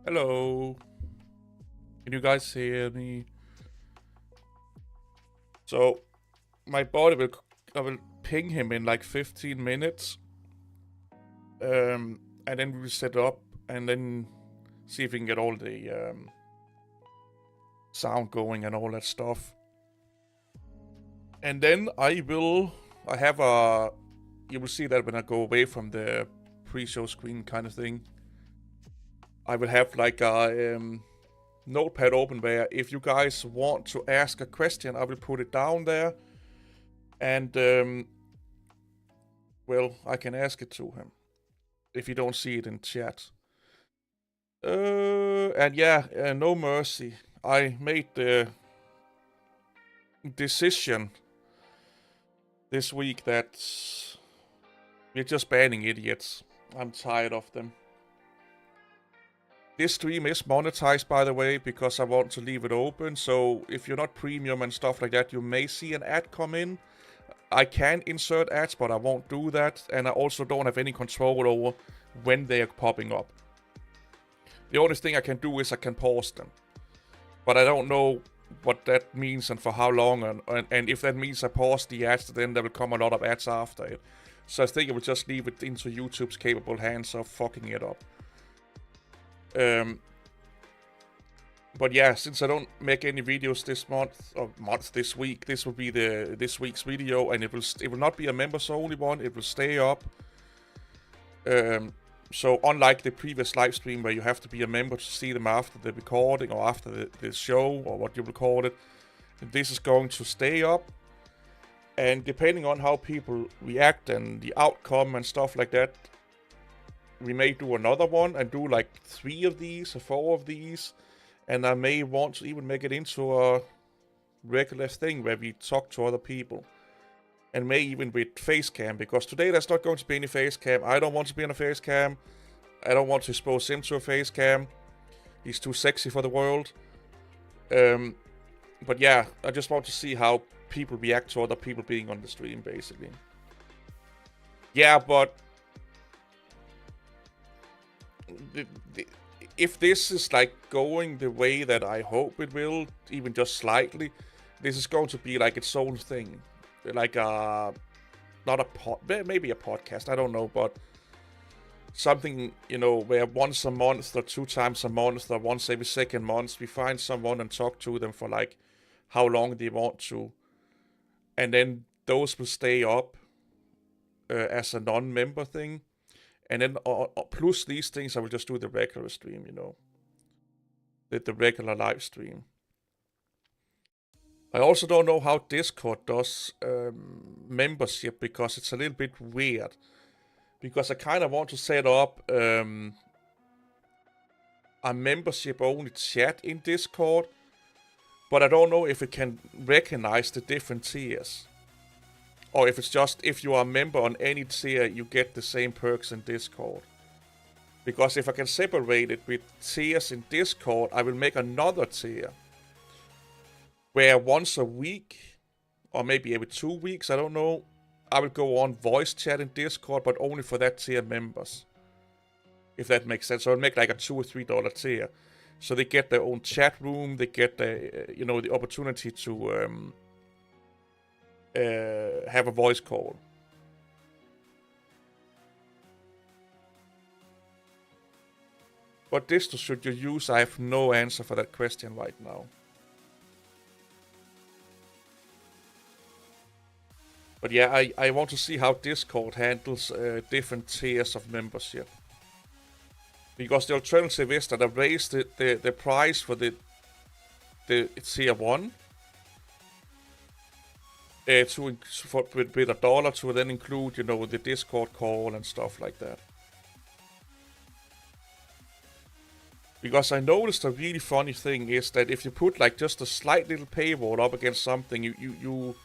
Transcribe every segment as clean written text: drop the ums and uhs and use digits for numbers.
Hello. Can you guys hear me? So, my body will. I will ping him in like 15 minutes. And then we will set up and then see if we can get all the sound going and all that stuff. And then I have a. You will see that when I go away from the pre-show screen kind of thing. I will have like a notepad open where if you guys want to ask a question, I will put it down there. And, well, I can ask it to him if you don't see it in chat. And yeah, no mercy. I made the decision this week that we're just banning idiots. I'm tired of them. This stream is monetized, by the way, because I want to leave it open. So if you're not premium and stuff like that, you may see an ad come in. I can insert ads, but I won't do that. And I also don't have any control over when they are popping up. The only thing I can do is I can pause them. But I don't know what that means and for how long. And if that means I pause the ads, then there will come a lot of ads after it. So I think I will just leave it into YouTube's capable hands of fucking it up. But yeah, since I don't make any videos this this week, this will be this week's video, and it will not be a members only one. It will stay up. So unlike the previous live stream where you have to be a member to see them after the recording or after the show or what you will call it, this is going to stay up. And depending on how people react and the outcome and stuff like that, we may do another one and do like 3 of these or 4 of these. And I may want to even make it into a regular thing where we talk to other people. And may even with face cam, because today there's not going to be any face cam. I don't want to be on a face cam. I don't want to expose him to a face cam. He's too sexy for the world. But yeah, I just want to see how people react to other people being on the stream, basically. Yeah, but if this is like going the way that I hope it will, even just slightly, this is going to be like its own thing. Like not a maybe a podcast, I don't know, but something, you know, where once a month or 2 times a month or once every second month, we find someone and talk to them for like how long they want to. And then those will stay up as a non-member thing. And then plus these things, I will just do the regular stream, you know. The regular live stream. I also don't know how Discord does membership, because it's a little bit weird. Because I kind of want to set up a membership-only chat in Discord, but I don't know if it can recognize the different tiers. Or if it's just, if you are a member on any tier, you get the same perks in Discord. Because if I can separate it with tiers in Discord, I will make another tier. Where once a week, or maybe every 2 weeks, I don't know, I will go on voice chat in Discord, but only for that tier members. If that makes sense. So I'll make like a $2 or $3 tier. So they get their own chat room, they get the, you know, the opportunity to have a voice call. What distro should you use? I have no answer for that question right now. But yeah, I want to see how Discord handles different tiers of membership. Because the alternative is that I raised the price for the tier 1 with $1 to then include, you know, the Discord call and stuff like that. Because I noticed a really funny thing is that if you put like just a slight little paywall up against something, you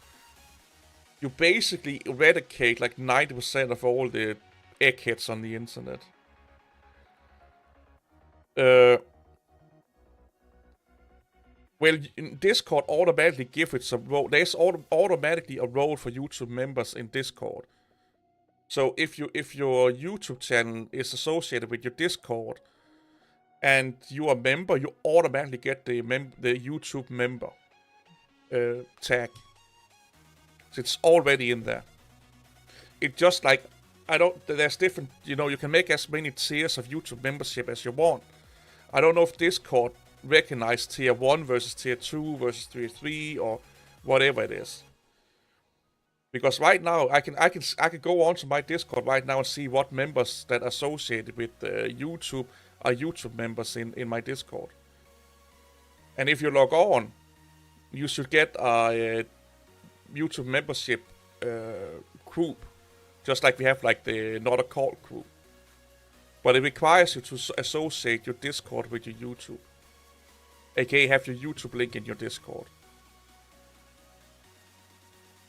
basically eradicate like 90% of all the eggheads on the internet. Well, Discord automatically gives it some role. There's automatically a role for YouTube members in Discord. So if your YouTube channel is associated with your Discord, and you are a member, you automatically get the YouTube member tag. So it's already in there. It just like, there's different, you can make as many tiers of YouTube membership as you want. I don't know if Discord recognize tier 1 versus tier 2 versus tier 3 or whatever it is. Because right now I can go on to my Discord right now and see what members that are associated with YouTube are YouTube members in my Discord. And if you log on, you should get a YouTube membership group, just like we have like the Not a Cult group. But it requires you to associate your Discord with your YouTube, aka have your YouTube link in your Discord.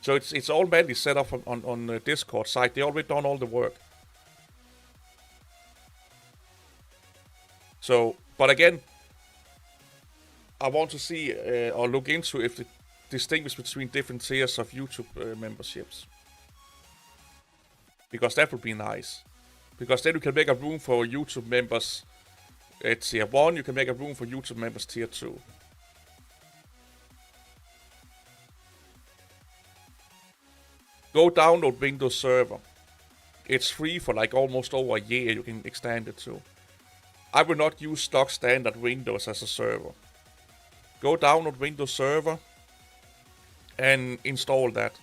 So it's already set up on the Discord site. They already done all the work. So, but again, I want to see or look into if they distinguish between different tiers of YouTube memberships. Because that would be nice. Because then you can make a room for YouTube members at tier 1, you can make a room for YouTube members tier 2. Go download Windows Server. It's free for like almost over a year, you can extend it to. I will not use stock standard Windows as a server. Go download Windows Server and install that.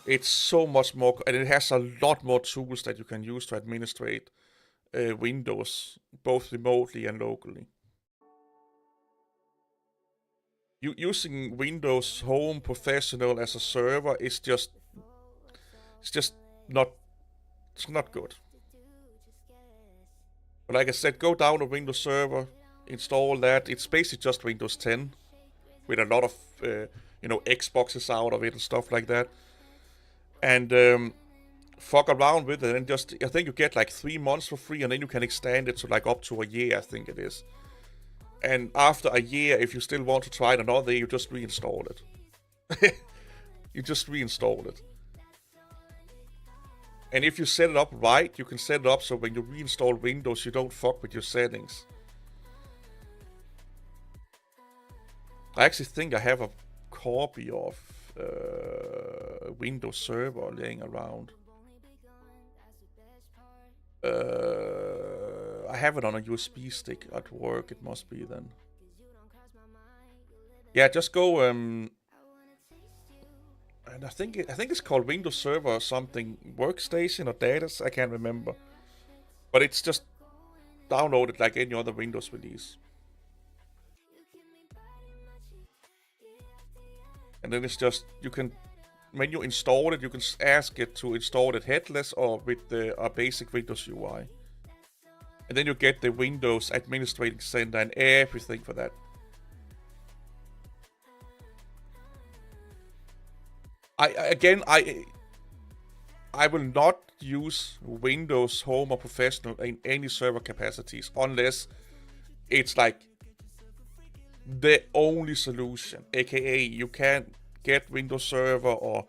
It's so much more, and it has a lot more tools that you can use to administrate Windows, both remotely and locally. Using Windows Home Professional as a server is just not, it's not good. But like I said, go download Windows Server, install that. It's basically just Windows 10 with a lot of Xboxes out of it and stuff like that. And fuck around with it, and just, I think you get like 3 months for free, and then you can extend it to like up to a year, I think it is. And after a year, if you still want to try it another year, you just reinstall it. You just reinstall it. And if you set it up right, you can set it up so when you reinstall Windows, you don't fuck with your settings. I actually think I have a copy of Windows Server laying around. I have it on a USB stick at work, it must be then. Yeah, just go and I think it's called Windows Server or something, Workstation or Data, I can't remember. But it's just downloaded like any other Windows release. And then it's just, you can, when you install it, you can ask it to install it headless or with a basic Windows UI. And then you get the Windows Administrating Center and everything for that. I will not use Windows Home or Professional in any server capacities unless it's like the only solution, aka you can't get Windows Server or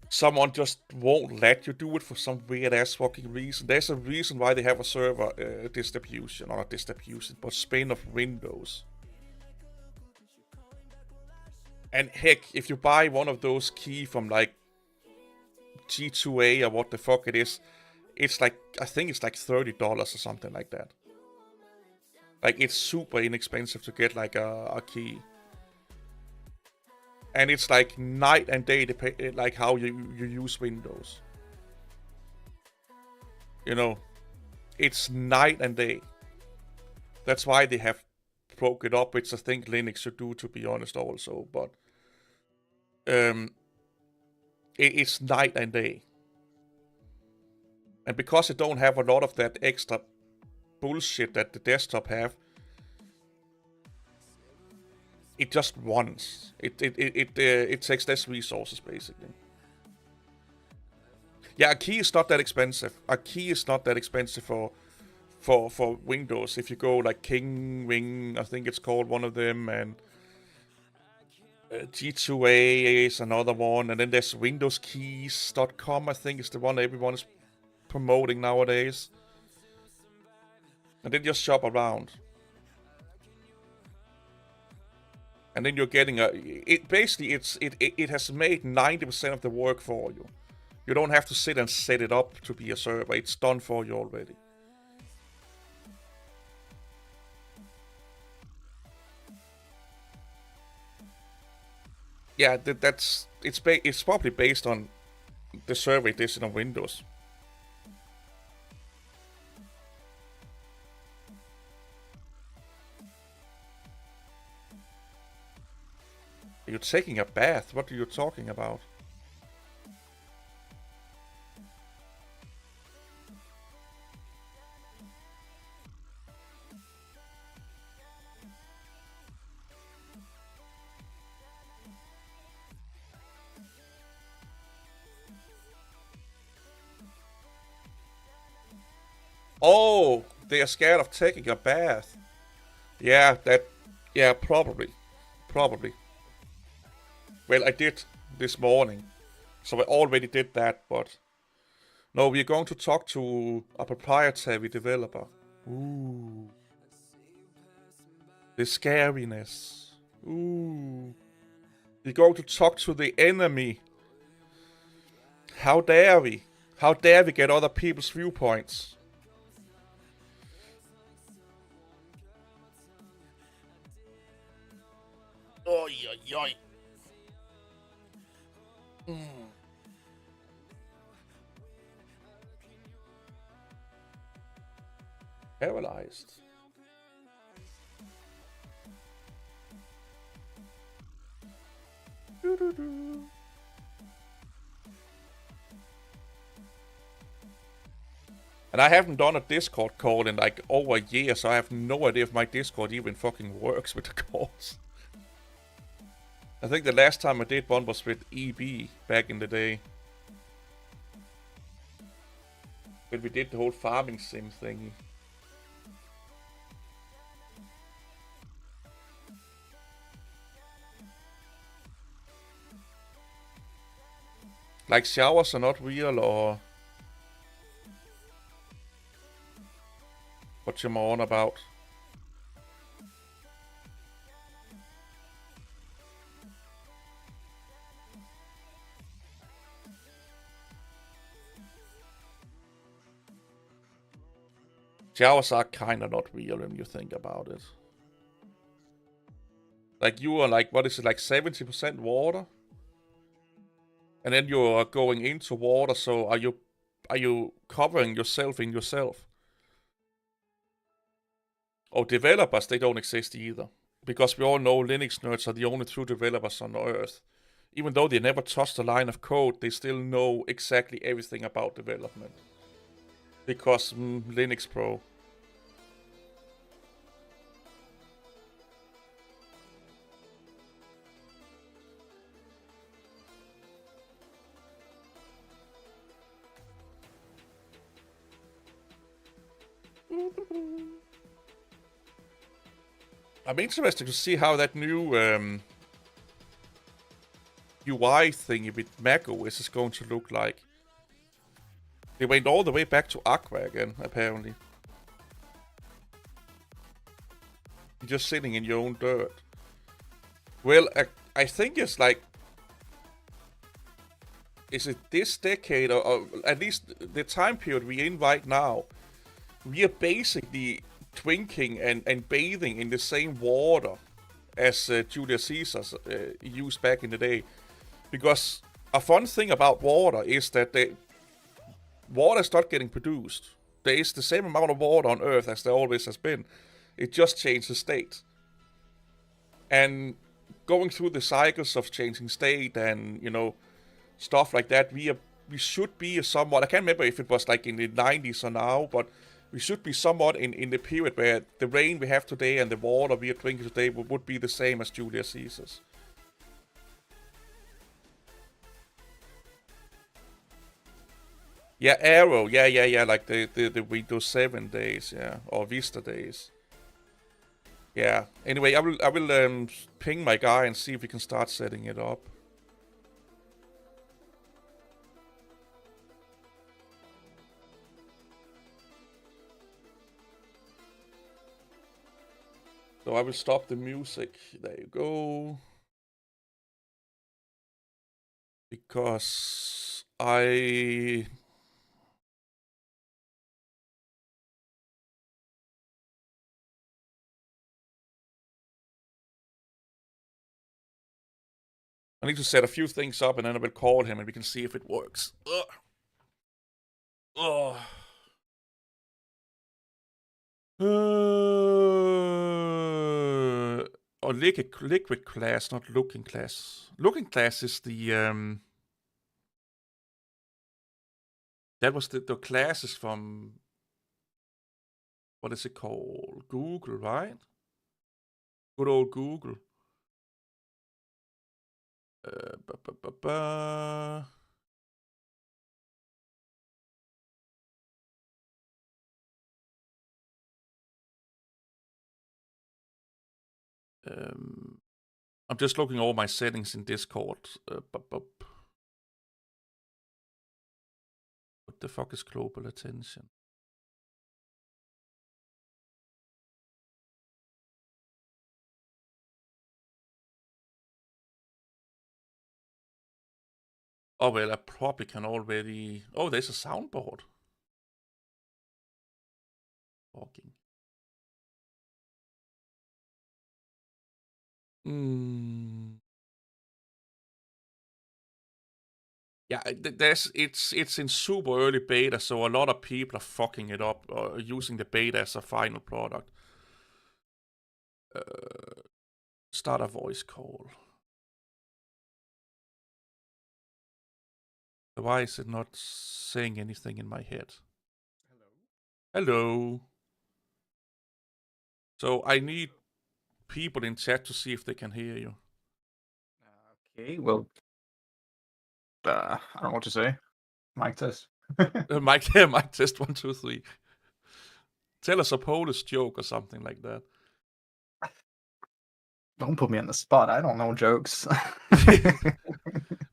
someone just won't let you do it for some weird ass fucking reason. There's a reason why they have a server distribution, or not distribution, but spin of Windows. And heck, if you buy one of those key from like G2A or what the fuck it is, it's like, I think it's like $30 or something like that. Like, it's super inexpensive to get like a key. And it's like night and day, like how you use Windows. You know, it's night and day. That's why they have broke it up, which I think Linux should do, to be honest, also. But it's night and day. And because it don't have a lot of that extra bullshit that the desktop have, it just runs. It takes less resources, basically. Yeah, a key is not that expensive. A key is not that expensive for Windows. If you go like King Wing, I think it's called, one of them, and G2A is another one, and then there's WindowsKeys.com, I think is the one everyone is promoting nowadays. And then just shop around. And then you're getting it has made 90% of the work for you. You don't have to sit and set it up to be a server. It's done for you already. Yeah, it's probably based on the server edition of Windows. Are you taking a bath? What are you talking about? Oh, they are scared of taking a bath. Yeah, probably. Probably. Well, I did this morning. So I already did that, but... No, we're going to talk to a proprietary developer. Ooh. The scariness. Ooh. We're going to talk to the enemy. How dare we? How dare we get other people's viewpoints? Oi, oi, oi. Paralyzed. And I haven't done a Discord call in like over a year, so I have no idea if my Discord even fucking works with the calls. I think the last time I did one was with EB back in the day. When we did the whole farming sim thingy. Like showers are not real, or... What you on about? Showers are kinda not real when you think about it. Like you are like, what is it, like 70% water? And then you are going into water, so are you covering yourself in yourself? Oh, developers, they don't exist either. Because we all know Linux nerds are the only true developers on Earth. Even though they never touched a line of code, they still know exactly everything about development. Because Linux Pro. I'm interested to see how that new UI thingy with macOS is going to look like. They went all the way back to Aqua again, apparently. You're just sitting in your own dirt. Well, I think it's like... Is it this decade, or at least the time period we're in right now? We are basically drinking and bathing in the same water as Julius Caesar used back in the day. Because a fun thing about water is that water is not getting produced. There is the same amount of water on Earth as there always has been. It just changed the state. And going through the cycles of changing state and, you know, stuff like that, we should be somewhat... I can't remember if it was like in the 90s or now, but we should be somewhat in the period where the rain we have today and the water we are drinking today would be the same as Julius Caesar's. Yeah, Arrow. Yeah. Like the Windows 7 days, yeah, or Vista days. Yeah. Anyway, I will ping my guy and see if we can start setting it up. So I will stop the music. There you go. Because I need to set a few things up, and then I will call him, and we can see if it works. Oh. Or liquid class, not looking class. Looking class is the that was the classes from, what is it called? Google, right? Good old Google. Ba, ba, ba, ba. I'm just looking over my settings in Discord. What the fuck is global attention? Oh, well, I probably can already... Oh, there's a soundboard. Talking. Yeah, it's in super early beta, so a lot of people are fucking it up or using the beta as a final product. Start a voice call. Why is it not saying anything in my head? Hello. So I need people in chat to see if they can hear you. Okay, well, I don't know what to say. Mic test. Mic test 1, 2, 3. Tell us a Polish joke or something like that. Don't put me on the spot. I don't know jokes.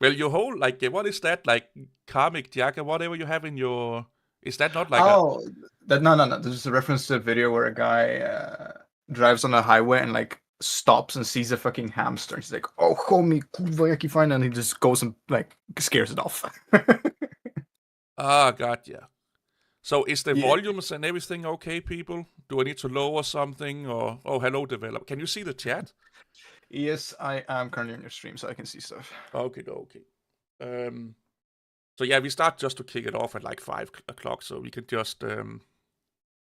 Well, your whole, like, what is that, like, comic jacket, whatever you have in your... Is that not like no. This is a reference to a video where a guy drives on a highway and like stops and sees a fucking hamster. He's like, "Oh, homie, kurwa, jaki fajny," and he just goes and like scares it off. Gotcha. So is the Yeah. volumes and everything okay, people? Do I need to lower something or... Oh, hello, developer. Can you see the chat? Yes, I am currently on your stream, so I can see stuff. Okay. So yeah, we start just to kick it off at like 5 o'clock, so we can just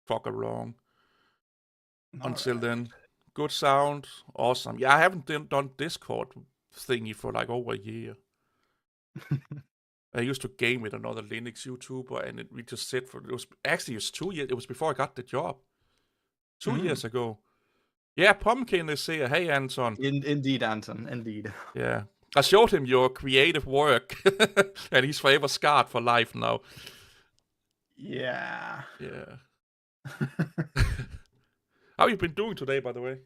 fuck around. Until then, good sound, awesome. Yeah, I haven't done Discord thingy for like over a year. I used to game with another Linux YouTuber, and we just sit for... It was 2 years. It was before I got the job. 2 years ago. Yeah, Pumpkin is here. Hey, Anton. Indeed, Anton. Indeed. Yeah. I showed him your creative work, and he's forever scarred for life now. Yeah. Yeah. How you been doing today, by the way?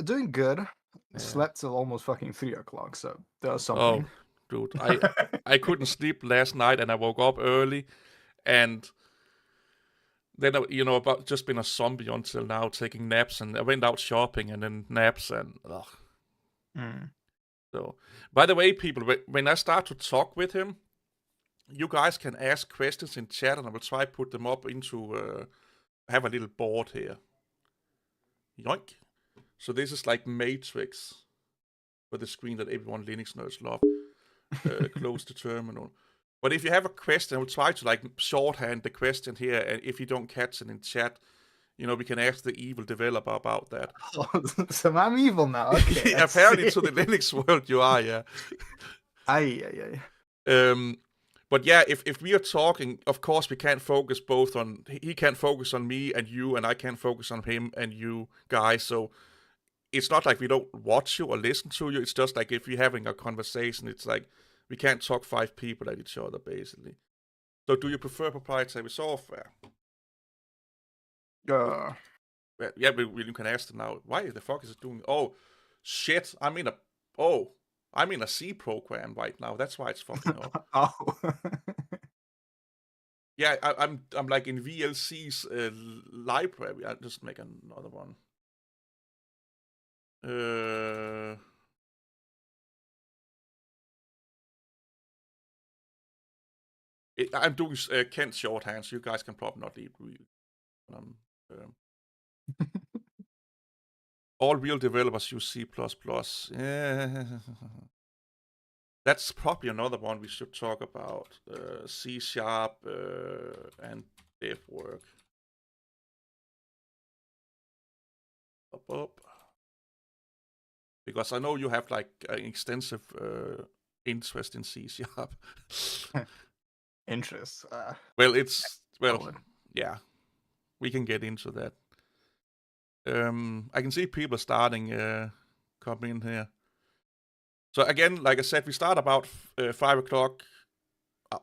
Doing good. Yeah. Slept till almost fucking 3 o'clock, so that was something. Oh, dude, I couldn't sleep last night, and I woke up early, and then about just been a zombie until now, taking naps, and I went out shopping, and then naps, and So, by the way, people, when I start to talk with him, you guys can ask questions in chat, and I will try to put them up into. I have a little board here. Yoink. So this is like Matrix for the screen that everyone Linux nerds love. Close the terminal. But if you have a question, I will try to like shorthand the question here, and if you don't catch it in chat, we can ask the evil developer about that. Oh, so I'm evil now. Okay. Apparently, to the Linux world, you are, yeah. Aye. But yeah, if we are talking, of course we can't focus both on... He can't focus on me and you, and I can't focus on him and you guys, so it's not like we don't watch you or listen to you, it's just like if we're having a conversation, it's like we can't talk 5 people at each other, basically. So do you prefer proprietary software? Well, yeah, you can ask them now, why the fuck is it doing... Oh, shit, I'm in a C program right now. That's why it's fucking up. Oh. Yeah, I'm like in VLC's library. I'll just make another one. I'm doing Kent shorthand, so you guys can probably not read. All real developers use C++. Yeah. That's probably another one we should talk about. C# and dev work. Up. Because I know you have like an extensive interest in C#. Interest. Well, Oh, yeah, we can get into that. I can see people starting come in here. So again, like I said, we start about 5 o'clock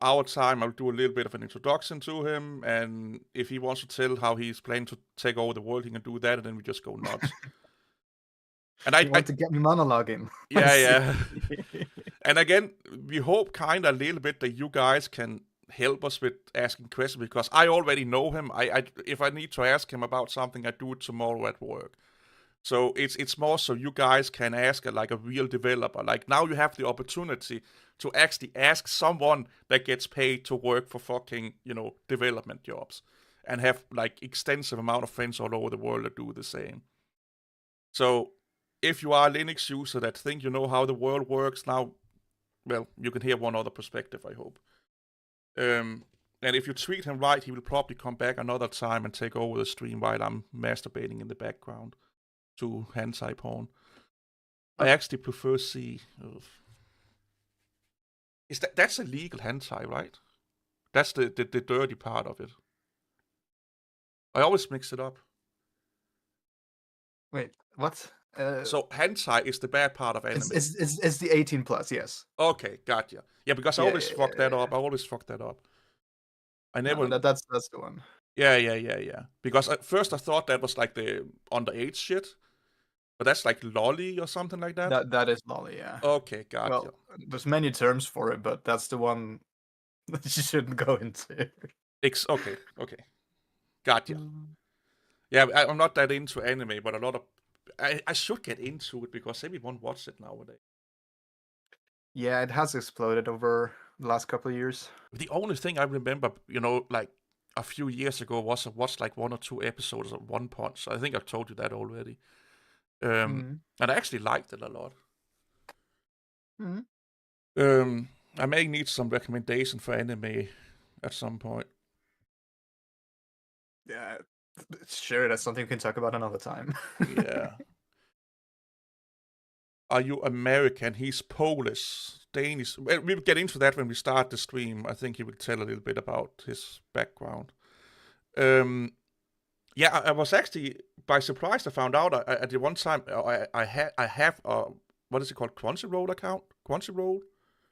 our time. I'll do a little bit of an introduction to him, and if he wants to tell how he's planning to take over the world, he can do that, and then we just go nuts. And you want to get me monologuing? Yeah. And again, we hope kind of a little bit that you guys can help us with asking questions, because I already know him. If I need to ask him about something, I do it tomorrow at work. So it's more so you guys can ask like a real developer. Like now you have the opportunity to actually ask someone that gets paid to work for fucking, development jobs, and have like extensive amount of friends all over the world that do the same. So if you are a Linux user that think you know how the world works now, well, you can hear one other perspective, I hope. And if you treat him right, he will probably come back another time and take over the stream while I'm masturbating in the background to hentai porn. I actually prefer C. That's illegal hentai, right? That's the dirty part of it. I always mix it up. Wait, what? So hentai is the bad part of anime. It's the 18 plus, yes. Okay, gotcha. Yeah, because I always fuck that up. I always fuck that up. I never. No, that's the one. Yeah. Because at first I thought that was like the underage shit, but that's like lolly or something like that. That is lolly, yeah. Okay, gotcha. Well, there's many terms for it, but that's the one that you shouldn't go into. Okay. Gotcha. Yeah, I'm not that into anime, but a lot of I should get into it because everyone watches it nowadays. Yeah, it has exploded over the last couple of years. The only thing I remember, like a few years ago, was I watched like 1 or 2 episodes of One Punch. I think I've told you that already. And I actually liked it a lot. I may need some recommendation for anime at some point. Yeah, sure, that's something we can talk about another time. Yeah. Are you American? He's Polish, Danish. Well, we'll get into that when we start the stream. I think he will tell a little bit about his background. Yeah, I was actually by surprise. I found out at the one time I have a, what is it called, Crunchyroll account? Crunchyroll.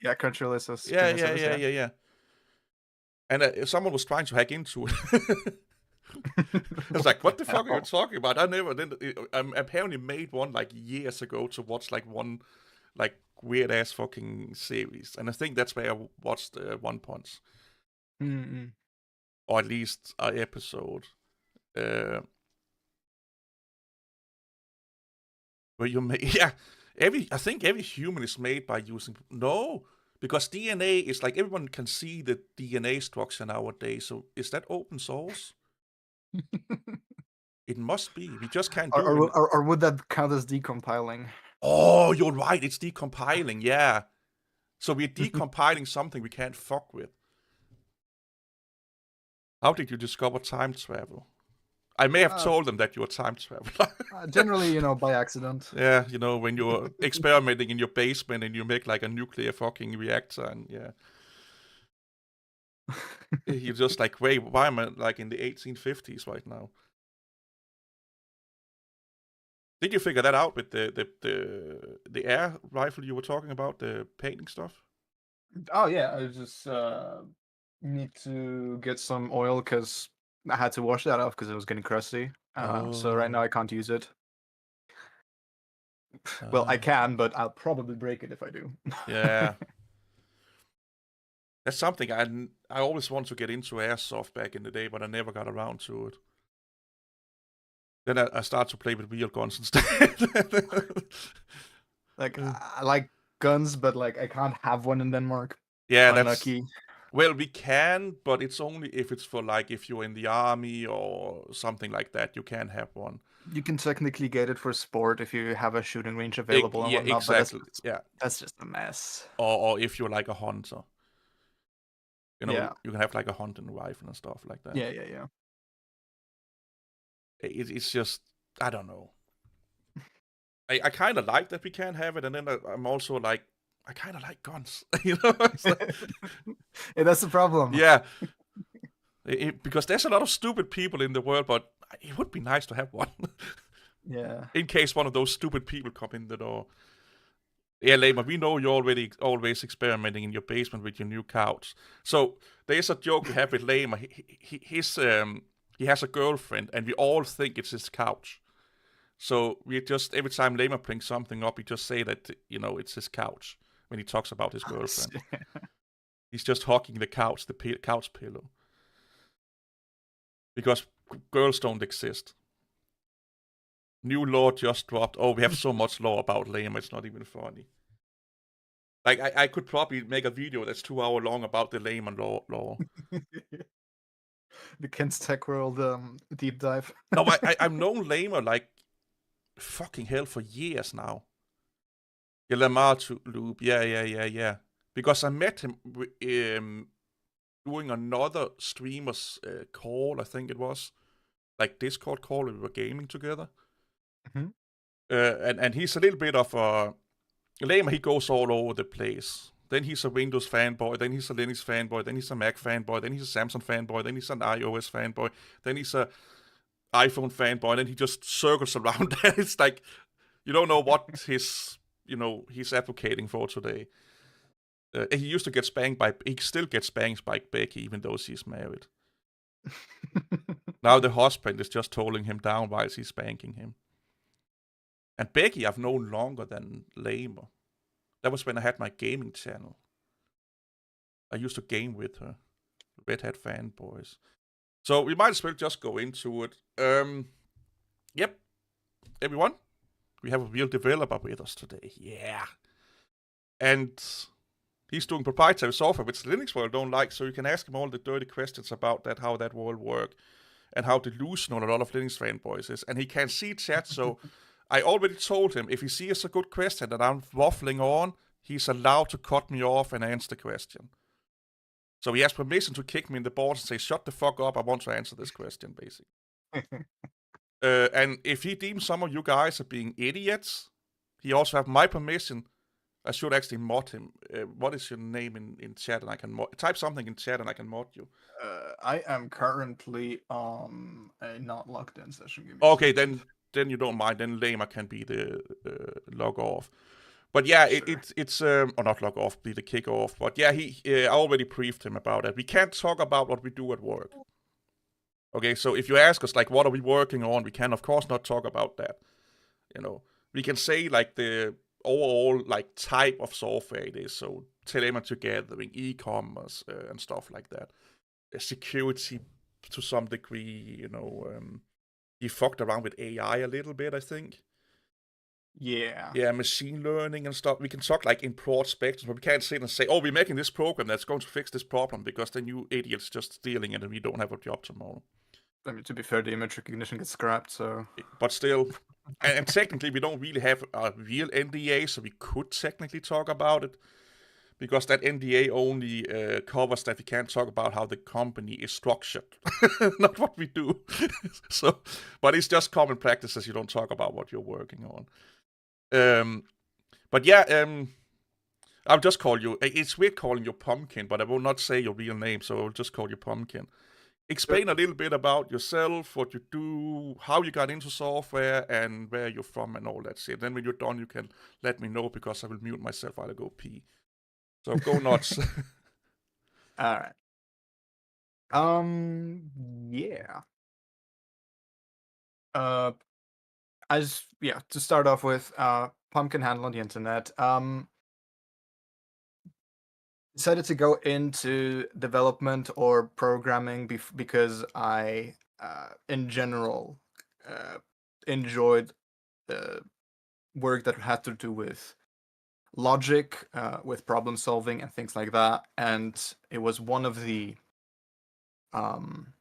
Yeah, Crunchyroll is a Yeah. streaming service, Yeah. And someone was trying to hack into it. I was like, what the fuck are you talking about? I never did. I apparently made one like years ago to watch like one like weird ass fucking series, and I think that's where I watched One Punch, or at least an episode. Where you make I think every human is made by using because DNA is like everyone can see the DNA structure nowadays. So is that open source? It must be. We just can't do it. Or would that count as decompiling? Oh, you're right. It's decompiling. Yeah. So we're decompiling something we can't fuck with. How did you discover time travel? I may have told them that you're a time traveler. Generally, by accident. Yeah, when you're experimenting in your basement and you make like a nuclear fucking reactor, and yeah. You're just like, wait, why am I like in the 1850s right now? Did you figure that out with the air rifle you were talking about, the painting stuff? Oh yeah, I just need to get some oil because I had to wash that off because it was getting crusty. So right now I can't use it. Well, I can, but I'll probably break it if I do. Yeah. That's something I always want to get into airsoft back in the day, but I never got around to it. Then I start to play with real guns instead. Like I like guns, but like I can't have one in Denmark. Yeah, Unlucky. Well, we can, but it's only if it's for like if you're in the army or something like that. You can have one. You can technically get it for sport if you have a shooting range available and Yeah, whatnot, exactly. but Yeah, that's just a mess. or if you're like a hunter, Yeah. you can have like a hunting rifle and stuff like that. Yeah. It's just I don't know. I kind of like that we can have it, and then I'm also like I kind of like guns, It's like, Yeah, that's the problem. yeah, because there's a lot of stupid people in the world, but it would be nice to have one. Yeah. In case one of those stupid people come in the door. Yeah, Lama, we know you're already always experimenting in your basement with your new couch. So there's a joke we have with Lama. He has a girlfriend, and we all think it's his couch. So we just every time Lama brings something up, we just say that it's his couch when he talks about his girlfriend. He's just hugging the couch, the couch pillow, because girls don't exist. New law just dropped. Oh, we have so much law about Lama, it's not even funny. Like, I could probably make a video that's 2 hours long about the Lehman law. The Ken's Tech World deep dive. No, I've known Lehman like fucking hell for years now. Yeah, Lamar to Loop. Yeah. Because I met him doing another streamer's call, I think it was. Like Discord call, we were gaming together. Mm-hmm. And he's a little bit of a... Lehman, he goes all over the place. Then he's a Windows fanboy, then he's a Linux fanboy, then he's a Mac fanboy, then he's a Samsung fanboy, then he's an iOS fanboy, then he's a iPhone fanboy, and then he just circles around. And it's like, you don't know what he's advocating for today. He used to get spanked he still gets spanked by Becky, even though she's married. Now the husband is just holding him down while she's spanking him. And Becky I've known longer than Lamer. That was when I had my gaming channel. I used to game with her. Red Hat fanboys. So we might as well just go into it. Yep. Everyone, we have a real developer with us today. Yeah. And he's doing proprietary software, which the Linux world don't like, so you can ask him all the dirty questions about that, how that world works, and how delusional a lot of Linux fanboys is. And he can see chat, so I already told him if he sees a good question that I'm waffling on, he's allowed to cut me off and answer the question. So he has permission to kick me in the balls and say, shut the fuck up, I want to answer this question, basically. And if he deems some of you guys are being idiots, he also have my permission. I should actually mod him. What is your name in chat? And I can type something in chat and I can mod you. I am currently on a not logged in session. Okay, then you don't mind. Then Lama can be the log off. But yeah, sure. It's or not log off, be the kick off. But yeah, I already briefed him about it. We can't talk about what we do at work. Okay, so if you ask us like what are we working on, we can of course not talk about that. We can say like the overall like type of software it is. So telemetry gathering, e-commerce, and stuff like that. Security to some degree. He fucked around with AI a little bit, I think. Yeah, machine learning and stuff. We can talk like in broad spectrum, but we can't sit and say, oh, we're making this program that's going to fix this problem, because then you idiots just stealing it and we don't have a job tomorrow. I mean, to be fair, the image recognition gets scrapped, so... But still, and technically we don't really have a real NDA, so we could technically talk about it, because that NDA only covers that we can't talk about how the company is structured, not what we do. So, but it's just common practices. You don't talk about what you're working on. But yeah, I'll just call you. It's weird calling you Pumpkin, but I will not say your real name, so I'll just call you Pumpkin. Explain a little bit about yourself, what you do, how you got into software, and where you're from, and all that shit. Then when you're done, you can let me know, because I will mute myself while I go pee. So go nuts. All right. Yeah. To start off with, Pumpkin handle on the internet. decided to go into development or programming because I, in general, enjoyed work that had to do with logic, with problem solving and things like that. And it was one of the um,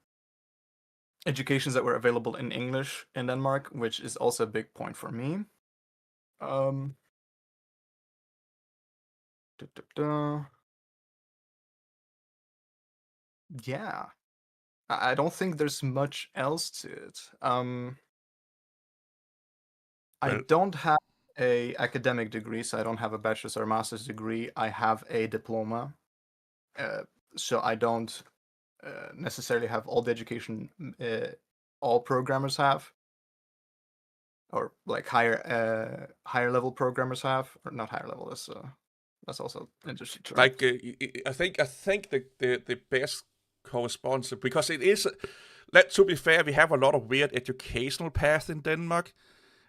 educations that were available in English in Denmark, which is also a big point for me. Um, duh, duh, duh. Yeah, I don't think there's much else to it. I Well, don't have a academic degree, so I don't have a bachelor's or master's degree. I have a diploma, uh, so I don't necessarily have all the education all programmers have, or like higher level programmers have, or not higher level. That's also an interesting term. like I think the best corresponds because it is. Let to be fair, we have a lot of weird educational paths in Denmark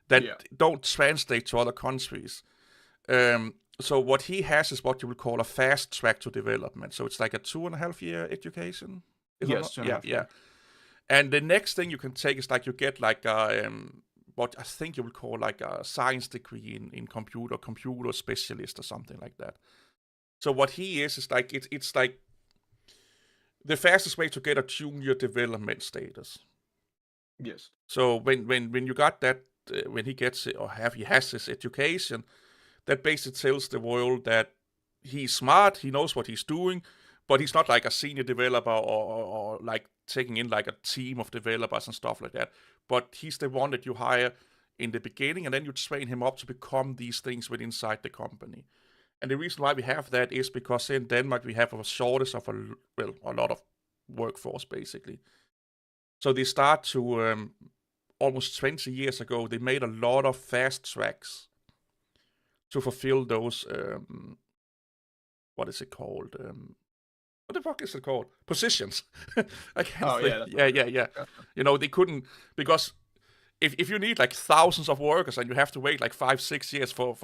that Yeah. don't translate to other countries. So what he has is what you would call a fast track to development. So it's like a 2.5 year education. If I'm Yes, not, two and a yeah, half yeah. years. And the next thing you can take is like you get like a what I think you would call like a science degree in computer specialist or something like that. So what he is like it's like the fastest way to get a junior development status. Yes. So when you got that, when he gets it or he has his education, that basically tells the world that he's smart, he knows what he's doing, but he's not like a senior developer or like taking in like a team of developers and stuff like that. But he's the one that you hire in the beginning, and then you train him up to become these things within inside the company. And the reason why we have that is because in Denmark we have a shortage of a lot of workforce basically. So they start to almost 20 years ago they made a lot of fast tracks to fulfill those what is it called? What the fuck is it called? Positions. I can't Oh think. yeah, that's what Yeah, it is. yeah, yeah. Gotcha. They couldn't because if you need like thousands of workers and you have to wait like 5-6 years for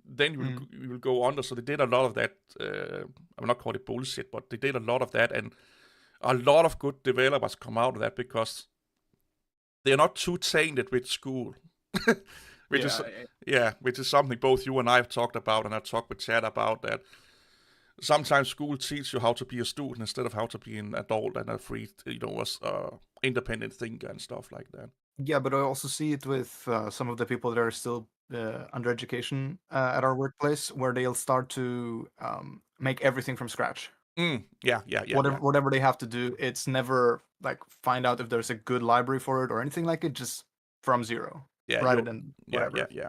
then Mm. you will go under. So they did a lot of that. I will not call it bullshit, but they did a lot of that, and a lot of good developers come out of that because they're not too tainted with school, which is Yeah, which is something both you and I have talked about, and I talked with Chad about that. Sometimes school teach you how to be a student instead of how to be an adult and a free, independent thinker and stuff like that. yeah, but I also see it with some of the people that are still under education at our workplace, where they'll start to make everything from scratch. Yeah, yeah, yeah, Whatever yeah, whatever they have to do, it's never like find out if there's a good library for it or anything like it. Just from zero, yeah. write it in Yeah, yeah, whatever. yeah.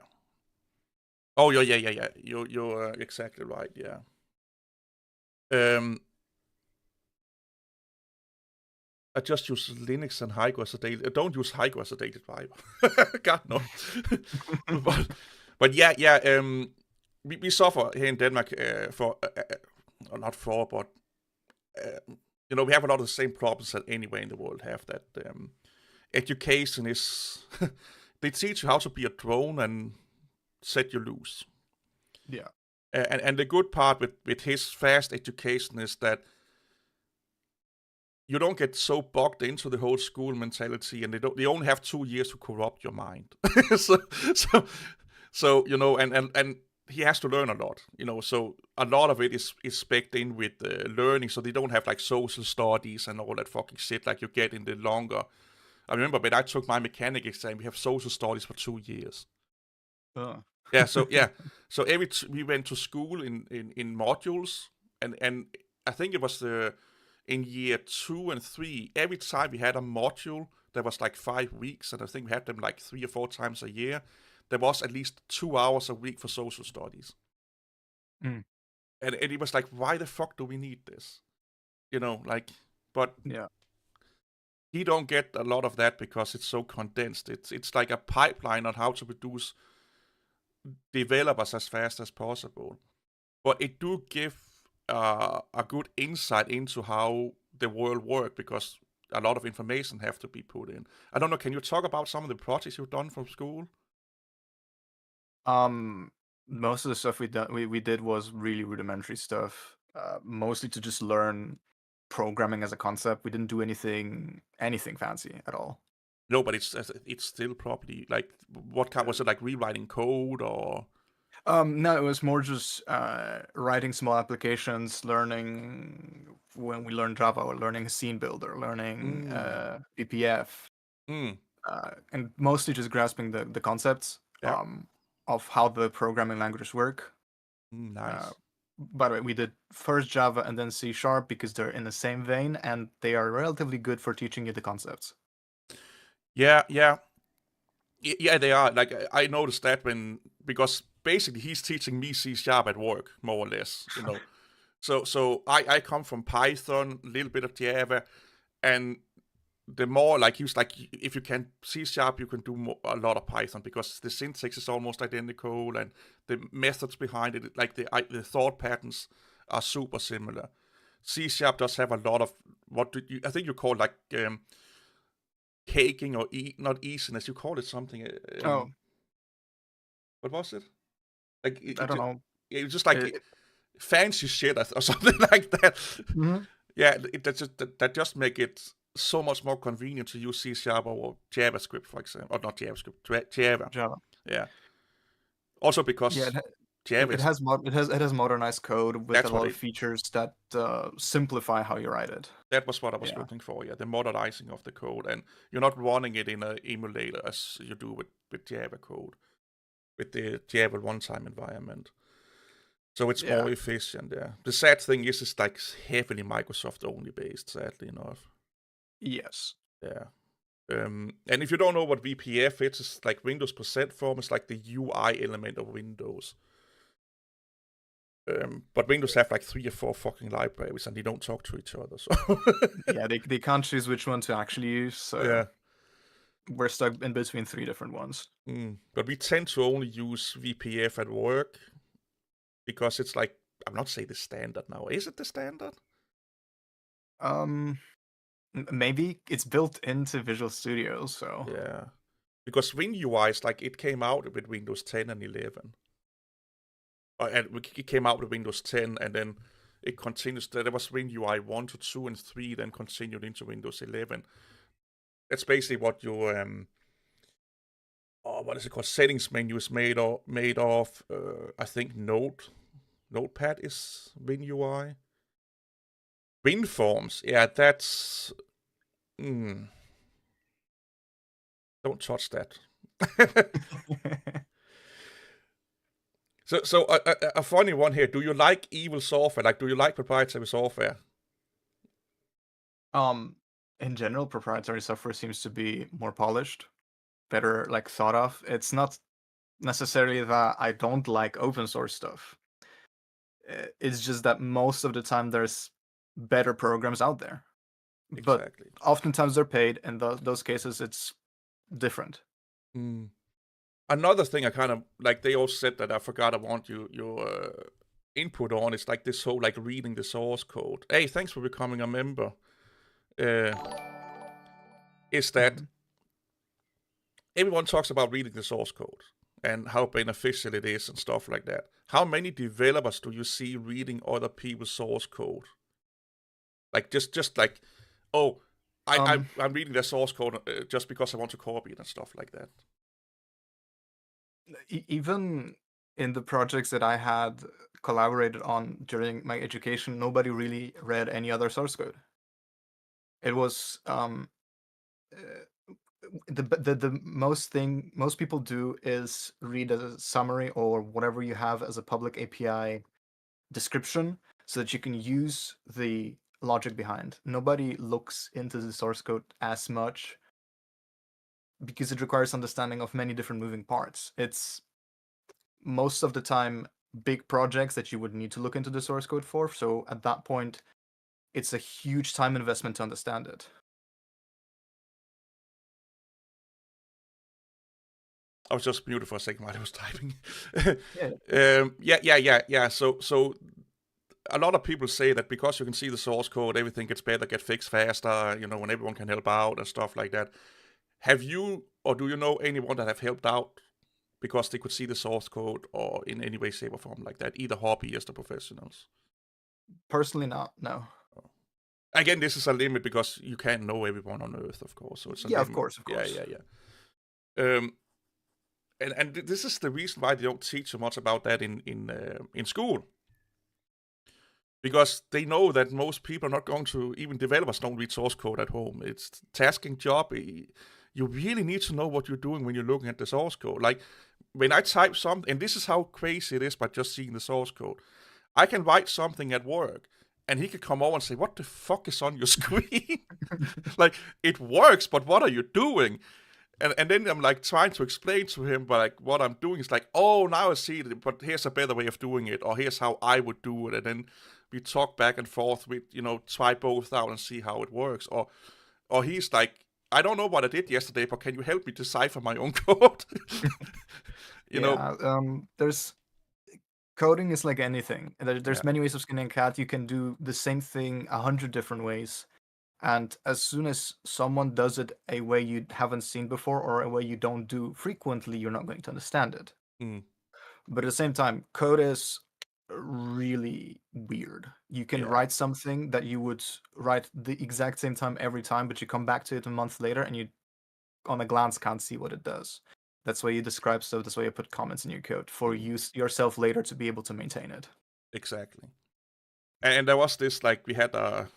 Oh, yeah, yeah, yeah, yeah. You're exactly right. Yeah. Um, I just use Linux and Haiku as a daily. Don't use Haiku as a daily driver. God no. but but yeah, yeah. We suffer here in Denmark for not for, but we have a lot of the same problems that anywhere in the world have. That education is they teach you how to be a drone and set you loose. Yeah, And the good part with his fast education is that you don't get so bogged into the whole school mentality, and they only have 2 years to corrupt your mind. so so so and he has to learn a lot. So a lot of it is specced in with learning, so they don't have like social studies and all that fucking shit like you get in the longer. I remember when I took my mechanic exam, we have social studies for 2 years. uh, Yeah, so we went to school in modules, and I think it was in year 2 and 3. Every time we had a module that was like 5 weeks, and I think we had them like 3 or 4 times a year. There was at least 2 hours a week for social studies, mm, and it was like, why the fuck do we need this? Like, but yeah. he don't get a lot of that because it's so condensed. It's like a pipeline on how to produce developers as fast as possible. But it do give a good insight into how the world works because a lot of information have to be put in. I don't know. Can you talk about some of the projects you've done from school? Most of the stuff we did was really rudimentary stuff, mostly to just learn programming as a concept. We didn't do anything fancy at all. No, but it's still probably like what kind was it, like rewriting code or? No, it was more just writing small applications, learning when we learned Java, or learning scene builder, learning Mm, BPF, mm, and mostly just grasping the concepts yeah, of how the programming languages work. Uh, nice. by the way, we did first Java and then C Sharp because they're in the same vein and they are relatively good for teaching you the concepts. Yeah, yeah, yeah. They are. Like I noticed that because basically he's teaching me C sharp at work, more or less. So I come from Python, a little bit of Java, and the more like he was like, if you can C sharp, you can do a lot of Python because the syntax is almost identical and the methods behind it, like the thought patterns, are super similar. C sharp does have a lot of I think you call like caking or not easiness. You call it something. Oh, What was it? Like I don't know. it was just like It, fancy shit or something like that. Mhm. Yeah, that just make it so much more convenient to use C Sharp or JavaScript, for example, or not JavaScript, Java. Java. Yeah. Also Yeah, because Java it is, has modernized code with a that's what lot of features that simplify how you write it. that was what I was Yeah. looking for. Yeah, the modernizing of the code, and you're not running it in an emulator as you do with Java code, with the Java runtime environment. So it's Yeah. more efficient. Yeah. The sad thing is, it's like heavily Microsoft only based. Sadly enough. Yes. Yeah. And if you don't know what VPF is, it's like Windows percent form. It's like the UI element of Windows. But Windows have like 3 or 4 fucking libraries, and they don't talk to each other. So Yeah, they can't choose which one to actually use, so yeah. we're stuck in between three different ones. But we tend to only use VPF at work because it's like, I'm not saying the standard now. Is it the standard? Um, maybe it's built into Visual Studio, so Yeah. Because WinUI is like, it came out with Windows 10 and 11. And it came out with Windows 10, and then it continues. There was WinUI 1 to 2 and 3, then continued into Windows 11. That's basically what your what is it called? Settings menu is made of. I think Notepad is WinUI. WinForms, yeah, that's. Mm, don't touch that. So a funny one here. Do you like evil software? Like, do you like proprietary software? um, in general, proprietary software seems to be more polished, better like thought of. It's not necessarily that I don't like open source stuff. It's just that most of the time there's better programs out there, but Exactly. oftentimes they're paid. In those cases, it's different. Mm. Another thing I kind of like, they all said that I forgot I want your input on is like this whole like reading the source code. Hey, thanks for becoming a member. Uh, is that Mhm. everyone talks about reading the source code and how beneficial it is and stuff like that. How many developers do you see reading other people's source code? Like just like, oh, Um, I'm reading their source code just because I want to copy it and stuff like that. Even in the projects that I had collaborated on during my education, nobody really read any other source code. It was uh, the most people do is read a summary or whatever you have as a public API description so that you can use the logic behind. Nobody looks into the source code as much because it requires understanding of many different moving parts. It's most of the time big projects that you would need to look into the source code for. So at that point, it's a huge time investment to understand it. I was just muted for a second while I was typing. Yeah. Yeah. So a lot of people say that because you can see the source code, everything gets better, get fixed faster, when everyone can help out and stuff like that. Have you, or do you know anyone that have helped out because they could see the source code or in any way, shape, or form like that, either hobbyists or professionals? Personally, not. No. Again, this is a limit because you can't know everyone on Earth, of course. So it's a Yeah, of limit. course, of course. Yeah. And this is the reason why they don't teach so much about that in school, because they know that most people are not going to, even developers don't read source code at home. It's a tasking job. You really need to know what you're doing when you're looking at the source code. Like when I type something, and this is how crazy it is by just seeing the source code. I can write something at work, and he could come over and say, "What the fuck is on your screen?" Like it works, but what are you doing? And then I'm like trying to explain to him, but like what I'm doing is like, oh, now I see it, but here's a better way of doing it, or here's how I would do it, and then we talk back and forth. We try both out and see how it works, or he's like, I don't know what I did yesterday, but can you help me decipher my own code? you know, Yeah. There's coding is like anything. There's yeah, many ways of skinning a cat. You can do the same thing 100 different ways. And as soon as someone does it a way you haven't seen before or a way you don't do frequently, you're not going to understand it. mm, But at the same time, code is really weird. You can yeah, write something that you would write the exact same time every time, but you come back to it a month later and you, on a glance, can't see what it does. That's why you describe stuff. That's why you put comments in your code for use yourself later to be able to maintain it. exactly. And there was this, like, we had a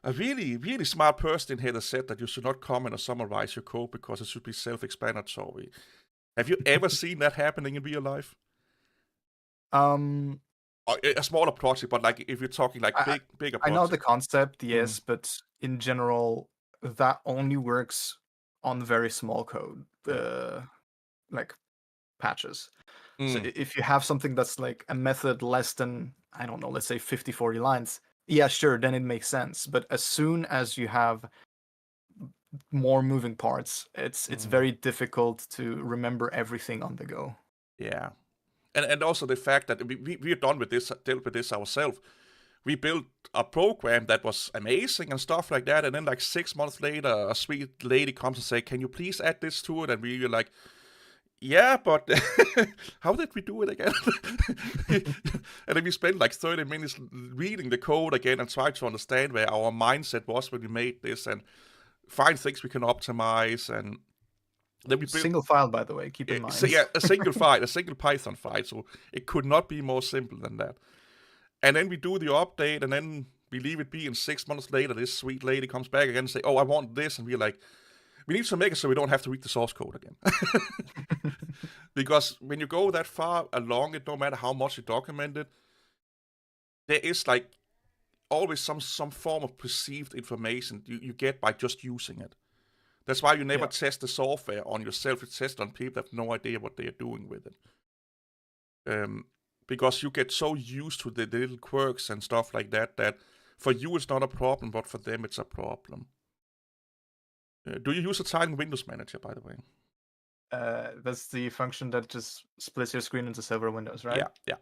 a really, really smart person in here that said that you should not comment or summarize your code because it should be self-explanatory. Have you ever seen that happening in real life? Um, A smaller project, but like if you're talking like I bigger I know the project. concept, Mm, yes, but in general, that only works on very small code, yeah. like patches. So Mm, if you have something that's like a method less than, I don't know, let's say 50, 40 lines, yeah, sure, then it makes sense. But as soon as you have more moving parts, it's mm, very difficult to remember everything on the go. yeah. And also the fact that we're done with this, dealt with this ourselves. We built a program that was amazing and stuff like that, and then like 6 months later, a sweet lady comes and say, "Can you please add this to it?" And we were like, "Yeah, but how did we do it again?" And then we spent like 30 minutes reading the code again and trying to understand where our mindset was when we made this and find things we can optimize. And then we built Single file, by the way, keep in so mind. yeah, a single file, a single Python file. So it could not be more simple than that. And then we do the update, and then we leave it be. And 6 months later, this sweet lady comes back again and say, "Oh, I want this," and we're like, "We need to make it so we don't have to read the source code again." Because when you go that far along it, no matter how much you document it, there is like always some form of perceived information you get by just using it. That's why you never Yeah. test the software on yourself. You test on people that have no idea what they are doing with it. Because you get so used to the little quirks and stuff like that that for you it's not a problem, but for them it's a problem. Do you use a tile in Windows Manager, by the way? That's the function that just splits your screen into several windows, right? Yeah, yeah,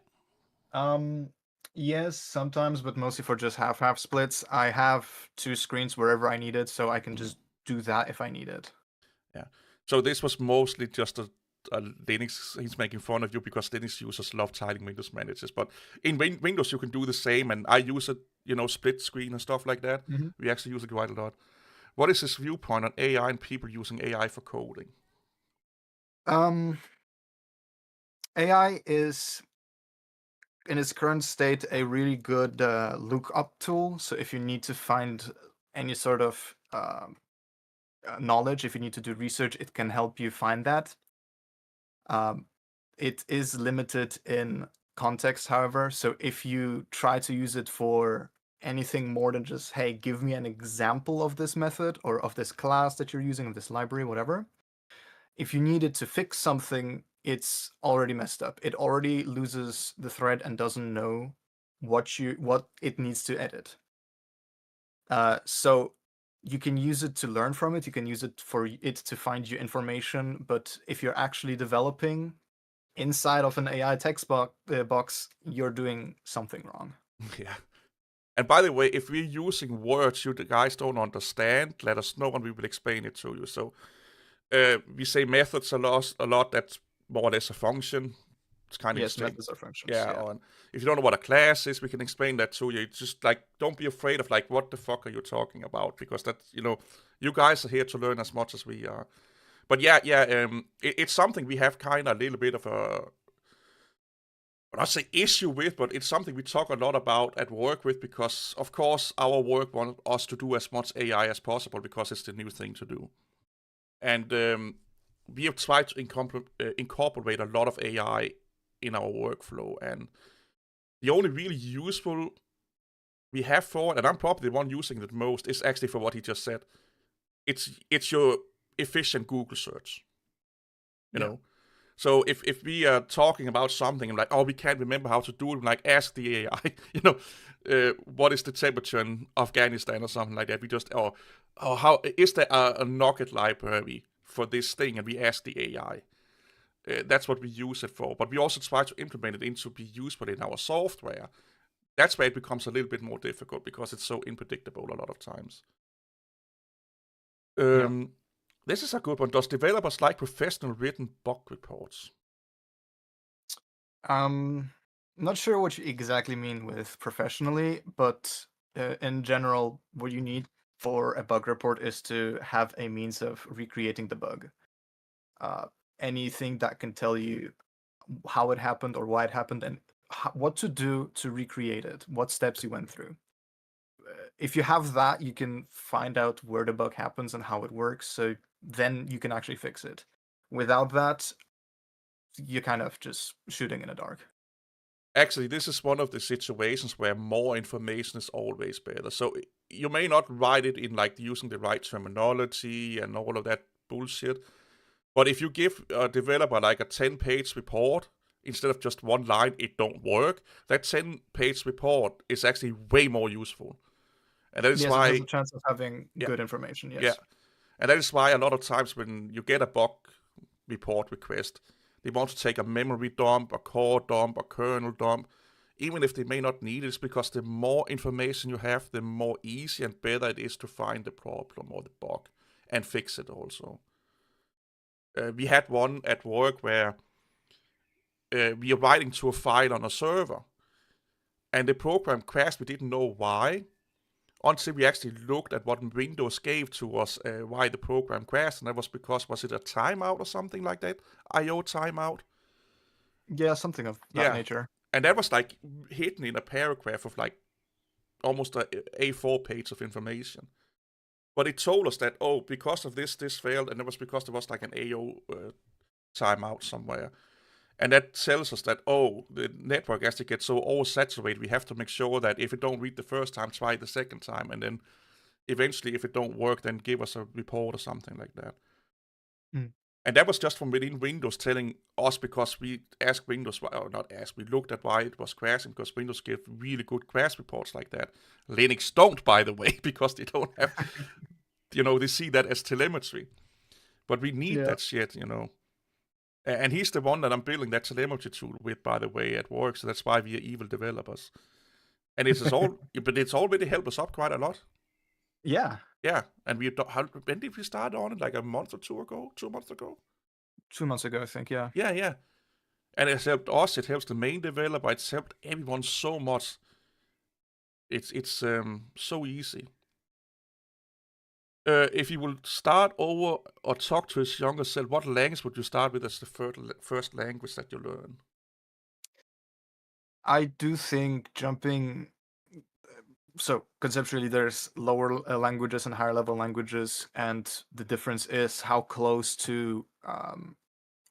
Um, yes, sometimes, but mostly for just half-half splits. I have two screens wherever I need it, so I can mhm, just do that if I need it. yeah. So this was mostly just a Linux. He's making fun of you because Linux users love tiling Windows managers, but in Windows you can do the same. And I use it, split screen and stuff like that. Mhm. We actually use it quite a lot. What is his viewpoint on AI and people using AI for coding? Um, AI is in its current state a really good lookup tool. So if you need to find any sort of knowledge, if you need to do research, it can help you find that. Um, it is limited in context, however. So if you try to use it for anything more than just, hey, give me an example of this method or of this class that you're using, of this library, whatever. If you need it to fix something, it's already messed up. It already loses the thread and doesn't know what it needs to edit. So you can use it to learn from it. You can use it for it to find you information. But if you're actually developing inside of an AI text box, you're doing something wrong. Yeah. And by the way, if we're using words you guys don't understand, let us know and we will explain it to you. So We say methods a lot. That's more or less a function. It's kind of Yes, interesting. methods are functions. Yeah, Yeah. and if you don't know what a class is, we can explain that to you. It's just like, don't be afraid of like, what the fuck are you talking about? Because that's, you guys are here to learn as much as we are. But yeah, it's something we have kind of a little bit of a, not say issue with, but it's something we talk a lot about at work with, because of course our work wants us to do as much AI as possible because it's the new thing to do. And we have tried to incorporate a lot of AI in our workflow, and the only really useful we have for it, and I'm probably the one using it most, is actually for what he just said. It's your efficient Google search. You know? So if we are talking about something and like, oh, we can't remember how to do it, like ask the AI, what is the temperature in Afghanistan or something like that. We just, how is there a Nugget library for this thing, and we ask the AI. That's what we use it for. But we also try to implement it into be useful in our software. That's where it becomes a little bit more difficult because it's so unpredictable a lot of times. This is a good one. Does developers like professional written bug reports? Not sure what you exactly mean with professionally, but in general, what you need for a bug report is to have a means of recreating the bug. Anything that can tell you how it happened or why it happened and what to do to recreate it, what steps you went through. If you have that, you can find out where the bug happens and how it works, so then you can actually fix it. Without that, you're kind of just shooting in the dark. Actually, this is one of the situations where more information is always better. So you may not write it in like using the right terminology and all of that bullshit, but if you give a developer like a 10-page report instead of just one line, it don't work. That 10-page report is actually way more useful. And that is why it has a chance of having good information. Yes. Yeah. And that is why a lot of times when you get a bug report request, they want to take a memory dump, a core dump, a kernel dump, even if they may not need it. It's because the more information you have, the more easy and better it is to find the problem or the bug and fix it also. We had one at work where we are writing to a file on a server, and the program crashed. We didn't know why until we actually looked at what Windows gave to us, why the program crashed, and that was because, was it a timeout or something like that? I/O timeout? Yeah, something of that nature. And that was like hidden in a paragraph of like almost a A4 page of information. But it told us that, oh, because of this failed, and it was because there was like an AO timeout somewhere. And that tells us that, oh, the network actually gets so oversaturated, we have to make sure that if it don't read the first time, try it the second time, and then eventually, if it don't work, then give us a report or something like that. And that was just from within Windows telling us, because we asked Windows, or not asked, we looked at why it was crashing, because Windows give really good crash reports like that. Linux don't, by the way, because they don't have, they see that as telemetry. But we need that shit, And he's the one that I'm building that telemetry tool with, by the way, at work. So that's why we are evil developers. And it's all, but it's already helped us up quite a lot. Yeah. Yeah. And when did we start on it? Like a month or 2 ago? 2 months ago? 2 months ago, I think, yeah. Yeah. And it's helped us, it helps the main developer, it's helped everyone so much. It's so easy. If you will start over or talk to his younger self, what language would you start with as the first language that you learn? I do think jumping. So conceptually, there's lower languages and higher level languages, and the difference is how close to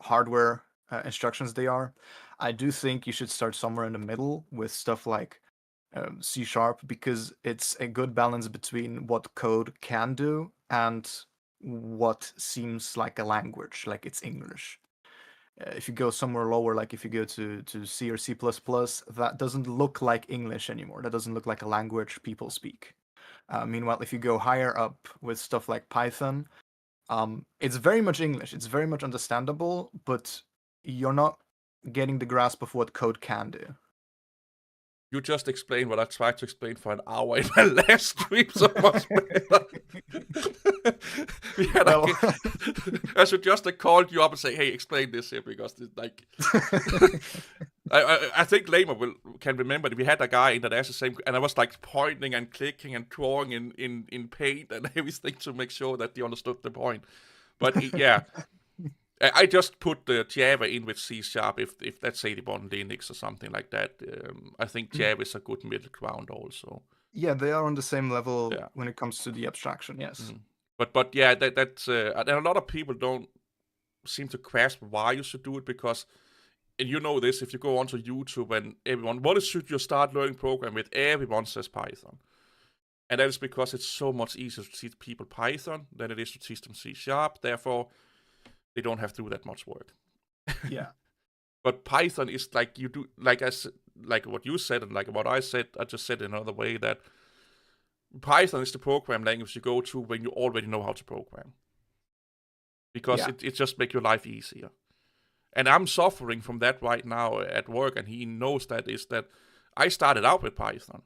hardware instructions they are. I do think you should start somewhere in the middle with stuff like C#, because it's a good balance between what code can do and what seems like a language, like it's English. If you go somewhere lower, like if you go to C or C++, that doesn't look like English anymore. That doesn't look like a language people speak. Meanwhile, if you go higher up with stuff like Python, it's very much English. It's very much understandable, but you're not getting the grasp of what code can do. You just explained what I tried to explain for an hour in my last stream so much better. I should just have called you up and say, "Hey, explain this here," because it's like, I think Lamer can remember that we had a guy in that has the same, and I was like pointing and clicking and drawing in paint and everything to make sure that they understood the point. But yeah, I just put the Java in with C#. If let's say they want Linux or something like that, I think Java is a good middle ground also. Yeah, they are on the same level Yeah. when it comes to the abstraction. Yes. But yeah, that's and a lot of people don't seem to grasp why you should do it, because, and you know this, if you go onto YouTube and everyone, what should you start learning program with? Everyone says Python. And that is because it's so much easier to teach people Python than it is to teach them C#. Therefore, they don't have to do that much work. Yeah. But Python is like you do, like what you said and like what I said. I just said in another way that Python is the program language you go to when you already know how to program, because it just makes your life easier. And I'm suffering from that right now at work, and he knows that, is that I started out with Python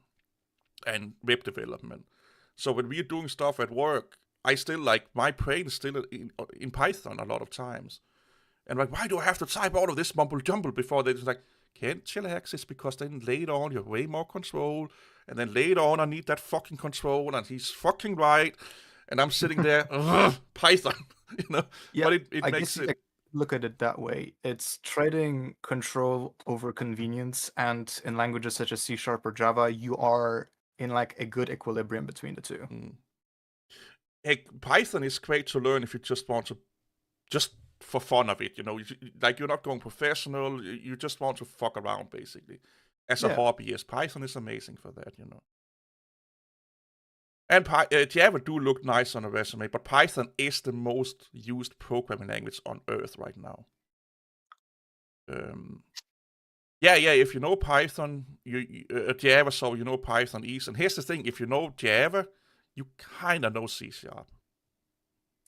and web development. So when we're doing stuff at work, I still my brain is still in Python a lot of times. And like, why do I have to type all of this mumble jumble before they just like, can't chillax? It's because then later on you have way more control, and then later on I need that fucking control, and he's fucking right. And I'm sitting there, Python, Yeah, but it I makes guess it. look at it that way. It's trading control over convenience, and in languages such as C# or Java, you are in like a good equilibrium between the two. Hey, Python is great to learn if you just want to, just for fun of it, like you're not going professional, you just want to fuck around basically. As a hobbyist, Python is amazing for that. And Java do look nice on a resume, but Python is the most used programming language on earth right now. Yeah, if you know Python, Java, so you know Python is. And here's the thing: if you know Java, you kind of know C#.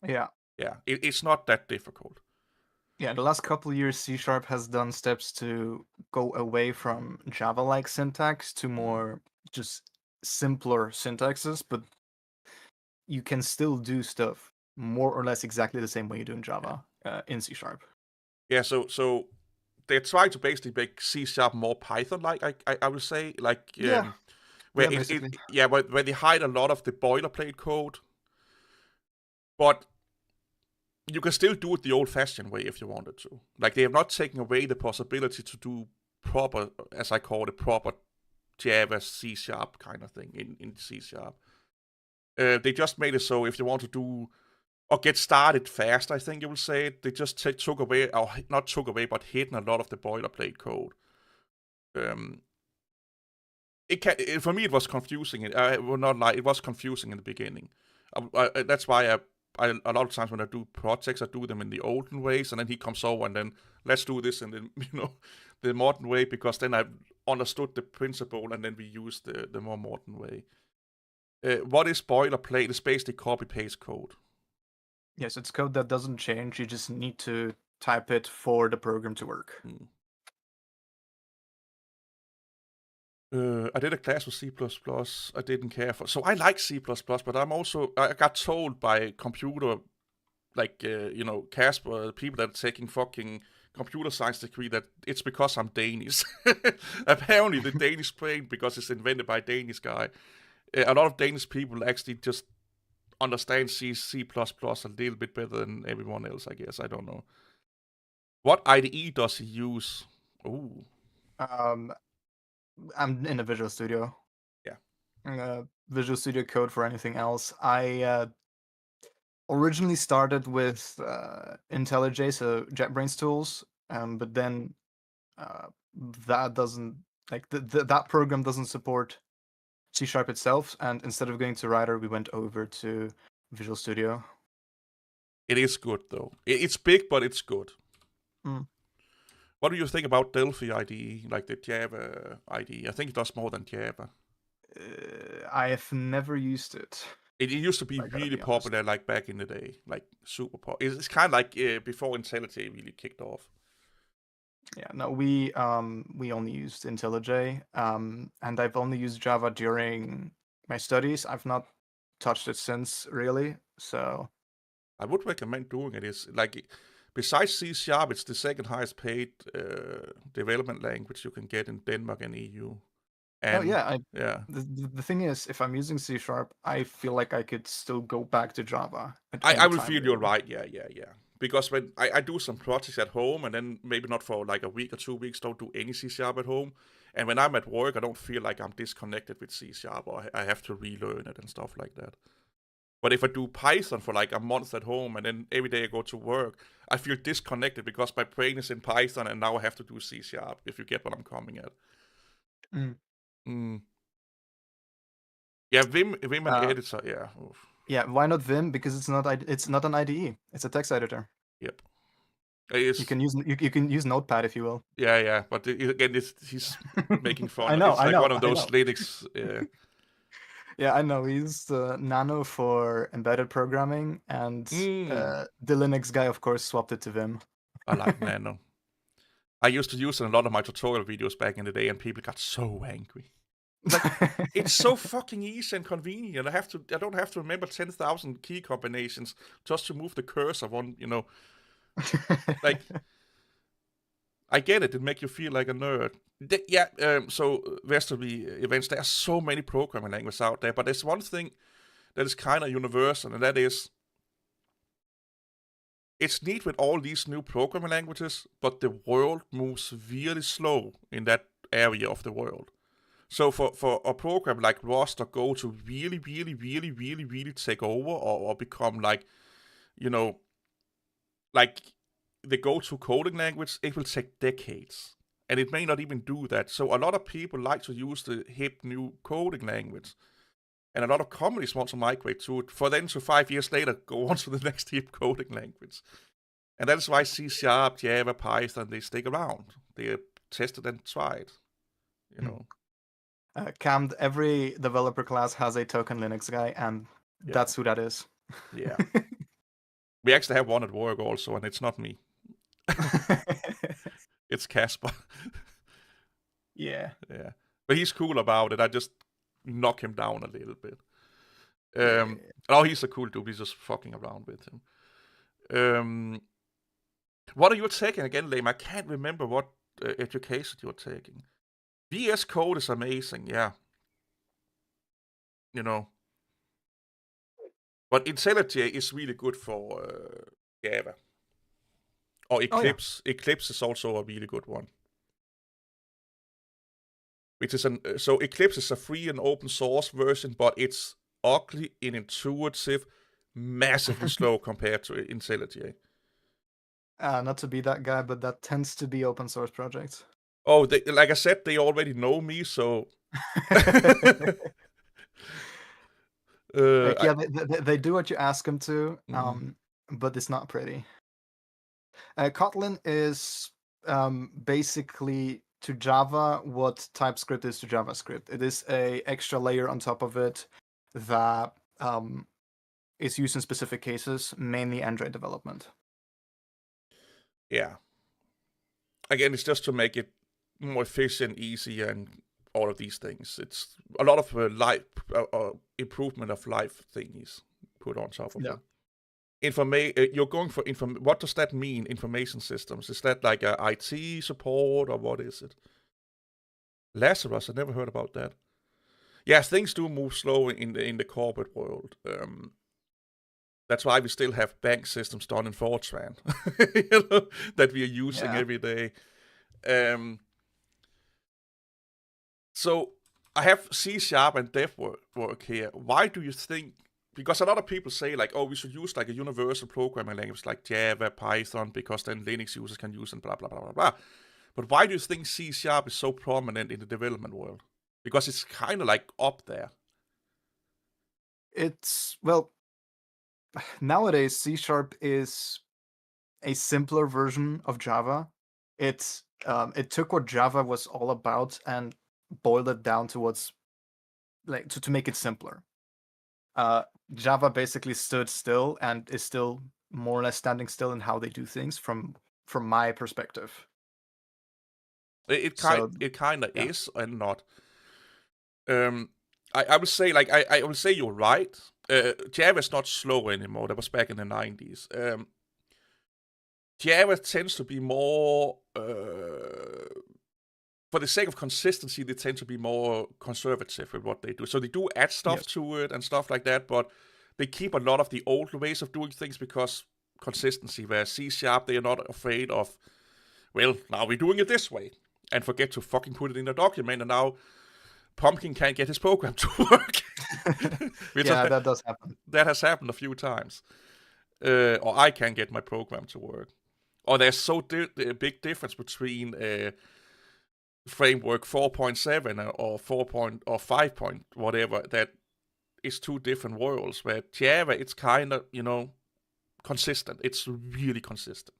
Yeah. Yeah, it's not that difficult. Yeah, the last couple of years, C# has done steps to go away from Java-like syntax to more just simpler syntaxes, but you can still do stuff more or less exactly the same way you do in Java in C#. Yeah, so they try to basically make C# more Python-like. I would say, like where basically. where they hide a lot of the boilerplate code, but you can still do it the old-fashioned way if you wanted to. Like, they have not taken away the possibility to do proper, as I call it, proper Java C# kind of thing in C#. They just made it so if you want to do or get started fast, I think you will say, they just took away, or not took away, but hidden a lot of the boilerplate code. For me, it was confusing. I will not lie, it was confusing in the beginning. That's why a lot of times when I do projects, I do them in the olden ways, and then he comes over and then let's do this in the modern way, because then I understood the principle, and then we use the more modern way. What is boilerplate? It's basically copy-paste code. Yes, it's code that doesn't change. You just need to type it for the program to work. I did a class with C++. I didn't care for. So I like C++, but I got told by computer, Casper, people that are taking fucking computer science degree, that it's because I'm Danish. Apparently the Danish brain, because it's invented by a Danish guy. A lot of Danish people actually just understand C++ a little bit better than everyone else, I guess. I don't know. What IDE does he use? Ooh. I'm in a Visual Studio. Yeah. Visual Studio Code for anything else. I originally started with IntelliJ, so JetBrains tools, but then that doesn't that program doesn't support C# itself, and instead of going to Writer, we went over to Visual Studio. It is good though. It's big, but it's good. What do you think about Delphi IDE, like the Java IDE? I think it does more than Java. I have never used it. It used to be really popular, like back in the day, like super popular. It's kind of like before IntelliJ really kicked off. Yeah, no, we only used IntelliJ, and I've only used Java during my studies. I've not touched it since, really. So I would recommend doing it. Is like besides C Sharp, it's the second highest paid development language you can get in Denmark and EU. Oh And yeah, yeah, the thing is, if I'm using C Sharp, I feel like I could still go back to Java at I any will time, feel you're really. right. Yeah. Because when I do some projects at home, and then maybe not for like a week or 2 weeks, don't do any C Sharp at home. And when I'm at work, I don't feel like I'm disconnected with C Sharp, or I have to relearn it and stuff like that. But if I do Python for like a month at home, and then every day I go to work, I feel disconnected because my brain is in Python, and now I have to do C Sharp. If you get what I'm coming at. Mm. Mm. Yeah, Vim and Uh, editor. Yeah. Oof. yeah, why not Vim? Because it's not an IDE. It's a text editor. Yep. You It's can use you can use Notepad if you will. yeah. But again, he's making fun. It's I like one know, of I those know. Linux. Yeah, I know. He's Nano for embedded programming, and Mm, the Linux guy, of course, swapped it to Vim. I like Nano. I used to use it in a lot of my tutorial videos back in the day, and people got so angry. Like, it's so fucking easy and convenient. I don't have to remember 10,000 key combinations just to move the cursor one. Like I get it. It make you feel like a nerd. So rest of the events, there are so many programming languages out there, but there's one thing that is kind of universal, and that is it's neat with all these new programming languages, but the world moves really slow in that area of the world. So for a program like Rust or Go to really take over, or become like, you know, like the go-to coding language, it will take decades. And it may not even do that. So a lot of people like to use the hip new coding language. And a lot of companies want to migrate to it for then to 5 years later go on to the next hip coding language. And that is why C Sharp, Java, Python, they stick around. They are tested and tried, you know. Cam, every developer class has a token Linux guy, and Yeah, that's who that is. yeah. We actually have one at work also, and it's not me. It's Casper. Yeah. Yeah. But he's cool about it. I just knock him down a little bit. Yeah. Oh, he's a cool dude. He's just fucking around with him. What are you taking again, Lame? I can't remember what education you're taking. VS Code is amazing, yeah. You know, but IntelliJ is really good for Java. Or Oh yeah. Eclipse. Eclipse is also a really good one. Which is so Eclipse is a free and open source version, but it's ugly, unintuitive, massively slow compared to IntelliJ. Not to be that guy, but that tends to be open source projects. Oh, like I said, they already know me, so Like, I, yeah, they do what you ask them to, mm, but it's not pretty. Kotlin is basically to Java what TypeScript is to JavaScript. It is a extra layer on top of it that is used in specific cases, mainly Android development. yeah. Again, it's just to make it more efficient, easier, and all of these things. It's a lot of life improvement of life thingies put on top of Yeah. it. You're going for what does that mean? Information systems? Is that like a IT support, or what is it? Lazarus, I never heard about that. Yeah, things do move slow in the corporate world. That's why we still have bank systems done in Fortran, that we are using Yeah. every day. So I have C Sharp and dev work here. Why do you think? Because a lot of people say like, oh, we should use like a universal programming language like Java, Python, because then Linux users can use and blah blah blah blah blah. But why do you think C Sharp is so prominent in the development world? Because it's kind of like up there. It's, well, nowadays C# is a simpler version of Java. It took what Java was all about and boiled it down to what's like to make it simpler. Java basically stood still and is still more or less standing still in how they do things from my perspective. So It kind of yeah. is and not. Um, I would say like I would say you're right. Java is not slow anymore. That was back in the 90s. Java tends to be more, for the sake of consistency, they tend to be more conservative with what they do. So they do add stuff to it and stuff like that, but they keep a lot of the old ways of doing things because consistency. Where C#, they are not afraid of, well, now we're doing it this way, and forget to fucking put it in a document, and now Pumpkin can't get his program to work. That does happen. That has happened a few times. Or I can't get my program to work. Or there's so big difference between framework 4.7 or 4. Or 5. Whatever, that is two different worlds. Where Java, it's kind of, consistent. It's really consistent.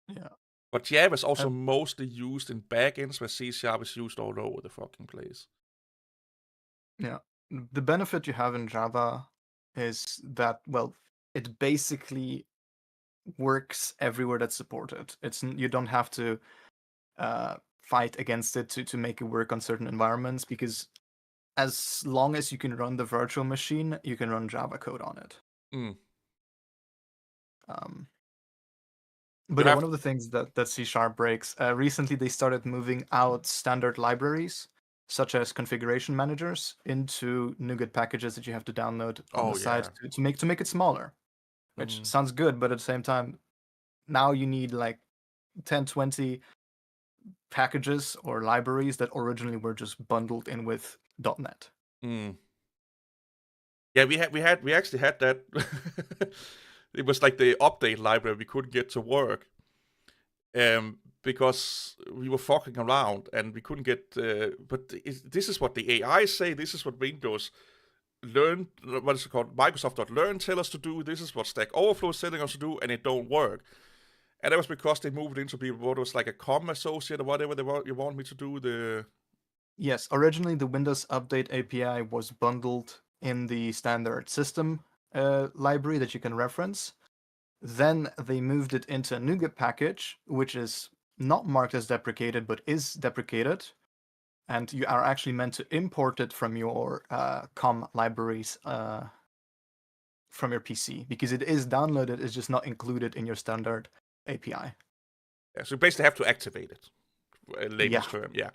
Yeah. But Java is also mostly used in backends, where C# is used all over the fucking place. Yeah. The benefit you have in Java is that, well, it basically works everywhere that's supported. You don't have to fight against it to make it work on certain environments, because as long as you can run the virtual machine, you can run Java code on it. But one of the things that C# breaks, recently they started moving out standard libraries, such as configuration managers, into NuGet packages that you have to download on the side to make it smaller, which sounds good, but at the same time, now you need like 10, 20 packages or libraries that originally were just bundled in with .NET. Yeah, we actually had that. It was like the update library we couldn't get to work, because we were fucking around and we couldn't get. But this is what the AI say. This is what Windows learn. What is it called? Microsoft.learn tell us to do. This is what Stack Overflow is telling us to do, and it don't work. And that was because they moved into be what was like a COM associate or whatever you want me to do. Yes, originally the Windows Update API was bundled in the standard system library that you can reference. Then they moved it into a NuGet package, which is not marked as deprecated, but is deprecated. And you are actually meant to import it from your COM libraries from your PC, because it is downloaded, it's just not included in your standard API. Yeah, so you basically have to activate it. Layman's term, yeah.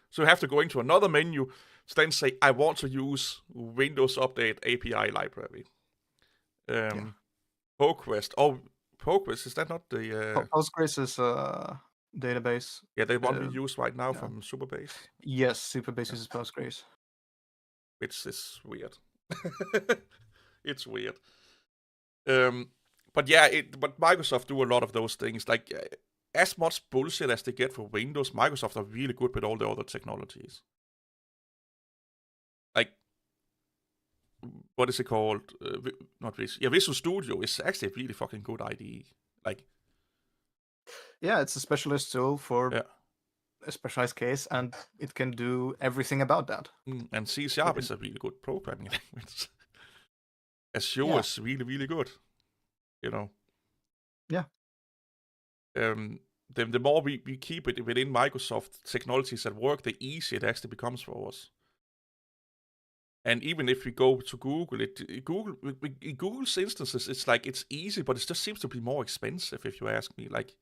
So you have to go into another menu, then say, I want to use Windows Update API library. PostgreSQL. Oh, PostgreSQL, is that not the... Postgres is a database. Yeah, the one we use right now from Superbase. Yes, Superbase uses Postgres. Which is weird. It's weird. But yeah, but Microsoft do a lot of those things. Like, as much bullshit as they get for Windows, Microsoft are really good with all the other technologies. Like, what is it called? Not Visual. Yeah, Visual Studio is actually a really fucking good IDE. Like, yeah, it's a specialist tool for a specialized case, and it can do everything about that. And C# is a really good programming language. Azure is really, really good. Yeah. The more we keep it within Microsoft technologies at work, the easier it actually becomes for us. And even if we go to Google, in Google's instances, it's like it's easy, but it just seems to be more expensive, if you ask me. Like,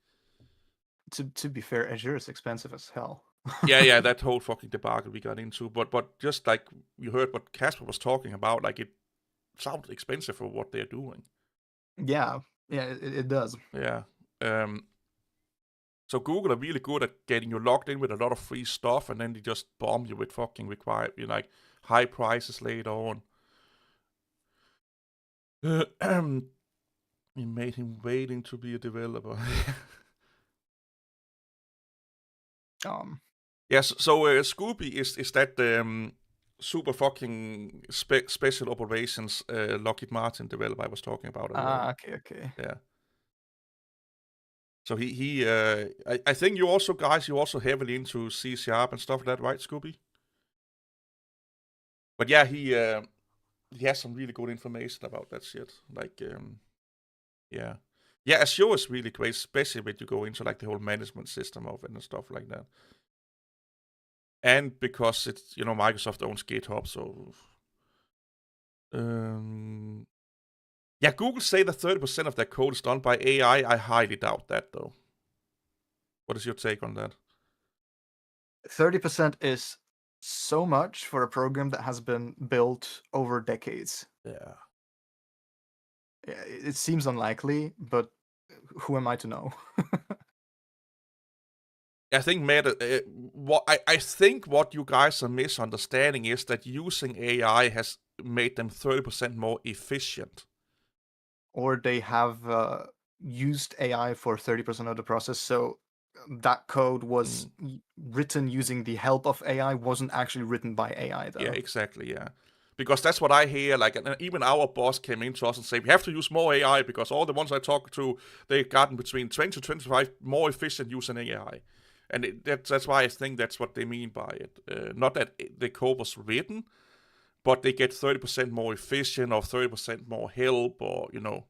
to be fair, Azure is expensive as hell. yeah, that whole fucking debacle we got into. But just like you heard what Casper was talking about, like it sounds expensive for what they're doing. Yeah, it does. Yeah. So Google are really good at getting you logged in with a lot of free stuff, and then they just bomb you with fucking like high prices later on. We made him waiting to be a developer. Yes, so Scooby is that super fucking special operations Lockheed Martin developer I was talking about. Okay. Yeah. So he I think you also heavily into C# and stuff like that, right, Scooby? But yeah, he has some really good information about that shit. Like, yeah, Azure is really great, especially when you go into like the whole management system of it and stuff like that. And because it's Microsoft owns GitHub, so Yeah, Google say that 30% of their code is done by AI. I highly doubt that, though. What is your take on that? 30% is so much for a program that has been built over decades. Yeah. It seems unlikely, but who am I to know? I think I think what you guys are misunderstanding is that using AI has made them 30% more efficient. Or they have used AI for 30% of the process, so that code was written using the help of AI, wasn't actually written by AI, though. Yeah, exactly, yeah. Because that's what I hear, like, and even our boss came into us and said, we have to use more AI because all the ones I talk to, they've gotten between 20 to 25 more efficient using AI. And that's why I think that's what they mean by it. Not that the code was written, but they get 30% more efficient or 30% more help, or, you know.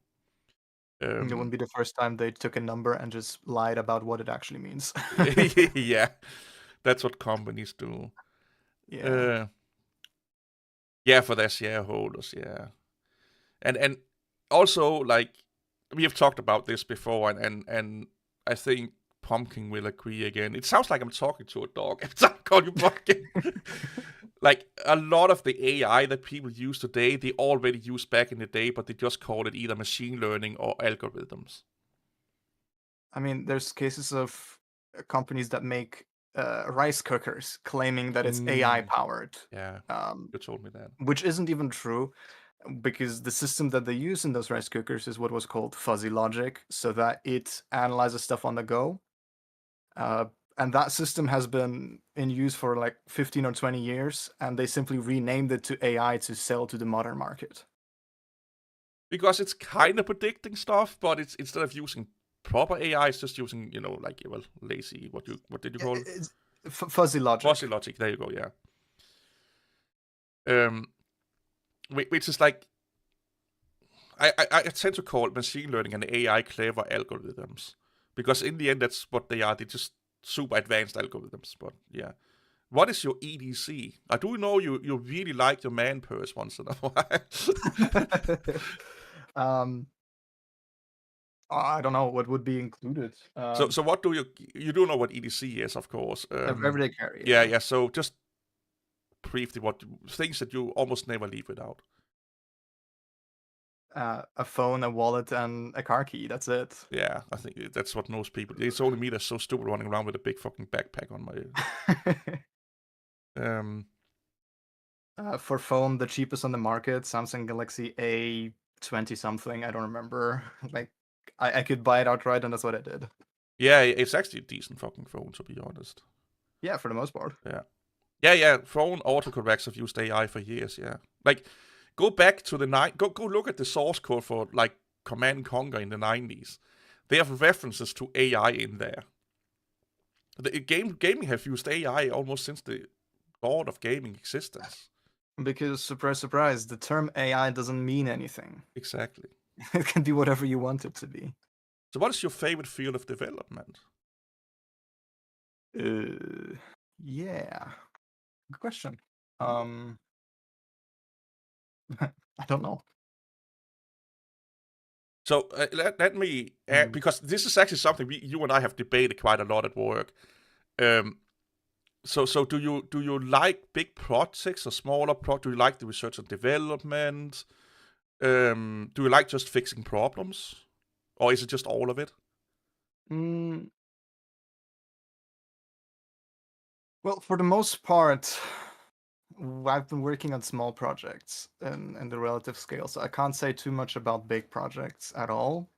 It wouldn't be the first time they took a number and just lied about what it actually means. Yeah, that's what companies do. Yeah. Yeah, for their shareholders, yeah. And also, like, we have talked about this before, and I think Pumpkin will agree again. It sounds like I'm talking to a dog every time I call you Pumpkin. Like, a lot of the AI that people use today, they already used back in the day, but they just call it either machine learning or algorithms. I mean, there's cases of companies that make rice cookers claiming that it's AI powered, Yeah, you told me that. which isn't even true, because the system that they use in those rice cookers is what was called fuzzy logic, so that it analyzes stuff on the go. And that system has been in use for like 15 or 20 years, and they simply renamed it to AI to sell to the modern market. Because it's kind of predicting stuff, but it's instead of using proper AI, it's just using, you know, like, well, lazy. What did you call it? It's fuzzy logic. Fuzzy logic. There you go. Yeah. Which is like, I tend to call machine learning and AI clever algorithms, because in the end that's what they are. They're just super advanced algorithms. But yeah, what is your EDC? I do know you really like your man purse once in a while. I don't know what would be included. So what do you do know what EDC is, of course. Everyday carry. Yeah. So just briefly, what things that you almost never leave without. A phone, a wallet, and a car key. That's it. Yeah, I think that's what most people. It's only me that's so stupid running around with a big fucking backpack on my. For phone, the cheapest on the market, Samsung Galaxy A20 something. I don't remember. Like, I could buy it outright, and that's what I did. Yeah, it's actually a decent fucking phone, to be honest. Yeah, for the most part. Yeah. Phone autocorrects have used AI for years. Yeah, like, go back to the Go look at the source code for, like, Command and Conquer in the 90s. They have references to AI in there. The gaming have used AI almost since the dawn of gaming existence. Because, surprise, surprise, the term AI doesn't mean anything. Exactly. It can be whatever you want it to be. So, what is your favorite field of development? Yeah. Good question. I don't know. So let me, because this is actually something you and I have debated quite a lot at work. So do you like big projects or smaller projects? Do you like the research and development? Do you like just fixing problems, or is it just all of it? Well, for the most part, I've been working on small projects in the relative scale, so I can't say too much about big projects at all.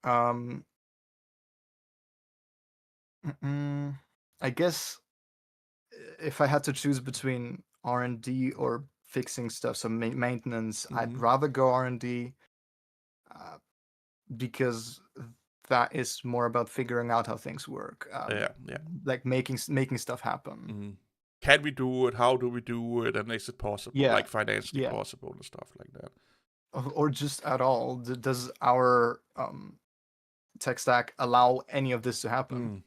I guess if I had to choose between R&D or fixing stuff, so maintenance, I'd rather go R&D, because that is more about figuring out how things work. Yeah. Like making stuff happen. Can we do it? How do we do it? And is it possible? Yeah. Like, financially possible and stuff like that. Or just at all. Does our tech stack allow any of this to happen?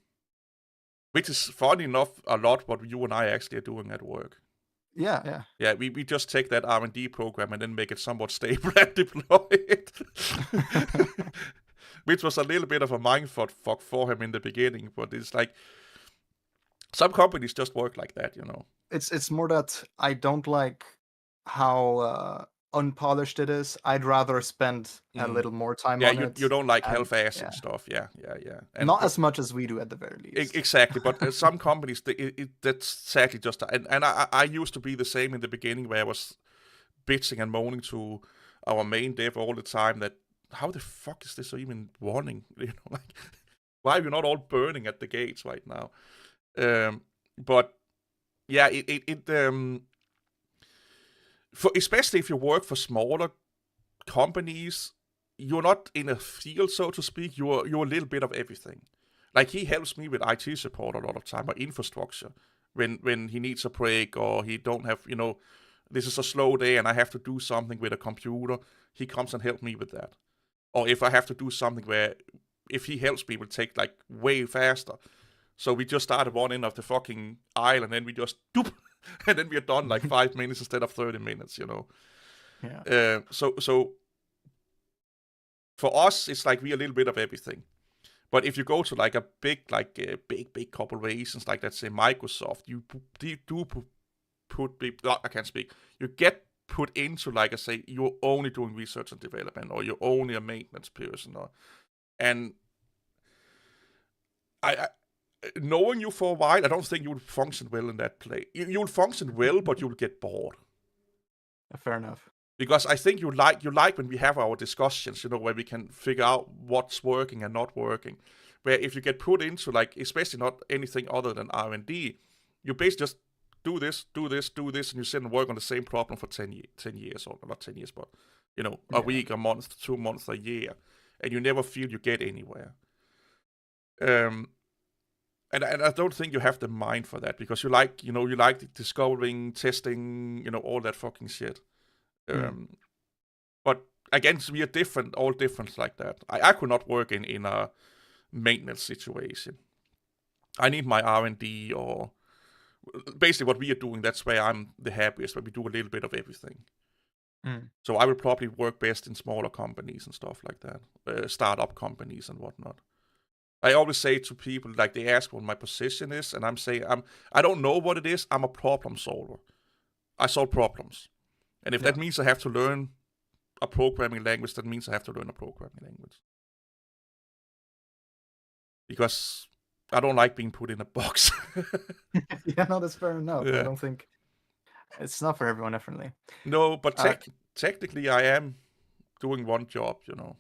Which is, funny enough, a lot what you and I actually are doing at work. Yeah. Yeah, we just take that R&D program and then make it somewhat stable and deploy it. Which was a little bit of a mindfuck for him in the beginning, but it's like some companies just work like that, you know. It's more that I don't like how unpolished it is. I'd rather spend a Mm. little more time Yeah, on you it, don't like and half-ass and yeah, stuff. Yeah. And not but as much as we do at the very least. exactly, but some companies that's exactly just and I used to be the same in the beginning where I was bitching and moaning to our main dev all the time that how the fuck is this even running? You know, like why are we not all burning at the gates right now? But yeah, for especially if you work for smaller companies, you're not in a field, so to speak. You're a little bit of everything. Like he helps me with IT support a lot of time or infrastructure when he needs a break or he don't have, you know, this is a slow day and I have to do something with a computer. He comes and helps me with that. Or if I have to do something where if he helps me, it will take like way faster. So we just start at one end of the fucking aisle and then we just doop, and then we're done like 5 minutes instead of 30 minutes, you know. Yeah. So for us, it's like we a little bit of everything. But if you go to like a big corporations like let's say Microsoft, you put I can't speak. You get put into like I say, you're only doing research and development, or you're only a maintenance person, and I knowing you for a while, I don't think you would function well in that play. You'll function well, but you'll get bored. Fair enough. Because I think you like when we have our discussions, you know, where we can figure out what's working and not working. Where if you get put into like, especially not anything other than R&D, you basically just do this, and you sit and work on the same problem for 10 years, or not 10 years, but you know, a week, a month, 2 months, a year, and you never feel you get anywhere. And I don't think you have the mind for that because you like discovering, testing, you know, all that fucking shit. But again, we are different, all different like that. I could not work in a maintenance situation. I need my R&D or basically what we are doing. That's where I'm the happiest, where we do a little bit of everything. So I will probably work best in smaller companies and stuff like that, startup companies and whatnot. I always say to people, like they ask what my position is, and I'm saying I don't know what it is. I'm a problem solver. I solve problems, and if that means I have to learn a programming language, that means I have to learn a programming language. Because I don't like being put in a box. Yeah, no, that's fair enough. Yeah. I don't think it's not for everyone, definitely. No, but technically I am doing one job, you know.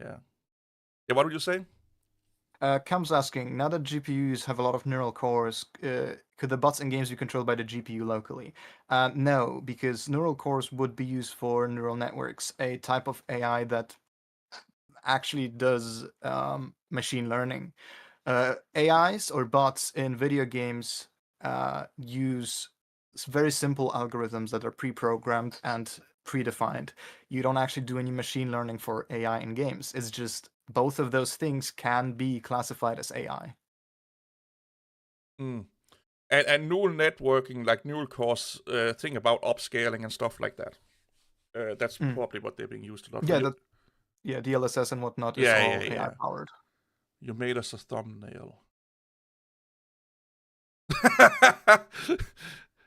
Yeah. Yeah, what would you say? Cam's asking, now that GPUs have a lot of neural cores, could the bots in games be controlled by the GPU locally? No, because neural cores would be used for neural networks, a type of AI that actually does machine learning. AIs or bots in video games use very simple algorithms that are pre-programmed and predefined. You don't actually do any machine learning for AI in games. It's just both of those things can be classified as AI. Mm. And neural networking, like neural cores, thing about upscaling and stuff like that. That's probably what they're being used a lot for. Yeah, DLSS and whatnot is all AI Yeah. powered. You made us a thumbnail.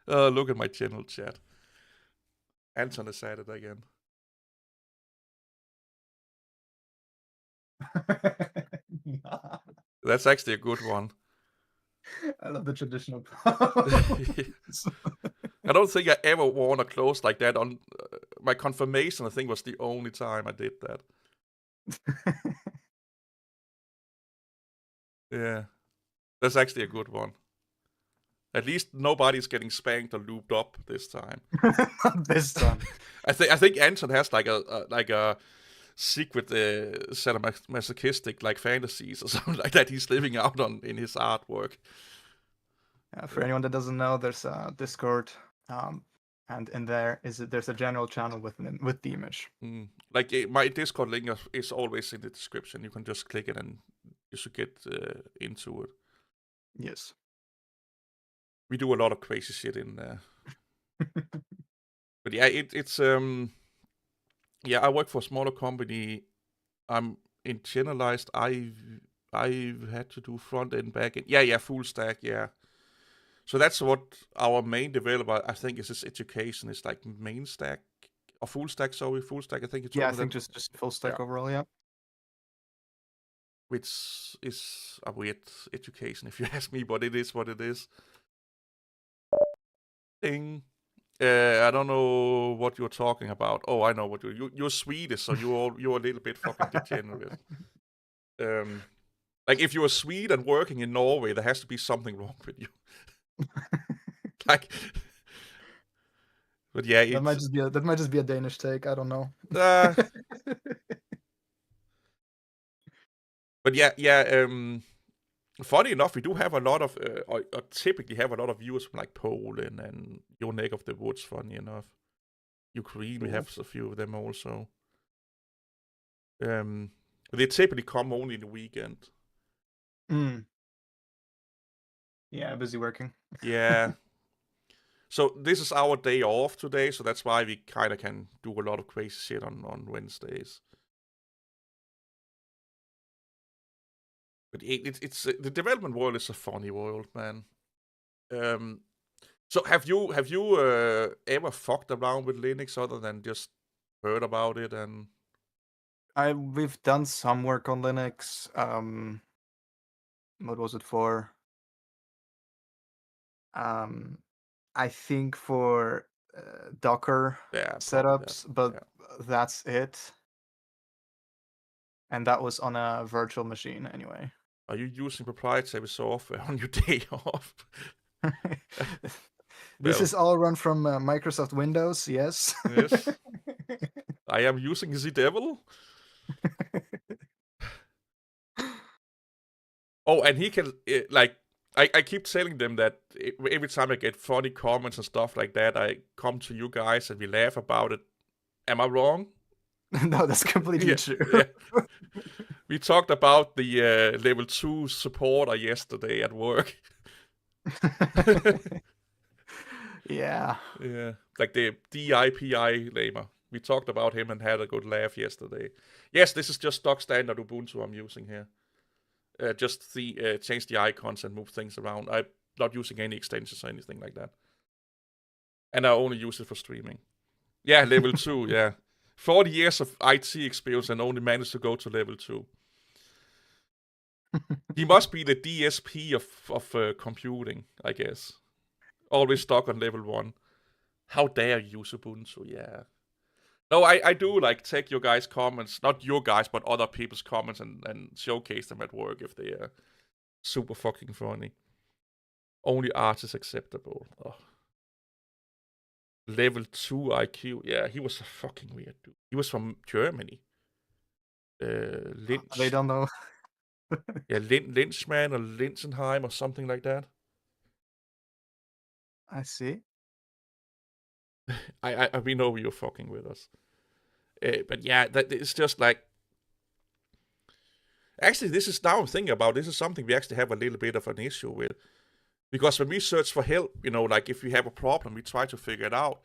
Look at my channel chat. Anton is at it again. That's actually a good one. I love the traditional pose. I don't think I ever worn a clothes like that on my confirmation. I think was the only time I did that. Yeah, that's actually a good one. At least nobody's getting spanked or looped up this time. This time. I think Anton has like a secret sadomasochistic like fantasies or something like that he's living out on in his artwork. For anyone that doesn't know, there's a Discord, and in there's a general channel with the image. Like my Discord link is always in the description. You can just click it and you should get into it. Yes. We do a lot of crazy shit in there. But yeah, it's yeah, I work for a smaller company. I'm in generalized. I've had to do front end, back end. Yeah, full stack. Yeah. So that's what our main developer, I think, is this education is like main stack or full stack. Sorry, full stack. I think you Yeah, told I me think that. just full Yeah, stack overall. Yeah. which is a weird education if you ask me, but it is what it is. Ding. I don't know what you're talking about. Oh, I know what you're Swedish, so you're a little bit fucking degenerate. Like if you're Swede and working in Norway, there has to be something wrong with you. Like, but yeah, That might it's just be a Danish take. I don't know. uh, but yeah. Funny enough, we do have a lot of, or typically have a lot of viewers from like Poland and your neck of the woods. Funny enough, Ukraine, we Cool. have a few of them also. But they typically come only in the weekend. Mm. Yeah, busy working. Yeah. So this is our day off today, so that's why we kind of can do a lot of crazy shit on Wednesdays. But it's the development world is a funny world, man. Um, so have you ever fucked around with Linux other than just heard about it and We've done some work on Linux. What was it for? Um, I think for Docker yeah, probably that. setups, but Yeah. that's it. And that was on a virtual machine anyway. Are you using proprietary software on your day off? This Well, is all run from Microsoft Windows, yes. yes. I am using the devil. Oh, and he can like I keep telling them that every time I get funny comments and stuff like that, I come to you guys and we laugh about it. Am I wrong? No, that's completely Yeah, true. yeah. We talked about the level 2 supporter yesterday at work. Yeah. Yeah, like the DIPI lamer. We talked about him and had a good laugh yesterday. Yes, this is just stock standard Ubuntu I'm using here. Just change the icons and move things around. I'm not using any extensions or anything like that. And I only use it for streaming. Yeah, level 2, yeah. 40 years of IT experience and only managed to go to level 2. He must be the DSP of computing, I guess. Always stuck on level 1. How dare you use Ubuntu, yeah. No, I do like take your guys' comments, not your guys, but other people's comments and showcase them at work if they are super fucking funny. Only art is acceptable. Oh. Level 2 IQ. Yeah, he was a fucking weird dude. He was from Germany. They Lynch. don't know. Yeah, Lynchman or Linchenheim or something like that. I see. We know you're fucking with us. But yeah, that it's just like. Actually, this is now I'm thinking about. This is something we actually have a little bit of an issue with. Because when we search for help, like if we have a problem, we try to figure it out.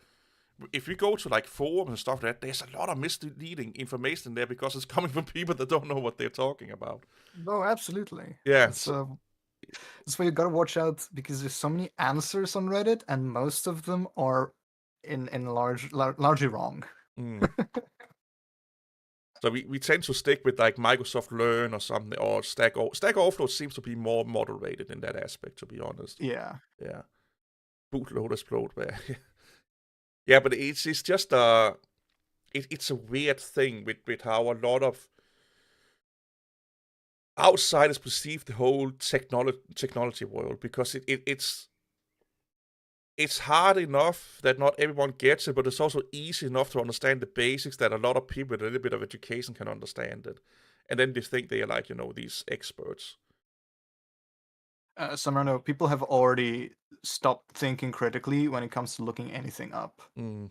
If we go to like forums and stuff like that, there's a lot of misleading information there because it's coming from people that don't know what they're talking about. No, absolutely. Yeah, That's that's why you gotta watch out because there's so many answers on Reddit, and most of them are largely wrong. mm. So we tend to stick with like Microsoft Learn or something, or Stack Overflow seems to be more moderated in that aspect, to be honest. Yeah. Yeah, bootload explode, man. Yeah, but it's just it's a weird thing with how a lot of outsiders perceive the whole technology world because it's hard enough that not everyone gets it, but it's also easy enough to understand the basics that a lot of people with a little bit of education can understand it. And then they think they are like, these experts. Some people have already stopped thinking critically when it comes to looking anything up. Mm.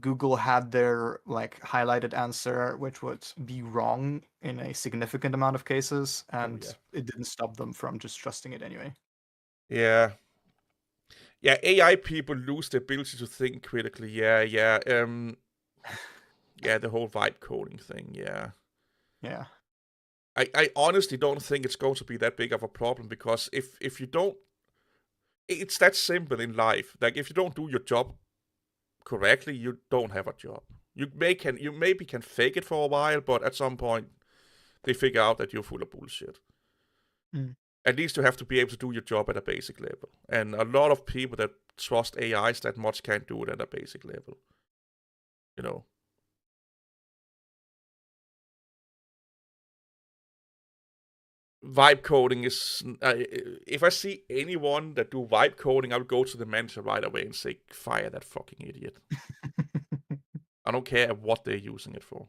Google had their like highlighted answer, which would be wrong in a significant amount of cases, Oh, yeah. and it didn't stop them from just trusting it anyway. Yeah. Yeah, AI people lose the ability to think critically. Yeah. Yeah, the whole vibe coding thing. Yeah. Yeah. I honestly don't think it's going to be that big of a problem, because if you don't, it's that simple in life. Like, if you don't do your job correctly, you don't have a job. You maybe can fake it for a while, but at some point they figure out that you're full of bullshit. Mm. At least you have to be able to do your job at a basic level. And a lot of people that trust AIs that much can't do it at a basic level. You know. Vibe coding is... if I see anyone that do vibe coding, I will go to the manager right away and say, fire that fucking idiot. I don't care what they're using it for.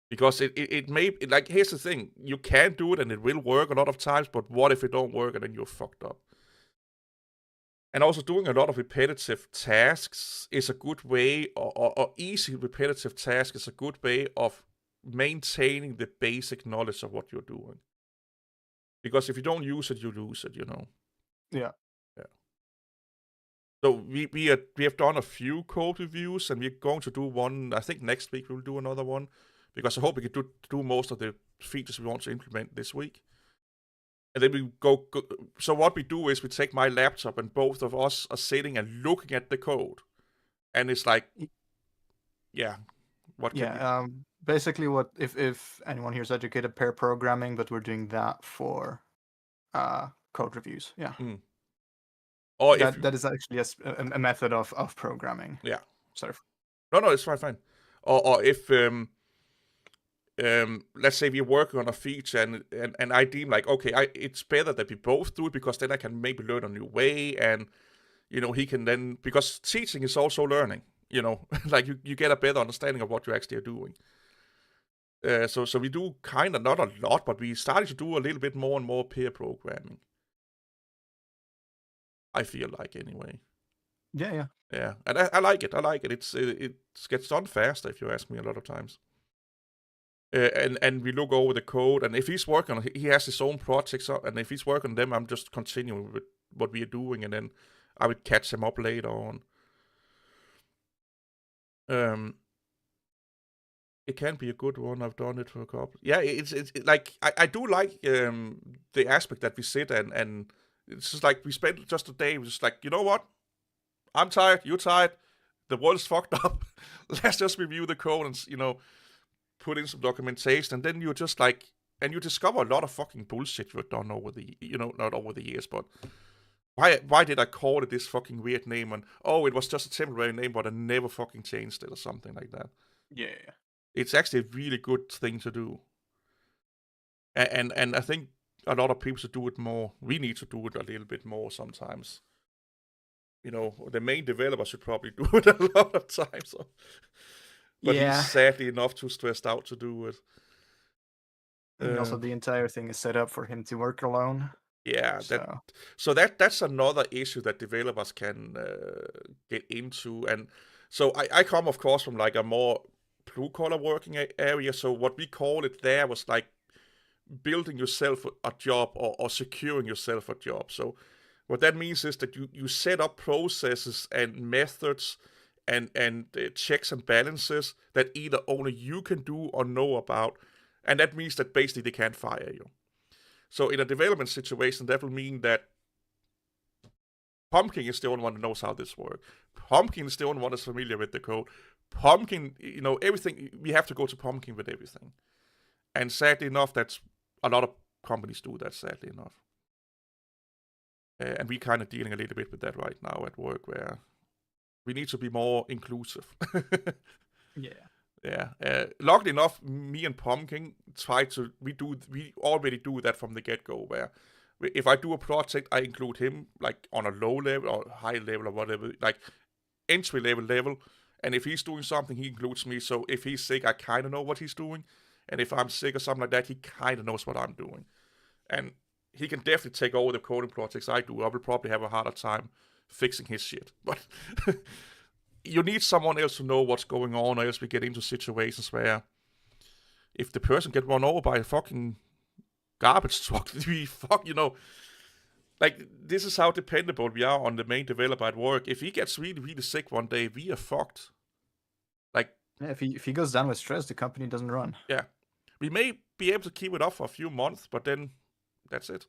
Because it may... Like, here's the thing. You can do it and it will work a lot of times, but what if it don't work and then you're fucked up? And also, doing a lot of repetitive tasks is a good way, or easy repetitive tasks is a good way of maintaining the basic knowledge of what you're doing. Because if you don't use it, you lose it, you know. Yeah. So we have done a few code reviews, and we're going to do one. I think next week we'll do another one, because I hope we can do most of the features we want to implement this week. And then we go. So what we do is we take my laptop, and both of us are sitting and looking at the code, and it's like, yeah, what can we... Basically, what if anyone here is educated, pair programming, but we're doing that for code reviews. Yeah. Or if that is actually a method of programming. Yeah. Sorry. No, it's fine. Or if let's say we're working on a feature, and I deem like, okay, it's better that we both do it, because then I can maybe learn a new way, and you know, he can then, because teaching is also learning, you know. Like, you get a better understanding of what you actually are doing. So we do kind of, not a lot, but we started to do a little bit more and more peer programming, I feel like, anyway. Yeah. And I like it. It gets done faster, if you ask me, a lot of times. And we look over the code, and if he's working on, he has his own projects, and if he's working on them, I'm just continuing with what we are doing, and then I would catch him up later on. It can be a good one. I've done it for a couple. Yeah, it's like, I do like the aspect that we sit and it's just like we spent just a day just like, you know what? I'm tired. You're tired. The world's fucked up. Let's just review the code and, you know, put in some documentation, and then you're just like, and you discover a lot of fucking bullshit you've done over the, you know, not over the years, but why did I call it this fucking weird name? And it was just a temporary name, but I never fucking changed it, or something like that. Yeah. It's actually a really good thing to do. And I think a lot of people should do it more. We need to do it a little bit more sometimes. You know, the main developer should probably do it a lot of times. So. But he's sadly enough too stressed out to do it. And also, the entire thing is set up for him to work alone. Yeah, so that's another issue that developers can get into. And so I come, of course, from like a more blue-collar working area. So what we call it there was like building yourself a job, or securing yourself a job. So what that means is that you set up processes and methods and checks and balances that either only you can do or know about. And that means that basically they can't fire you. So in a development situation, that will mean that Pumpkin is the only one that knows how this works. Pumpkin is the only one that's familiar with the code. Pumpkin, you know, everything, we have to go to Pumpkin with everything. And sadly enough, that's a lot of companies do that, sadly enough. And we're kind of dealing a little bit with that right now at work, where we need to be more inclusive. Yeah. Luckily enough, me and Pumpkin we already do that from the get-go, where if I do a project, I include him like on a low level or high level or whatever, like entry level. And if he's doing something, he includes me. So if he's sick, I kind of know what he's doing. And if I'm sick or something like that, he kind of knows what I'm doing. And he can definitely take over the coding projects I do. I will probably have a harder time fixing his shit. But you need someone else to know what's going on, or else we get into situations where if the person get run over by a fucking garbage truck, we you know, like, this is how dependable we are on the main developer at work. If he gets really, really sick one day, we are fucked. Like, Yeah, if he goes down with stress, the company doesn't run. yeah, we may be able to keep it up for a few months, but then that's it.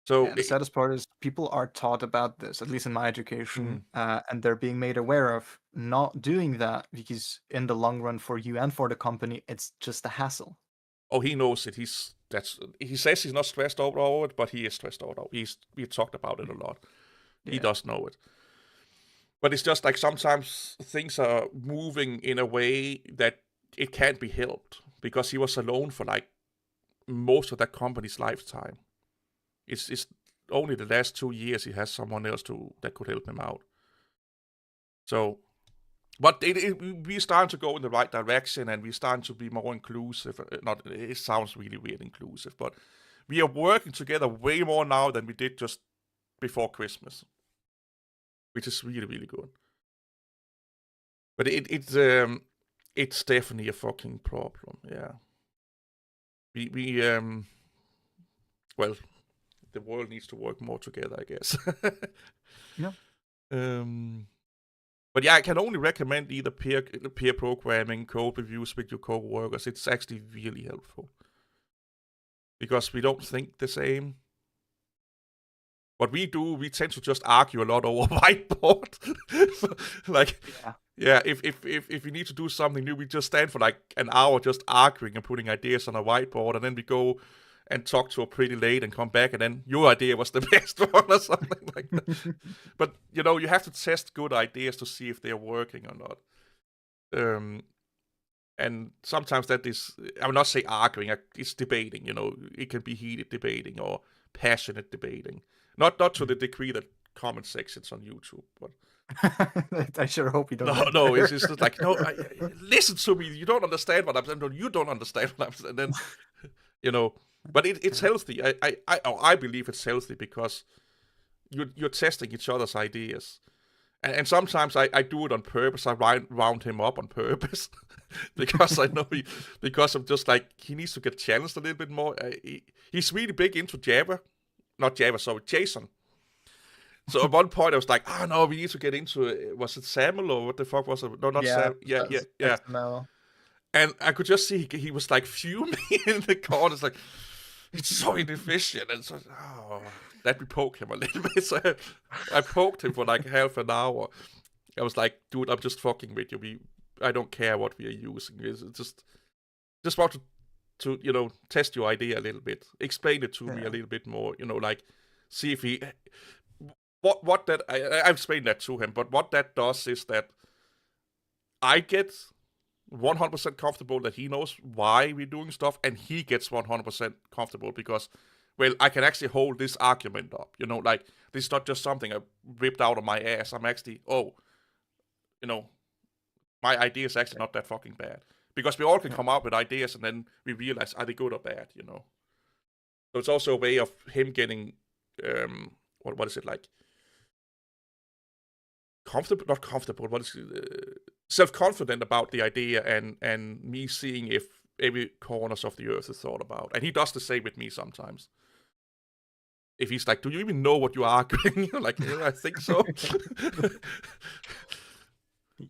So Yeah, the saddest part is people are taught about this, at least in my education, mm, and they're being made aware of not doing that because in the long run for you and for the company, it's just a hassle. oh, he knows it. He says he's not stressed out over it, but he is stressed out. We talked about it a lot. He Yeah. does know it. But it's just like sometimes things are moving in a way that it can't be helped because he was alone for like most of that company's lifetime. It's only the last 2 years he has someone else that could help him out. So, but we're starting to go in the right direction, and we're starting to be more inclusive. Not it sounds really weird, inclusive, but we are working together way more now than we did just before Christmas, which is really, really good. But it's definitely a fucking problem. Yeah. We well, the world needs to work more together, I guess. Yeah. But yeah, I can only recommend either peer programming, code reviews with your co-workers. It's actually really helpful because we don't think the same. What we do, we tend to just argue a lot over whiteboard. Like, yeah, if we need to do something new, we just stand for like an hour just arguing and putting ideas on a whiteboard, and then we go and talk to a pretty late and come back, and then your idea was the best one or something like that. But you have to test good ideas to see if they're working or not. And sometimes that is, I will not say arguing, it's debating. It can be heated debating or passionate debating. Not to the degree that comment sections on YouTube, but I sure hope you don't. no, it's just like, no, listen to me. You don't understand what I'm saying. No, you don't understand what I'm saying. And then, but it's healthy. I believe it's healthy because you're testing each other's ideas. And sometimes I do it on purpose. I round him up on purpose because I know because I'm just like, he needs to get challenged a little bit more. He's really big into Java. Not Java, sorry, JSON. So at one point I was like, no, we need to get into it. Was it SAML or what the fuck was it? No, not SAML. Yeah. XML. And I could just see he was like fuming in the corner. It's like, it's so inefficient. And so, let me poke him a little bit. So I poked him for like half an hour. I was like, dude, I'm just fucking with you. I don't care what we are using. It's just want to test your idea a little bit. Explain it to me a little bit more. Like, see if he what that I've explained that to him. But what that does is that I get 100% comfortable that he knows why we're doing stuff, and he gets 100% comfortable because, well, I can actually hold this argument up. Like, this is not just something I ripped out of my ass. I'm actually, my idea is actually not that fucking bad. Because we all can come up with ideas and then we realize, are they good or bad, So it's also a way of him getting, what is it like? Not comfortable, what is it? Self-confident about the idea and me seeing if every corners of the earth is thought about. And he does the same with me sometimes. If he's like, do you even know what you're arguing? Like, yeah, I think so.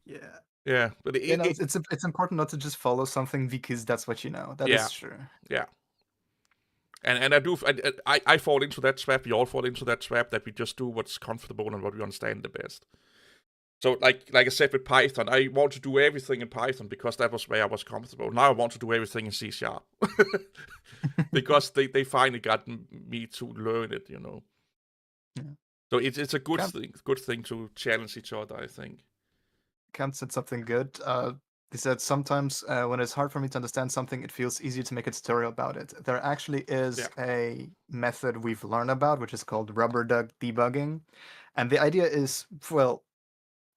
Yeah. Yeah, but it's important not to just follow something because that's what you know. That is true. Yeah. And I fall into that trap. We all fall into that trap that we just do what's comfortable and what we understand the best. So like I said with Python, I want to do everything in Python because that was where I was comfortable. Now I want to do everything in C#. Because they finally got me to learn it, Yeah. So it's a good thing to challenge each other, I think. Kant said something good. He said, sometimes when it's hard for me to understand something, it feels easier to make a tutorial about it. There actually is a method we've learned about, which is called rubber duck debugging. And the idea is, well,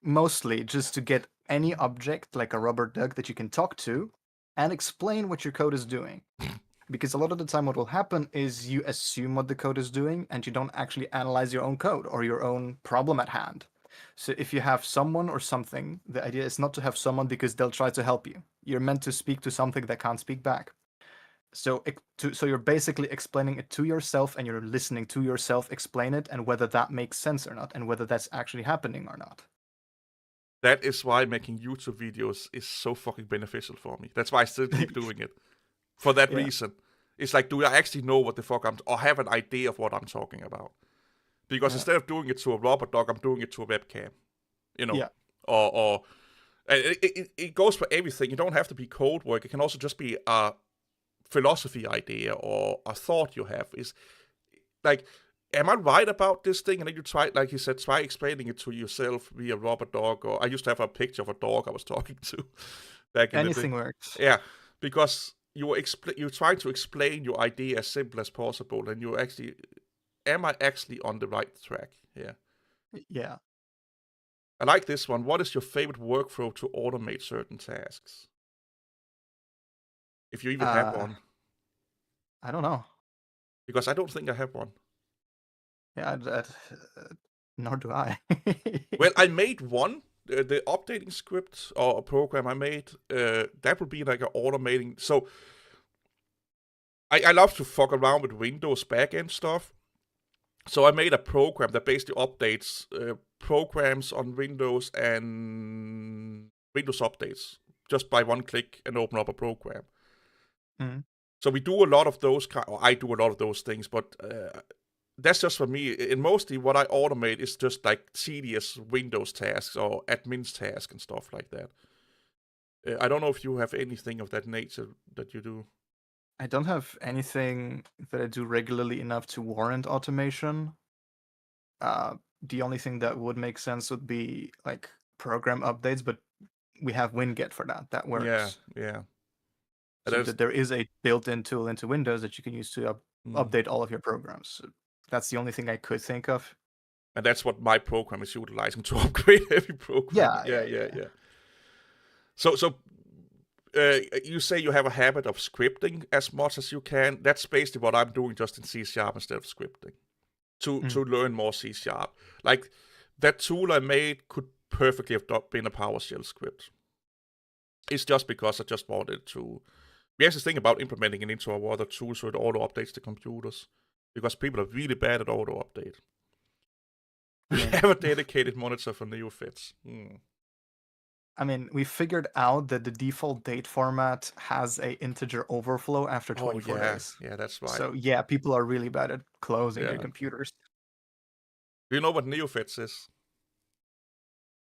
mostly just to get any object, like a rubber duck, that you can talk to and explain what your code is doing. Because a lot of the time what will happen is you assume what the code is doing and you don't actually analyze your own code or your own problem at hand. So if you have someone or something, the idea is not to have someone because they'll try to help you. You're meant to speak to something that can't speak back. So you're basically explaining it to yourself, and you're listening to yourself explain it, and whether that makes sense or not, and whether that's actually happening or not. That is why making YouTube videos is so fucking beneficial for me. That's why I still keep doing it. For that Yeah. reason. It's like, do I actually know what the fuck or have an idea of what I'm talking about? Because Yeah. instead of doing it to a robot dog, I'm doing it to a webcam. You know? Yeah. Or and it goes for everything. You don't have to be code work. It can also just be a philosophy idea or a thought you have. Is like, am I right about this thing? And then you try, like you said, try explaining it to yourself via robot dog. Or I used to have a picture of a dog I was talking to back in the day. Anything works. Yeah, because you're trying to explain your idea as simple as possible, and you actually, am I actually on the right track? Yeah. Yeah. I like this one. What is your favorite workflow to automate certain tasks? If you even have one. I don't know. Because I don't think I have one. Yeah, nor do I. Well, I made one. The updating script or a program I made, that would be like an automating. So I love to fuck around with Windows backend stuff. So I made a program that basically updates programs on Windows and Windows updates just by one click and open up a program. Mm. So we do a lot of those, or I do a lot of those things, but that's just for me. And mostly what I automate is just like tedious Windows tasks or admin's tasks and stuff like that. I don't know if you have anything of that nature that you do. I don't have anything that I do regularly enough to warrant automation. The only thing that would make sense would be like program updates, but we have Winget for that. That Yeah, works. yeah. So that there is a built-in tool into Windows that you can use to update all of your programs. So that's the only thing I could think of. And that's what my program is utilizing to upgrade every program. Yeah. So you say you have a habit of scripting as much as you can. That's basically what I'm doing, just in C# instead of scripting. To learn more C#. Like, that tool I made could perfectly have been a PowerShell script. It's just because I just wanted to. We have this thing about implementing it into our other tools so it auto updates the computers. Because people are really bad at auto update. We have a dedicated monitor for neofits. I mean, we figured out that the default date format has a integer overflow after 24 days. Yeah, that's right. So yeah, people are really bad at closing their computers. Do you know what neofits is?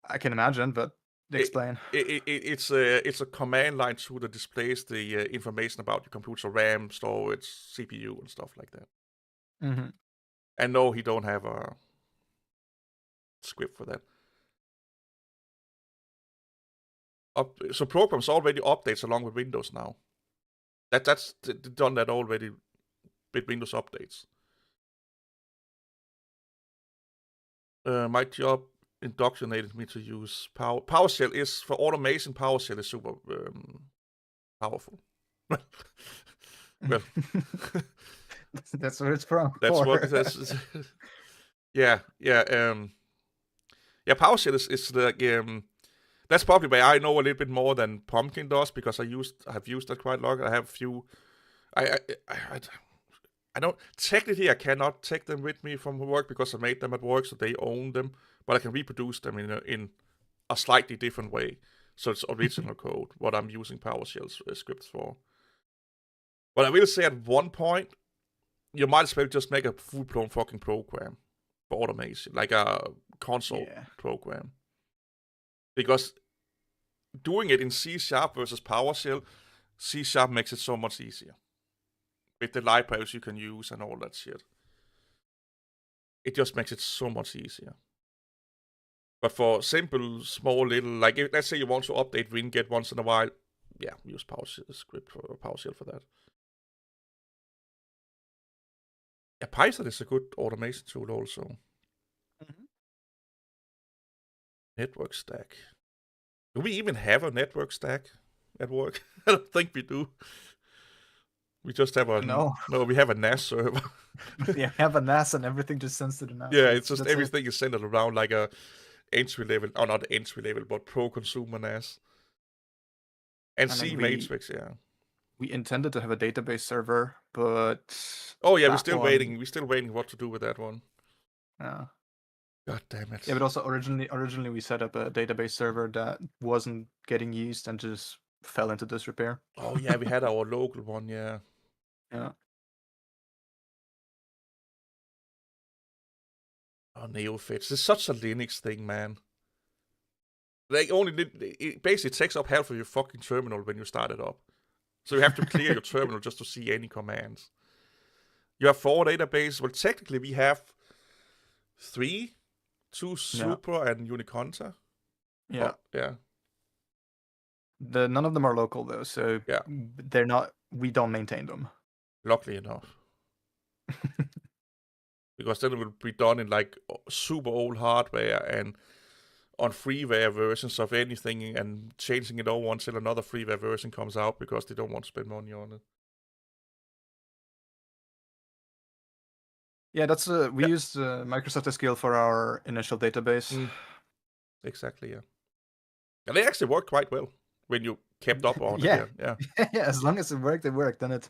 I can imagine, but explain. It's a command line tool that displays the information about your computer, RAM, storage, CPU, and stuff like that. Mm-hmm. And no, he don't have a script for that. So programs already updates along with Windows now. That's done that already with Windows updates. My job indoctrinated me to use PowerShell. Is for automation. PowerShell is super powerful. Well, that's what it's from. That's what it is. Yeah. PowerShell is like that's probably why I know a little bit more than Pumpkin does, because I have used that quite long. I have a few. I don't technically I cannot take them with me from work because I made them at work, so they own them. But I can reproduce them in a slightly different way. So it's original code, what I'm using PowerShell scripts for. But I will say at one point, you might as well just make a full-blown fucking program for automation, like a console program. Because doing it in C# versus PowerShell, C# makes it so much easier. With the libraries you can use and all that shit. It just makes it so much easier. But for simple, small, little, like, let's say you want to update Winget once in a while, yeah, use PowerShell for that. Yeah, Python is a good automation tool also. Mm-hmm. Network stack. Do we even have a network stack at work? I don't think we do. We just have no, we have a NAS server. Yeah, have a NAS and everything just sends to the NAS. Yeah, it's just everything is centered around like a entry level, or not entry level, but pro consumer NAS. And C Matrix, yeah. we intended to have a database server, but Oh yeah, we're that still one, waiting. We're still waiting what to do with that one. uh, God damn it. yeah, but also originally we set up a database server that wasn't getting used and just fell into disrepair. Oh yeah, we had our local one, yeah. Yeah. Oh, NeoFetch. It's such a Linux thing, man. They it basically takes up half of your fucking terminal when you start it up. So you have to clear your terminal just to see any commands. You have 4 databases. Well, technically we have 3, 2 Super and Uniconta. Yeah. Oh, yeah. None of them are local though, so Yeah. they're not. We don't maintain them. Luckily enough. Because then it will be done in like super old hardware and on freeware versions of anything and changing it all until another freeware version comes out because they don't want to spend money on it. Yeah, that's we used Microsoft SQL for our initial database. Exactly, yeah. And they actually worked quite well when you kept up on Yeah. it. Yeah. Yeah, as long as it worked, it worked. Then it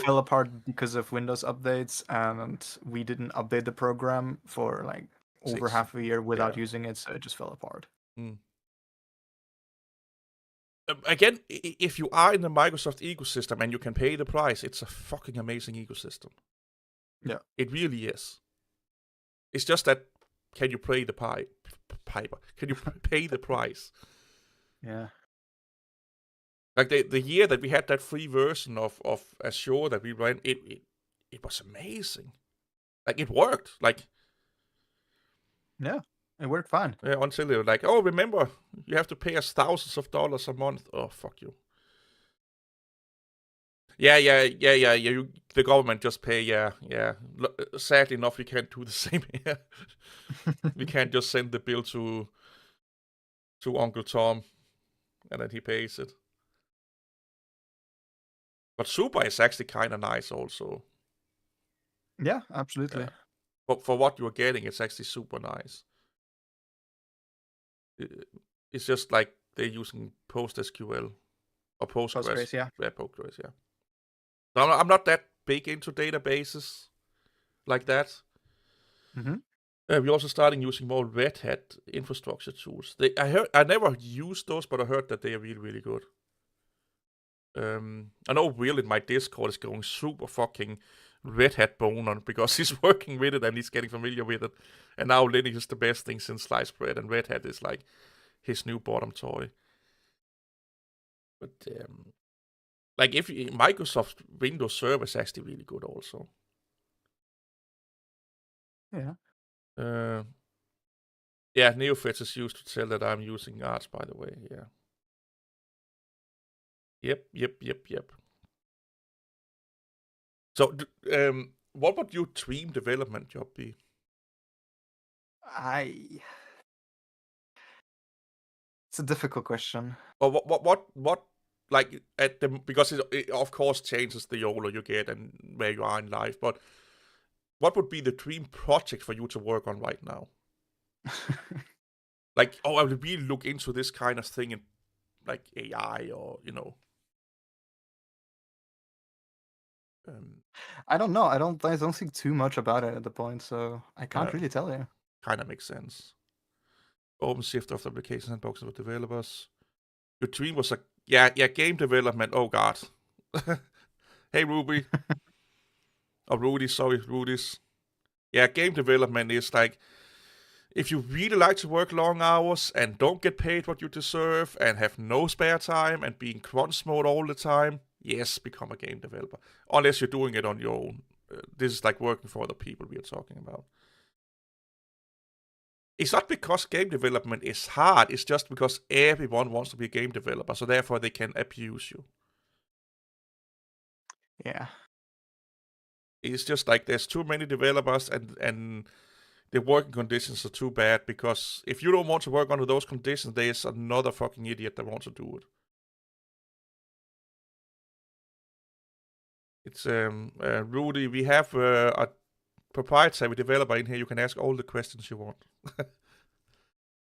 fell apart because of Windows updates, and we didn't update the program for like over half a year without using it, so it just fell apart. Again, if you are in the Microsoft ecosystem and you can pay the price, it's a fucking amazing ecosystem. Yeah. It really is. It's just that, can you pay the piper? Can you pay the price? Yeah. Like the year that we had that free version of Azure that we ran, it was amazing. Like it worked. Like yeah, it worked fine. Until they were like, oh, remember, you have to pay us thousands of dollars a month. Oh, fuck you. Yeah. The government just pay. Yeah. Sadly enough, we can't do the same here. We can't just send the bill to Uncle Tom, and then he pays it. But Super is actually kind of nice, also. Yeah, absolutely. Yeah. But for what you're getting, it's actually super nice. It's just like they're using PostSQL or Postgres. Yeah. Postgres, yeah. So I'm not that big into databases like that. We're also starting using more Red Hat infrastructure tools. I never used those, but I heard that they are really, really good. I know Will in my Discord is going super fucking Red Hat boner because he's working with it and he's getting familiar with it. And now Linux is the best thing since sliced bread, and Red Hat is like his new bottom toy. But like Microsoft Windows Server is actually really good also. Yeah. Yeah, NeoFetch is used to tell that I'm using Arch, by the way. Yeah. Yep. So, what would your dream development job be? It's a difficult question. Or what like because it of course changes the older you get and where you are in life. But what would be the dream project for you to work on right now? Like, oh, I would really look into this kind of thing in like AI or I don't know. I don't think too much about it at the point, so I can't really tell you. Kind of makes sense. OpenShift of applications and boxes for developers. Your dream was game development. Oh god. Hey Ruby. Or Rudy, sorry, Rudy's. Yeah, game development is like, if you really like to work long hours and don't get paid what you deserve and have no spare time and be in crunch mode all the time, yes, become a game developer. Unless you're doing it on your own. This is like working for other people we are talking about. It's not because game development is hard, it's just because everyone wants to be a game developer, so therefore they can abuse you. Yeah. It's just like there's too many developers and the working conditions are too bad, because if you don't want to work under those conditions, there's another fucking idiot that wants to do it. It's Rudy, we have a proprietary developer in here. You can ask all the questions you want.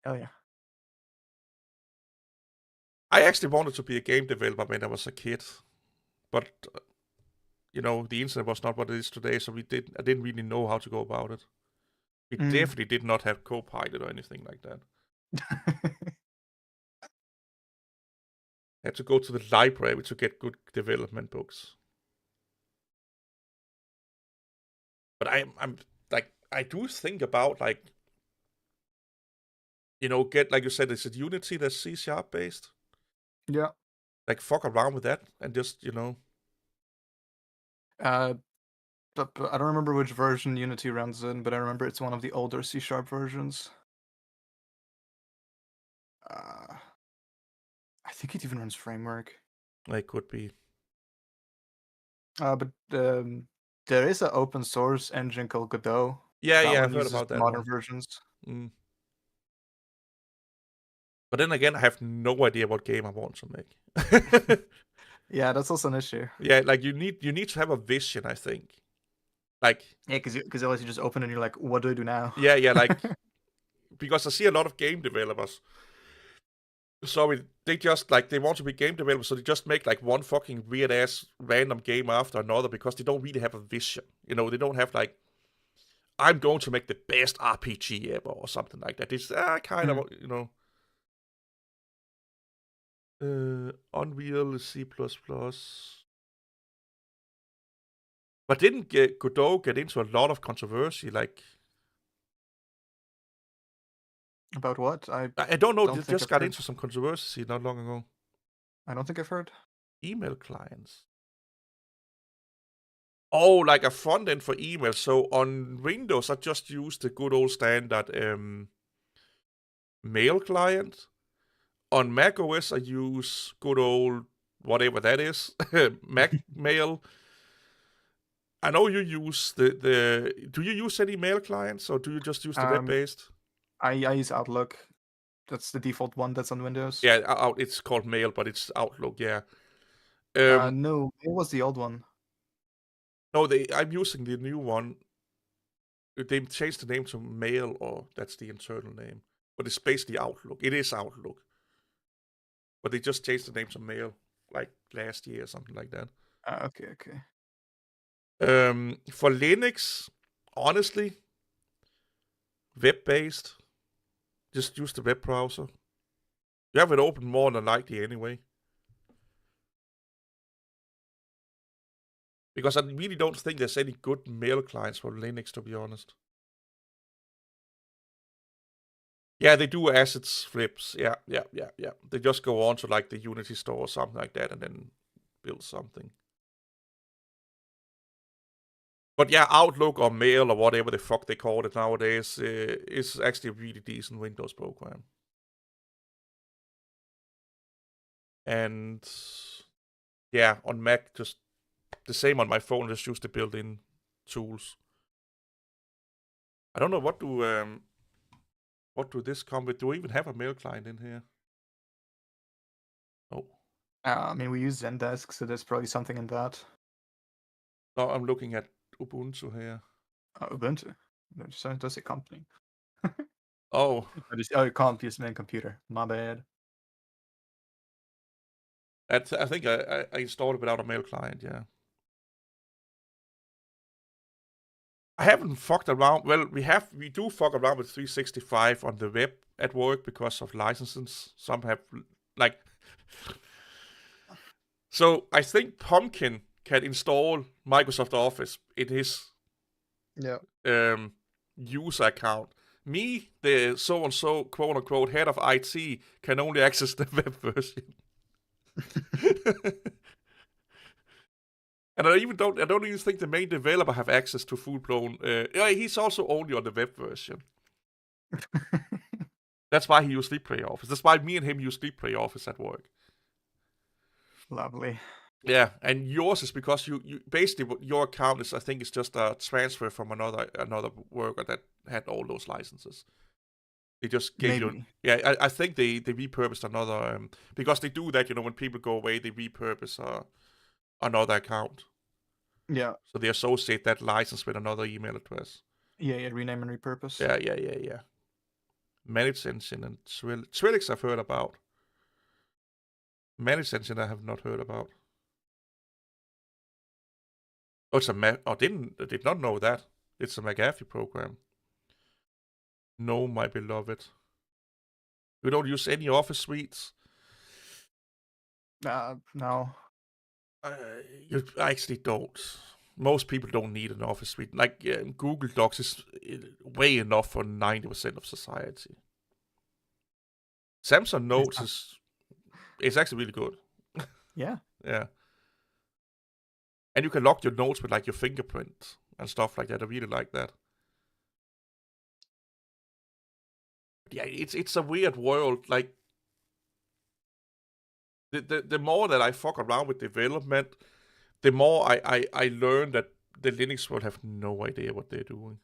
Oh yeah. I actually wanted to be a game developer when I was a kid, but the internet was not what it is today, so I didn't really know how to go about it. We definitely did not have Copilot or anything like that. Had to go to the library to get good development books. But I'm like, I do think about like, get, like you said, is it Unity that's C# based? Yeah. Like fuck around with that and just But I don't remember which version Unity runs in, but I remember it's one of the older C# versions. I think it even runs Framework. It could be. But there is an open source engine called Godot. Yeah, That yeah, one I've heard uses about that modern one. versions. But then again, I have no idea what game I want to make. Yeah, that's also an issue. Yeah, like you need to have a vision, I think. Like, yeah, because otherwise you just open and you're like, what do I do now? Yeah, like because I see a lot of game developers. Sorry, they just like they want to be game developers, so they just make like one fucking weird ass random game after another because they don't really have a vision. They don't have like, I'm going to make the best RPG ever or something like that. It's kind of Unreal C++. But didn't Godot get into a lot of controversy? Like, about what? I don't know. They think just I've got heard. into some controversy not long ago. I don't think I've heard. Email clients. Oh, like a front end for email. So on Windows, I just use the good old standard mail client. On Mac OS, I use good old whatever that is, Mac Mail. I know you use the. Do you use any mail clients, or do you just use the web-based? I use Outlook. That's the default one that's on Windows. Yeah, it's called Mail, but it's Outlook. Yeah. No, it was the old one. No, I'm using the new one. They changed the name to Mail, or that's the internal name. But it's basically Outlook. It is Outlook. But they just changed the name to Mail, like last year or something like that. Okay. For Linux, honestly, web-based. Just use the web browser. You have it open more than likely anyway. Because I really don't think there's any good mail clients for Linux, to be honest. Yeah, they do assets flips. Yeah. They just go on to like the Unity store or something like that and then build something. But yeah, Outlook or Mail or whatever the fuck they call it nowadays is actually a really decent Windows program. And yeah, on Mac, just the same on my phone, just use the built-in tools. I don't know what do this come with. Do we even have a mail client in here? Oh. I mean, we use Zendesk, so there's probably something in that. No, I'm looking at Ubuntu here. Ubuntu. That's a company. Oh. You can't use main computer. My bad. I think I installed it without a mail client, yeah. I haven't fucked around. Well, we do fuck around with 365 on the web at work because of licenses. Some have like. So I think Pumpkin can install Microsoft Office in his user account. Me, the so and so quote unquote head of IT, can only access the web version. And I don't even think the main developer have access to full-blown. He's also only on the web version. That's why he used LibreOffice. That's why me and him use LibreOffice at work. Lovely. Yeah, and yours is because you basically your account is, I think it's just a transfer from another worker that had all those licenses. They just gave you. Yeah, I think they repurposed another because they do that. When people go away, they repurpose another account. Yeah. So they associate that license with another email address. Yeah, rename and repurpose. Yeah. Managed Engine and Trellix I've heard about. Managed Engine I have not heard about. Oh, it's a I did not know that. It's a McAfee program. No, my beloved. You don't use any Office suites? No. You actually don't. Most people don't need an Office suite. Like Google Docs is way enough for 90% of society. Samsung Notes is actually really good. Yeah. Yeah. And you can lock your notes with like your fingerprint and stuff like that. I really like that. Yeah, it's a weird world. Like the more that I fuck around with development, the more I learn that the Linux world have no idea what they're doing.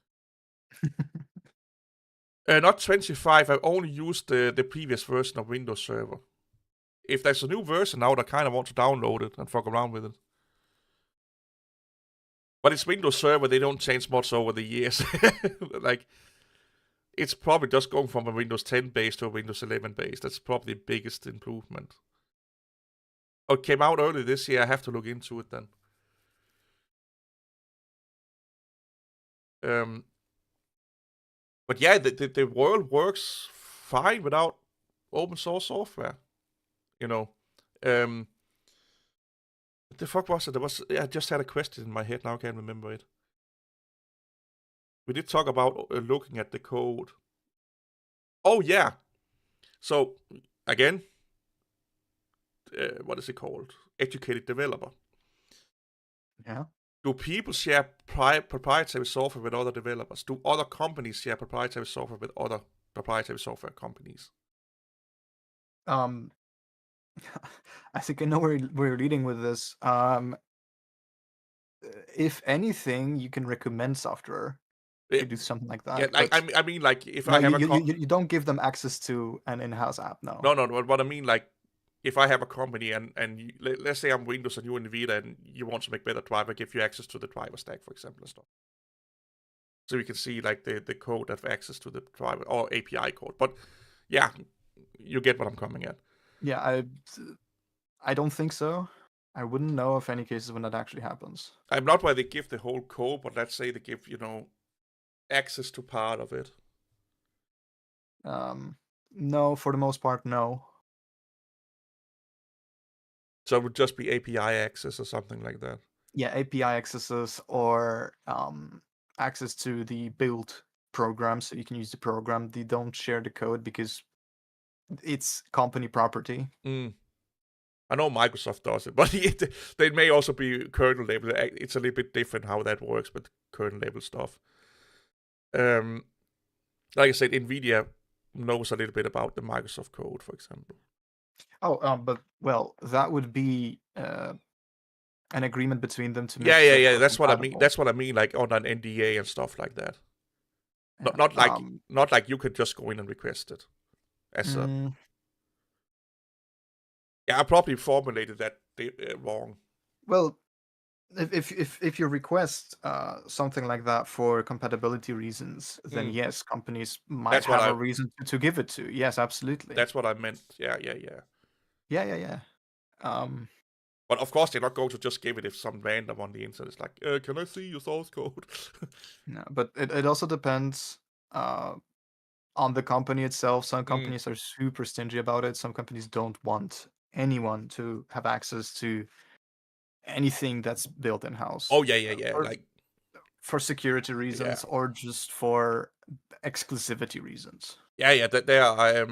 Not 25. I only used the previous version of Windows Server. If there's a new version now, I kind of want to download it and fuck around with it. But it's Windows Server. They don't change much over the years. Like, it's probably just going from a Windows 10 base to a Windows 11 base. That's probably the biggest improvement. Oh, it came out early this year. I have to look into it then. But yeah, the world works fine without open source software. You know. What the fuck was it? I just had a question in my head. Now I can't remember it. We did talk about looking at the code. Oh yeah. So again, what is it called? Educated developer. Yeah. Do people share proprietary software with other developers? Do other companies share proprietary software with other proprietary software companies? I think I know where you're leading with this. If anything, you can recommend software Yeah, to do something like yeah, that. like But I mean, like if no, I have a you don't give them access to an in-house app. No. no, what I mean, like if I have a company and let's say I'm Windows and you're NVIDIA and you want to make better driver, I give you access to the driver stack, for example, and stuff. So you can see like the code have access to the driver or API code. But yeah, you get what I'm coming at. Yeah, I don't think so. I wouldn't know of any cases when that actually happens. I'm not why they give the whole code, but let's say they give, access to part of it. No, for the most part, no. So it would just be API access or something like that. Yeah, API accesses or access to the build program, so you can use the program. They don't share the code because it's company property. I know Microsoft does it, but they may also be kernel level. It's a little bit different how that works with kernel level stuff. Like I said, NVIDIA knows a little bit about the Microsoft code, for example. Oh, but well, that would be an agreement between them to make Yeah. software That's what I mean. compatible. That's what I mean, like on an NDA and stuff like that. Yeah, Not like you could just go in and request it. Yeah, I probably formulated that wrong. Well, if you request something like that for compatibility reasons, then yes, companies might have a reason to give it to. Yes, absolutely. That's what I meant. Yeah. Yeah. But of course, they're not going to just give it if some random on the internet is like, "Can I see your source code?" No, but it also depends on the company itself. Some companies are super stingy about it. Some companies don't want anyone to have access to anything that's built in-house. Oh yeah. Like for security reasons or just for exclusivity reasons. Yeah. There are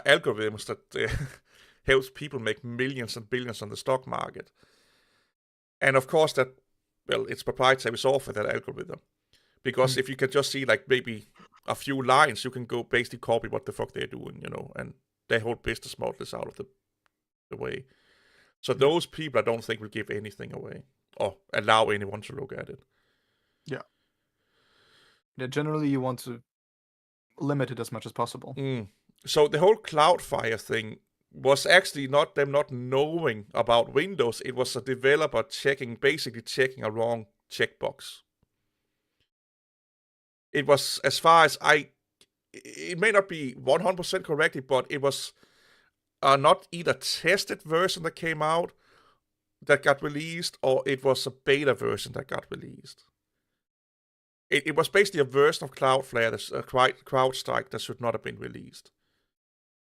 algorithms that helps people make millions and billions on the stock market, and of course it's proprietary software, that algorithm, because if you can just see like maybe a few lines, you can go basically copy what the fuck they're doing, and their whole business model is out of the way. So those people, I don't think will give anything away or allow anyone to look at it. Yeah. Generally, you want to limit it as much as possible. So the whole Cloudflare thing was actually not them not knowing about Windows. It was a developer basically checking a wrong checkbox. It was, as far as it may not be 100% correctly, but it was not either tested version that came out. that got released, or it was a beta version that got released. It was basically a version of Cloudflare, CrowdStrike, that should not have been released.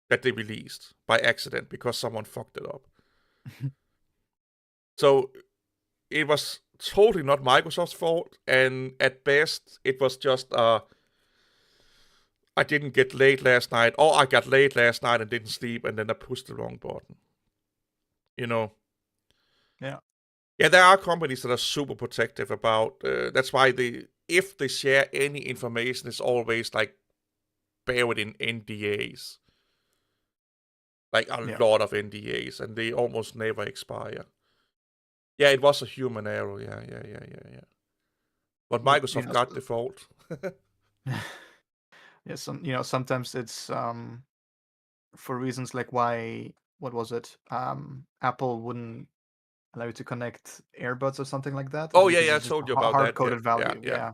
That they released by accident because someone fucked it up. So it was totally not Microsoft's fault, and at best, it was just I didn't get late last night, or I got late last night and didn't sleep, and then I pushed the wrong button. You know? Yeah. Yeah, there are companies that are super protective about. That's why if they share any information, it's always like buried in NDAs. Like a lot of NDAs, and they almost never expire. Yeah, it was a human error. Yeah. But Microsoft got the fault. Yeah, sometimes it's for reasons like what was it? Apple wouldn't allow you to connect earbuds or something like that. Oh because yeah, I it's just told a you about that. hard-coded value. Yeah. Yeah.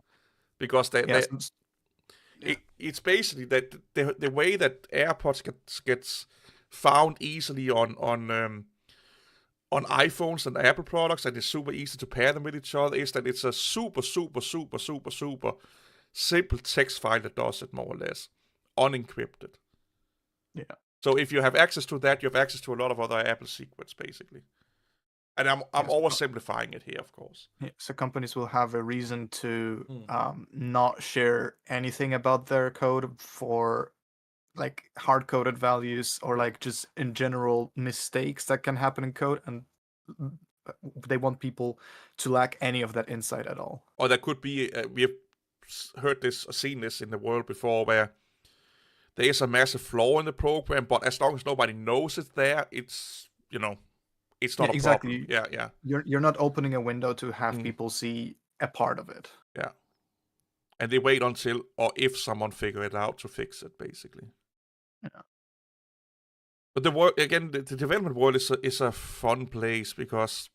Because Yeah. it's basically that the way that AirPods gets found easily on iPhones and Apple products, and it's super easy to pair them with each other, is that it's a super simple text file that does it, more or less, unencrypted. Yeah. So if you have access to that, you have access to a lot of other Apple secrets, basically. And I'm oversimplifying it here, of course. Yeah, so companies will have a reason to not share anything about their code for like hard-coded values or like just in general mistakes that can happen in code, and they want people to lack any of that insight at all. Or there could be, we have seen this in the world before, where there is a massive flaw in the program, but as long as nobody knows it's there, it's it's not a exactly. problem. Yeah. You're not opening a window to have people see a part of it. Yeah. And they wait until, or if someone figure it out, to fix it, basically. Yeah. But the world, again, the development world is a fun place, because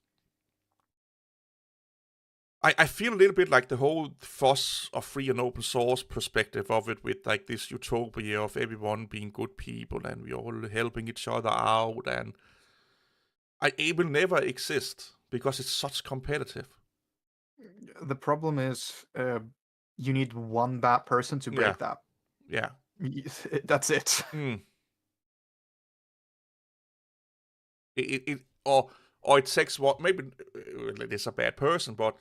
I feel a little bit like the whole fuss of free and open source perspective of it, with like this utopia of everyone being good people and we all helping each other out, and it will never exist because it's such competitive. The problem is you need one bad person to break that. Yeah. That's it. Or it takes what, maybe it's a bad person, but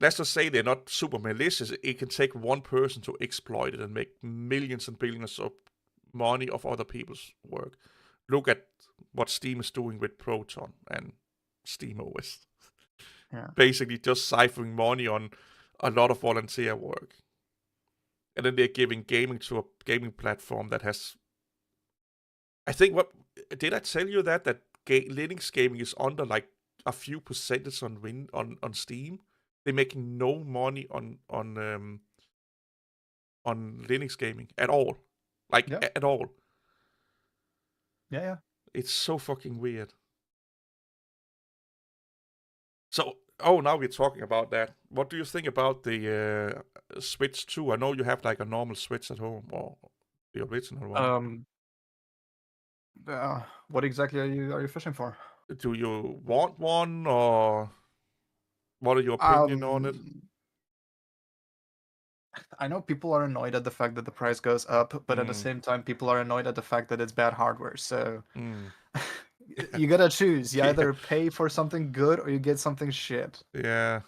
let's just say they're not super malicious. It can take one person to exploit it and make millions and billions of money of other people's work. Look at what Steam is doing with Proton and SteamOS. Yeah. Basically just siphoning money on a lot of volunteer work. And then they're giving gaming to a gaming platform that has... I think, did I tell you that Linux gaming is under like a few percentage on Steam? They're making no money on Linux gaming at all. Like, at all. Yeah. It's so fucking weird. So, now we're talking about that. What do you think about the Switch 2? I know you have like a normal Switch at home, or the original one. What exactly are you fishing for? Do you want one, or what are your opinion on it? I know people are annoyed at the fact that the price goes up, but at the same time, people are annoyed at the fact that it's bad hardware. So you gotta choose. You either pay for something good or you get something shit. Yeah.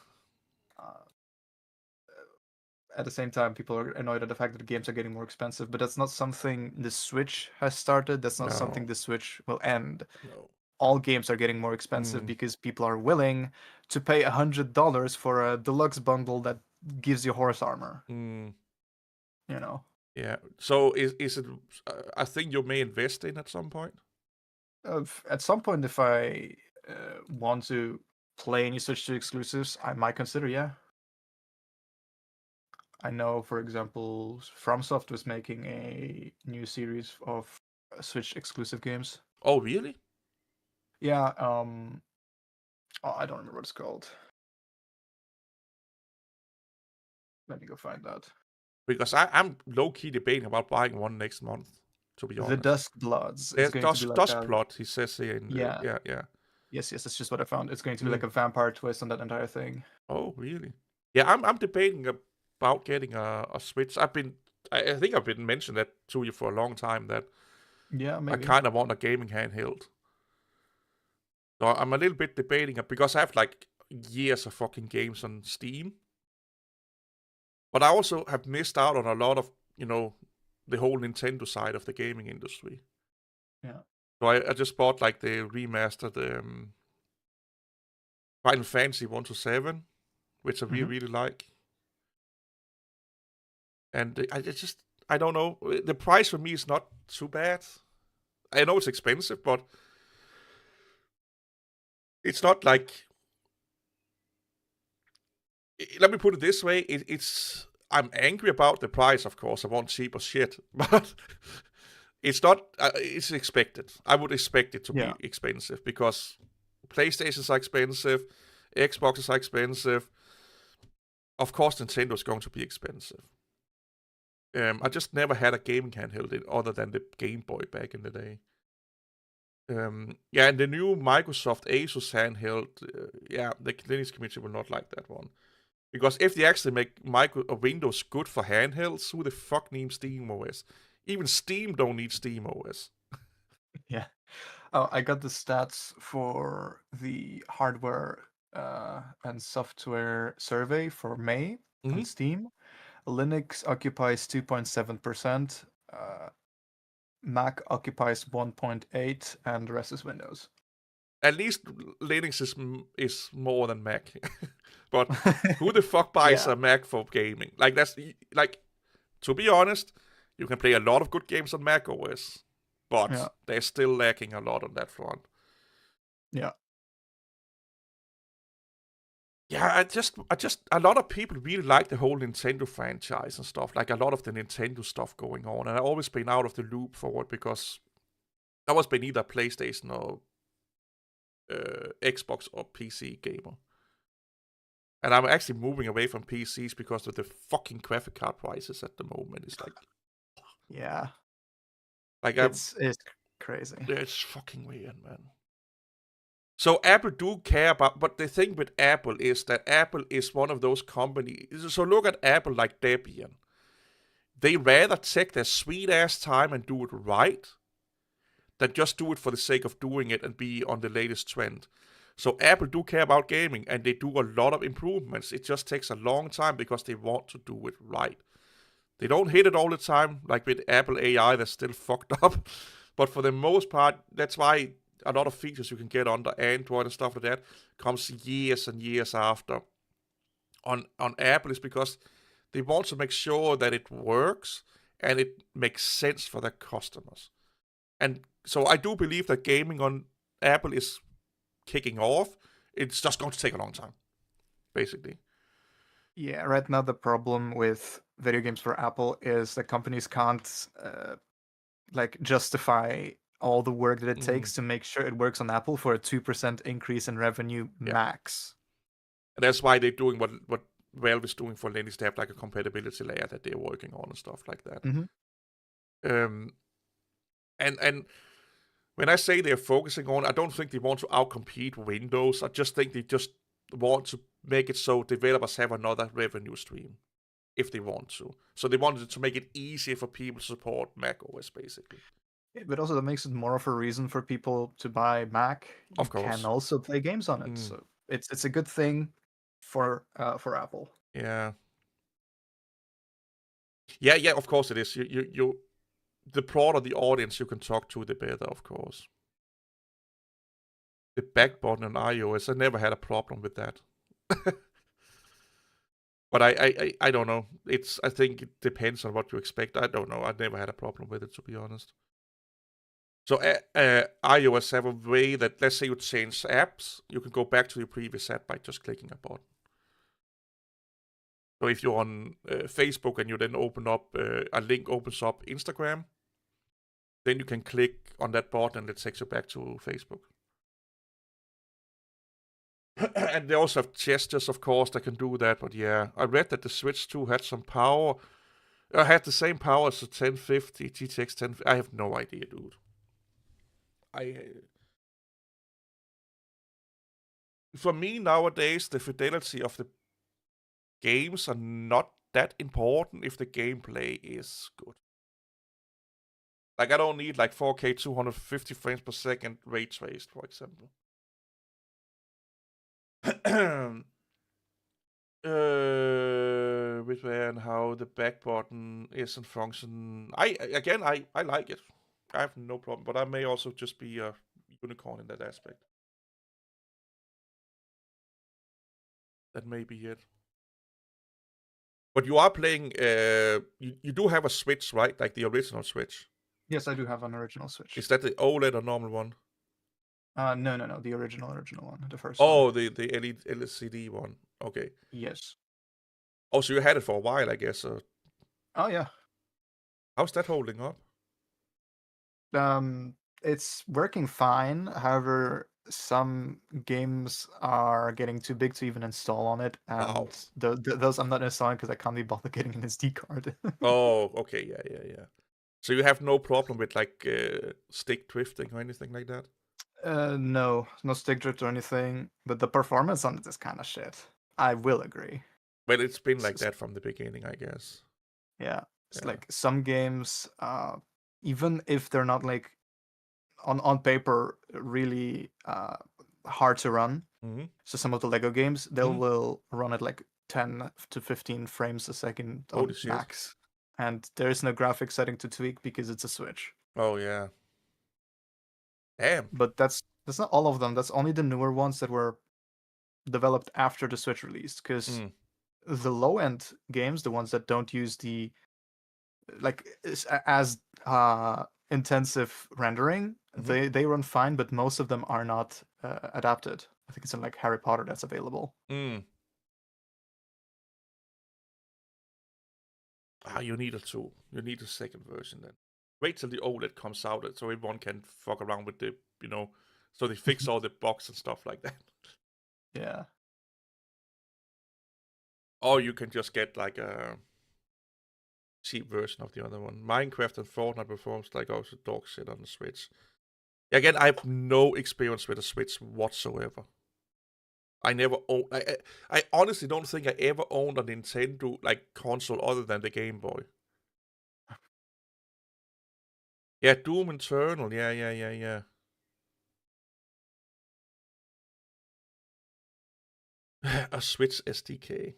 At the same time, people are annoyed at the fact that the games are getting more expensive, but that's not something the Switch has started. That's not something the Switch will end. No. All games are getting more expensive because people are willing to pay $100 for a deluxe bundle that gives you horse armor. Yeah. So is it a thing you may invest in at some point? At some point, if I want to play any Switch 2 exclusives, I might consider, yeah. I know, for example, FromSoft was making a new series of Switch exclusive games. Oh, really? Yeah. I don't remember what it's called. Let me go find that. Because I'm low-key debating about buying one next month, to be honest. The Dusk Bloods. There's Dustblood, he says here. Yeah. Yes, that's just what I found. It's going to be Mm. like a vampire twist on that entire thing. Oh, really? Yeah, I'm debating about getting a Switch. I think I've been mentioning that to you for a long time that Yeah, I maybe. kind of want a gaming handheld. So I'm a little bit debating it because I have like years of fucking games on Steam, but I also have missed out on a lot of the whole Nintendo side of the gaming industry. Yeah. So I just bought like the remastered Final Fantasy 1 to 7, which I really Hmm. really like. And I don't know. The price for me is not too bad. I know it's expensive, but it's not like. Let me put it this way: it's. I'm angry about the price, of course. I want cheaper shit, but it's not. It's expected. I would expect it to Yeah. be expensive because PlayStations are expensive, Xboxes are expensive. Of course, Nintendo is going to be expensive. I just never had a gaming handheld other than the Game Boy back in the day. Yeah, and the new Microsoft Asus handheld, yeah, the Linux community will not like that one. Because if they actually make Windows good for handhelds, who the fuck needs Steam OS? Even Steam don't need Steam OS. Yeah. Oh, I got the stats for the hardware and software survey for May on Mm-hmm. Steam. Linux occupies 2.7%, Mac occupies 1.8, and the rest is Windows. At least Linux is more than Mac. But who the fuck buys Yeah. a Mac for gaming? Like that's like, to be honest, you can play a lot of good games on Mac OS, Yeah. but they're still lacking a lot on that front. Yeah. Yeah, a lot of people really like the whole Nintendo franchise and stuff. Like a lot of the Nintendo stuff going on, and I've always been out of the loop for it because I've always been either PlayStation or Xbox or PC gamer. And I'm actually moving away from PCs because of the fucking graphic card prices at the moment. It's Yeah. like It's crazy. it's fucking weird, man. So Apple do care about, but the thing with Apple is that Apple is one of those companies. So look at Apple like Debian. They rather take their sweet ass time and do it right than just do it for the sake of doing it and be on the latest trend. So Apple do care about gaming and they do a lot of improvements. It just takes a long time because they want to do it right. They don't hit it all the time, like with Apple AI, that's still fucked up. But for the most part, that's why a lot of features you can get under Android and stuff like that comes years and years after. On Apple is because they want to make sure that it works and it makes sense for their customers. And so I do believe that gaming on Apple is kicking off. It's just going to take a long time, basically. Yeah, right now the problem with video games for Apple is that companies can't like justify all the work that it Mm, takes to make sure it works on Apple for a 2% increase in revenue yeah, max. and that's why they're doing what Valve is doing for Linux. They have like a compatibility layer that they're working on and stuff like that. Hmm. Um, and when I say they're focusing on, I don't think they want to outcompete Windows. I just think they just want to make it so developers have another revenue stream if they want to. So they wanted to make it easier for people to support Mac OS, basically. But also that makes it more of a reason for people to buy Mac. You Of can course. also play games on it, Mm, so it's a good thing for Apple. yeah. Yeah, of course it is. The broader the audience you can talk to, the better, of course. The back button on iOS, I never had a problem with that. But I don't know. I think it depends on what you expect. I don't know. I never had a problem with it, to be honest. So iOS have a way that, let's say you change apps, you can go back to your previous app by just clicking a button. So if you're on Facebook and you then open up, a link opens up Instagram, then you can click on that button and it takes you back to Facebook. And they also have gestures, of course, that can do that. But yeah, I read that the Switch 2 had some power. Had the same power as the 1050, GTX 10. I have no idea, dude. I for me nowadays, the fidelity of the games are not that important if the gameplay is good. Like, I don't need like 4K 250 frames per second ray traced, for example. Which way and how the back button is and function. I like it. I have no problem, but I may also just be a unicorn in that aspect. That may be it. But you are playing. You do have a Switch, right? Like the original Switch. Yes, I do have an original Switch. Is that the OLED or normal one? No, the original one, the first one. Oh, the LCD one. Okay. Yes. Oh, so you had it for a while, I guess. Oh yeah. How's that holding up? It's working fine. However, some games are getting too big to even install on it, Wow. and those I'm not installing because I can't be bothered getting an SD card. Oh, okay, yeah. So you have no problem with like stick drifting or anything like that? No stick drift or anything, but the performance on it is kind of shit. I will agree. Well, it's been S- like that from the beginning, I guess. Yeah, it's Yeah. like some games, even if they're not like on paper really hard to run. Mm-hmm. So some of the Lego games, they Mm-hmm. will run at like 10 to 15 frames a second Holy on shit. max. And there is no graphic setting to tweak because it's a Switch. Oh yeah. Damn. But that's not all of them. That's only the newer ones that were developed after the Switch released. Because Mm. the low end games, the ones that don't use the like as intensive rendering, Mm-hmm. they run fine, but most of them are not adapted. I think it's in like Harry Potter that's available. Mm. You need a two. You need a second version then. Wait till the OLED comes out so everyone can fuck around with so they fix all the bugs and stuff like that. Yeah. Or you can just get like a cheap version of the other one. Minecraft and Fortnite performs like also dog shit on the Switch. Again, I have no experience with the Switch whatsoever. I never own. I honestly don't think I ever owned a Nintendo like console other than the Game Boy. Yeah, Doom Eternal. Yeah. A Switch SDK.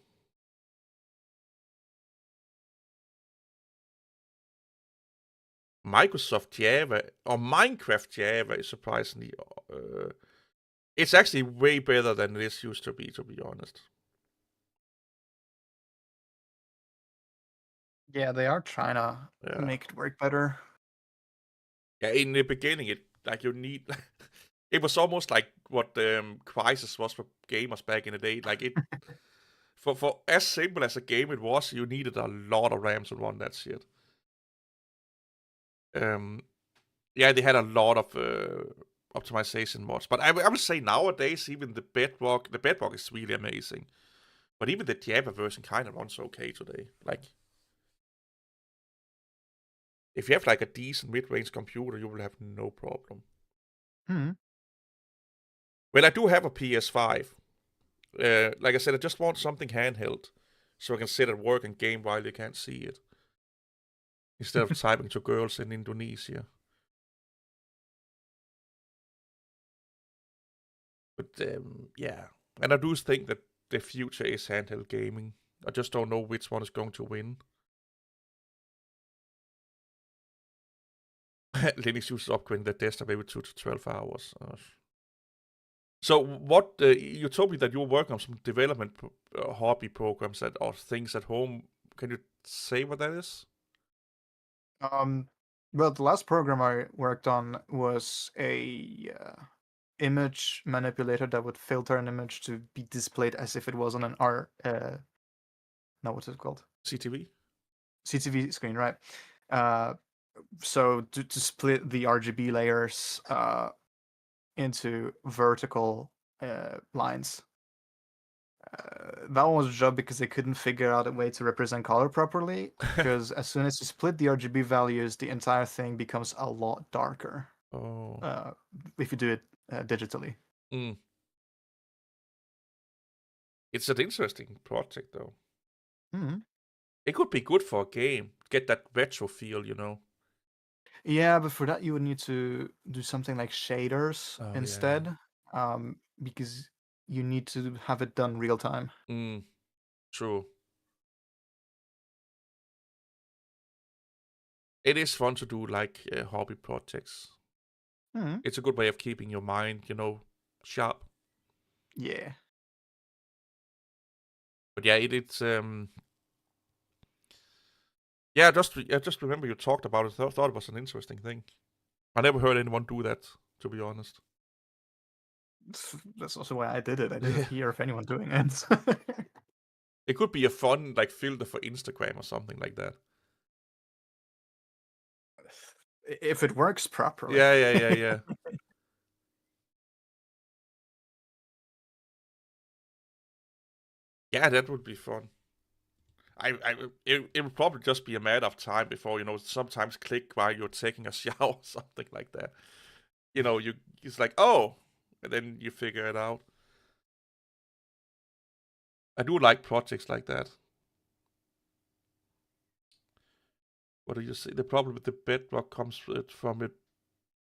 Microsoft Java or Minecraft Java is surprisingly. It's actually way better than this used to be honest. Yeah, they are trying to Yeah. make it work better. Yeah, in the beginning, it like you need. It was almost like what Crisis was for gamers back in the day. Like it, for as simple as a game it was, you needed a lot of RAM to run that shit. Um, yeah, they had a lot of optimization mods, but I would say nowadays even the Bedrock is really amazing. But even the Java version kind of runs okay today. Like, if you have like a decent mid-range computer, you will have no problem. Hmm. Well, I do have a PS5. Like I said, I just want something handheld, so I can sit at work and game while you can't see it, instead of typing to girls in Indonesia. But yeah, and I do think that the future is handheld gaming. I just don't know which one is going to win. Linux users upgrading their desktop every 2 to 12 hours. So what you told me that you were working on some development hobby programs or things at home. Can you say what that is? Well, the last program I worked on was a image manipulator that would filter an image to be displayed as if it was on an no, what's it called? CTV? CTV screen, right? So to split the RGB layers into vertical lines. That one was a job because they couldn't figure out a way to represent color properly. Because as soon as you split the RGB values, the entire thing becomes a lot darker. Oh. If you do it digitally. Mm. It's an interesting project, though. Hmm. It could be good for a game. Get that retro feel, you know. Yeah, but for that you would need to do something like shaders Oh yeah. instead, because you need to have it done real time. True. It is fun to do like hobby projects. Hmm. It's a good way of keeping your mind, sharp. Yeah. But yeah, it's yeah. I just remember you talked about it. I thought it was an interesting thing. I never heard anyone do that, to be honest. That's also why I did it. I didn't hear of anyone doing it. It could be a fun like filter for Instagram or something like that. If it works properly. Yeah. Yeah, that would be fun. It would probably just be a matter of time before sometimes click while you're taking a shower or something like that. It's like, oh, and then you figure it out. I do like projects like that. What do you say? The problem with the bedrock comes from it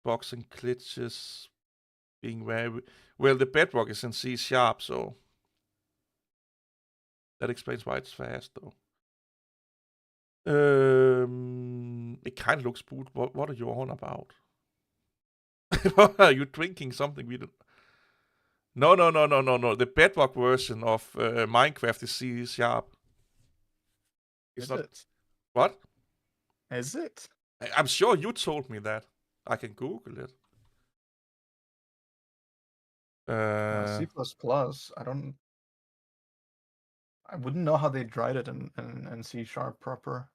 boxing glitches being very well. The bedrock is in C sharp, so that explains why it's fast, though. It kind of looks boot. What are you on about? Are you drinking something we don't? No. The bedrock version of Minecraft is C sharp. It's Is not. it? What? Is it? I'm sure you told me that. I can Google it. C++. I don't. I wouldn't know how they dried it in C sharp proper.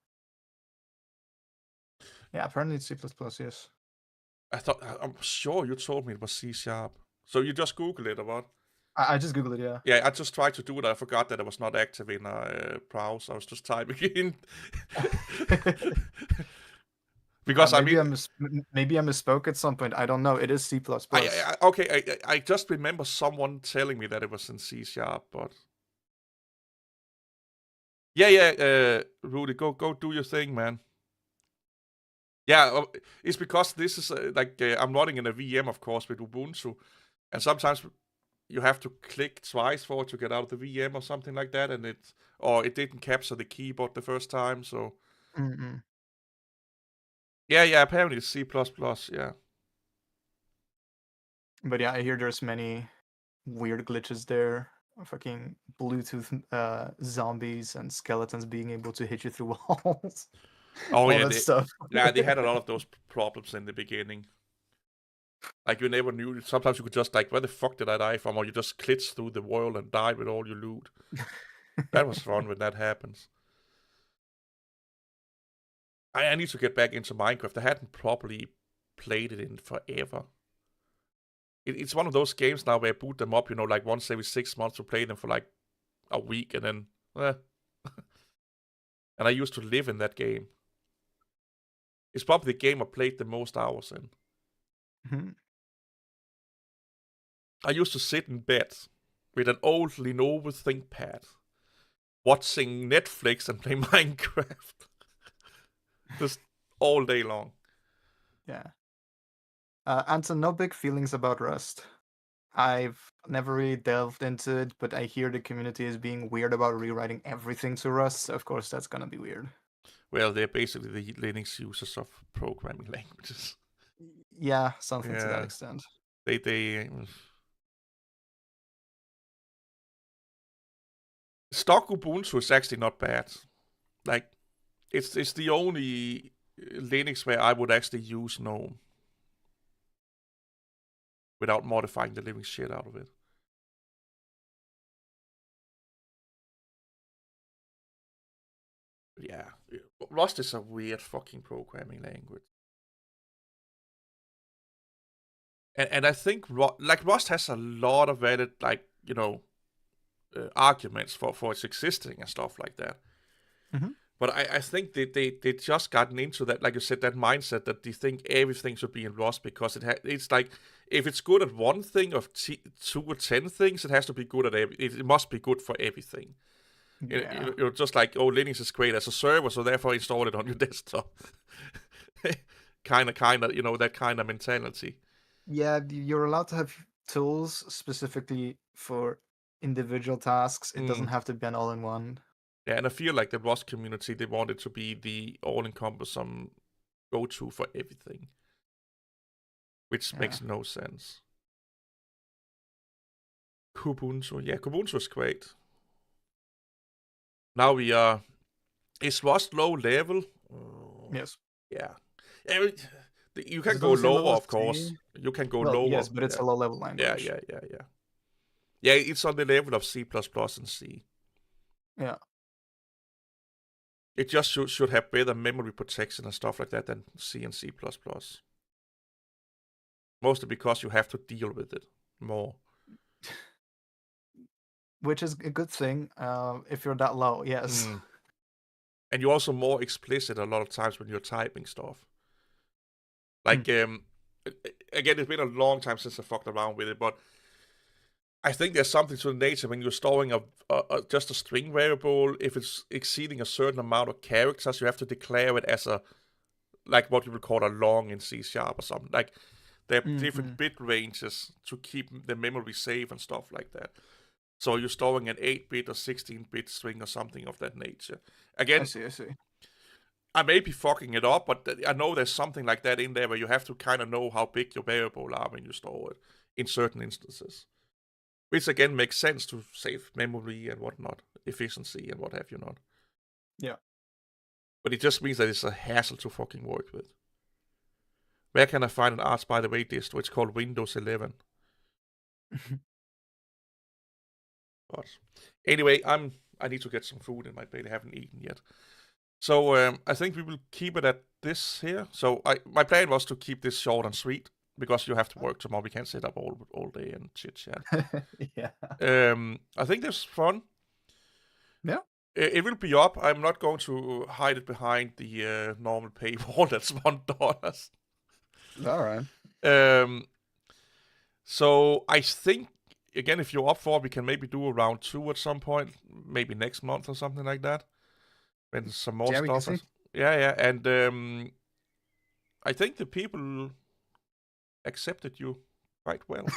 Yeah, apparently it's C++. Yes. I'm sure you told me it was C sharp. So you just Google it or what? I just googled it. Yeah. Yeah, I just tried to do it. I forgot that it was not active in a browser. I was just typing in. Because maybe maybe I misspoke at some point. I don't know. It is C++. I just remember someone telling me that it was in C sharp, but yeah, Rudy, go do your thing, man. Yeah, it's because this is I'm running in a VM, of course, with Ubuntu, and sometimes you have to click twice for it to get out of the VM or something like that, and it didn't capture the keyboard the first time, so Mm-mm. yeah, apparently it's C++, yeah. But yeah, I hear there's many weird glitches there. Fucking Bluetooth zombies and skeletons being able to hit you through walls. Oh All yeah, that stuff. they had a lot of those problems in the beginning. Like you never knew. Sometimes you could just like, where the fuck did I die from? Or you just glitch through the world and die with all your loot. That was fun when that happens. I need to get back into Minecraft. I hadn't properly played it in forever. It's one of those games now where I boot them up, like once every 6 months to play them for like a week and then, and I used to live in that game. It's probably the game I played the most hours in. Mm-hmm. I used to sit in bed with an old Lenovo ThinkPad, watching Netflix and play Minecraft. Just all day long. Yeah. Anton, no big feelings about Rust. I've never really delved into it, but I hear the community is being weird about rewriting everything to Rust, so of course that's gonna be weird. Well, they're basically the Linux users of programming languages. Yeah, something to that Yeah. extent. They stock Ubuntu is actually not bad. Like, it's the only Linux where I would actually use GNOME without modifying the living shit out of it. Yeah, Rust is a weird fucking programming language. And I think Rust has a lot of valid arguments for its existing and stuff like that. Mm-hmm. But I think they just gotten into that, like you said, that mindset that they think everything should be in Rust because it's like if it's good at one thing of 2 or 10 things, it has to be good at it must be good for everything. Yeah. You're just like, oh, Linux is great as a server, so therefore install it on your desktop. kind of, that kind of mentality. Yeah, you're allowed to have tools specifically for individual tasks. It doesn't have to be an all-in-one. Yeah, and I feel like the Rust community, they wanted to be the all-encompassing go-to for everything, which makes no sense. Kubuntu, yeah, Kubuntu is great. Now we are. Is Rust low level? Yes. Yeah. You can go lower, of course. You can go lower. Yes, but it's a low-level language. Yeah. Yeah, it's on the level of C++ and C. Yeah. It just should have better memory protection and stuff like that than C and C++. Mostly because you have to deal with it more. Which is a good thing if you're that low, yes. And you're also more explicit a lot of times when you're typing stuff. Like, again, it's been a long time since I fucked around with it, but I think there's something to the nature when you're storing just a string variable. If it's exceeding a certain amount of characters, you have to declare it as like what you would call a long in C# or something. Like, there are different bit ranges to keep the memory safe and stuff like that. So you're storing an 8-bit or 16-bit string or something of that nature. Again, I see. I may be fucking it up, but I know there's something like that in there where you have to kind of know how big your variable are when you store it in certain instances. Which again makes sense to save memory and whatnot, efficiency and what have you not. Yeah. But it just means that it's a hassle to fucking work with. Where can I find an Arch by the Way distro? It's called Windows 11. But anyway, I need to get some food in my belly. I haven't eaten yet. So I think we will keep it at this here. So my plan was to keep this short and sweet because you have to work tomorrow. We can't sit up all day and chit chat. Yeah. I think this is fun. Yeah. It will be up. I'm not going to hide it behind the normal paywall. That's $1. All right. So I think, again, if you're up for it, we can maybe do a round 2 at some point, maybe next month or something like that. When some more stuff. Yeah, and I think the people accepted you quite well.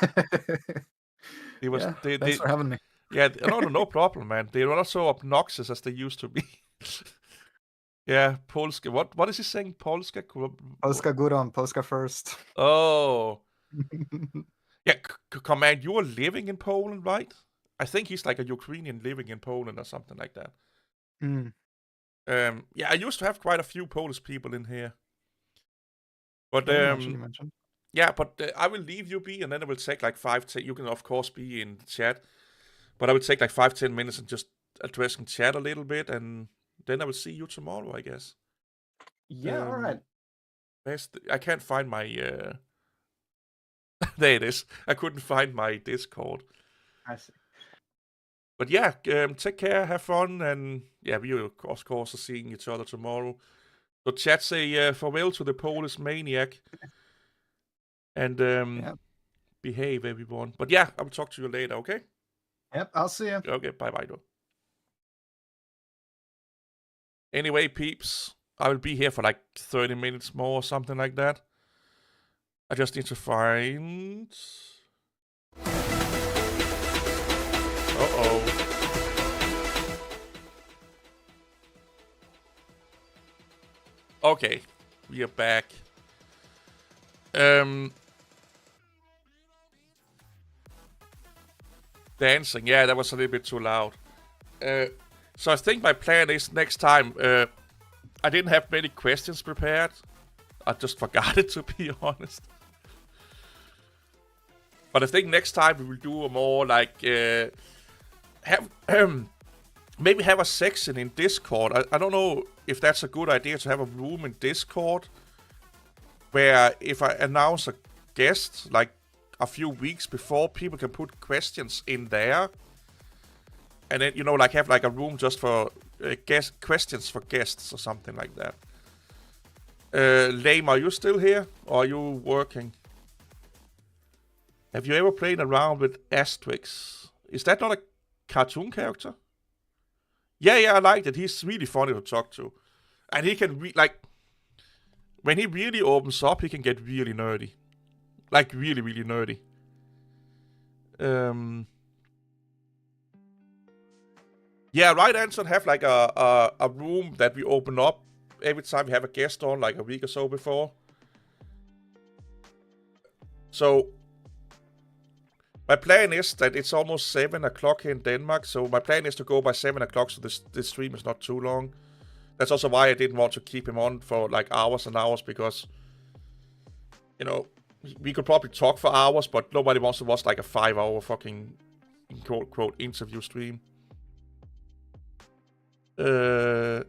Thanks for having me. Yeah, no problem, man. They were not so obnoxious as they used to be. Yeah, Polska. What is he saying? Polska? Polska Góra, Polska first. Oh. Yeah, Command, you are living in Poland, right? I think he's like a Ukrainian living in Poland or something like that. Yeah, I used to have quite a few Polish people in here. But you mentioned. Yeah, but I will leave you be, and then it will take like 5-10. You can of course be in the chat, but I will take like 5-10 minutes and just addressing chat a little bit, and then I will see you tomorrow, I guess. Yeah, all right. I can't find my. There it is. I couldn't find my Discord. I see. But yeah, take care, have fun, and yeah, we will of course are seeing each other tomorrow. So chat, say farewell to the Polish maniac, and behave, everyone. But yeah, I will talk to you later, okay? Yep, I'll see you. Okay, bye though. Anyway, peeps, I will be here for like 30 minutes more or something like that. I just need to find... Uh-oh. Okay, we are back. Dancing, yeah, that was a little bit too loud. So I think my plan is next time, I didn't have many questions prepared. I just forgot it, to be honest. But I think next time we will do a more like, maybe have a section in Discord. I don't know if that's a good idea to have a room in Discord where if I announce a guest like a few weeks before, people can put questions in there. And then, like have like a room just for questions for guests or something like that. Lame, are you still here? Or are you working? Have you ever played around with Asterix? Is that not a cartoon character? Yeah, I liked it. He's really funny to talk to. And he can, when he really opens up, he can get really nerdy. Like, really, really nerdy. Yeah, right answer have like a room that we open up every time we have a guest on, like a week or so before. So my plan is that it's almost 7 o'clock here in Denmark, so my plan is to go by 7 o'clock so this stream is not too long. That's also why I didn't want to keep him on for like hours and hours, because, you know, we could probably talk for hours, but nobody wants to watch like a 5-hour fucking, quote, interview stream. Yeah,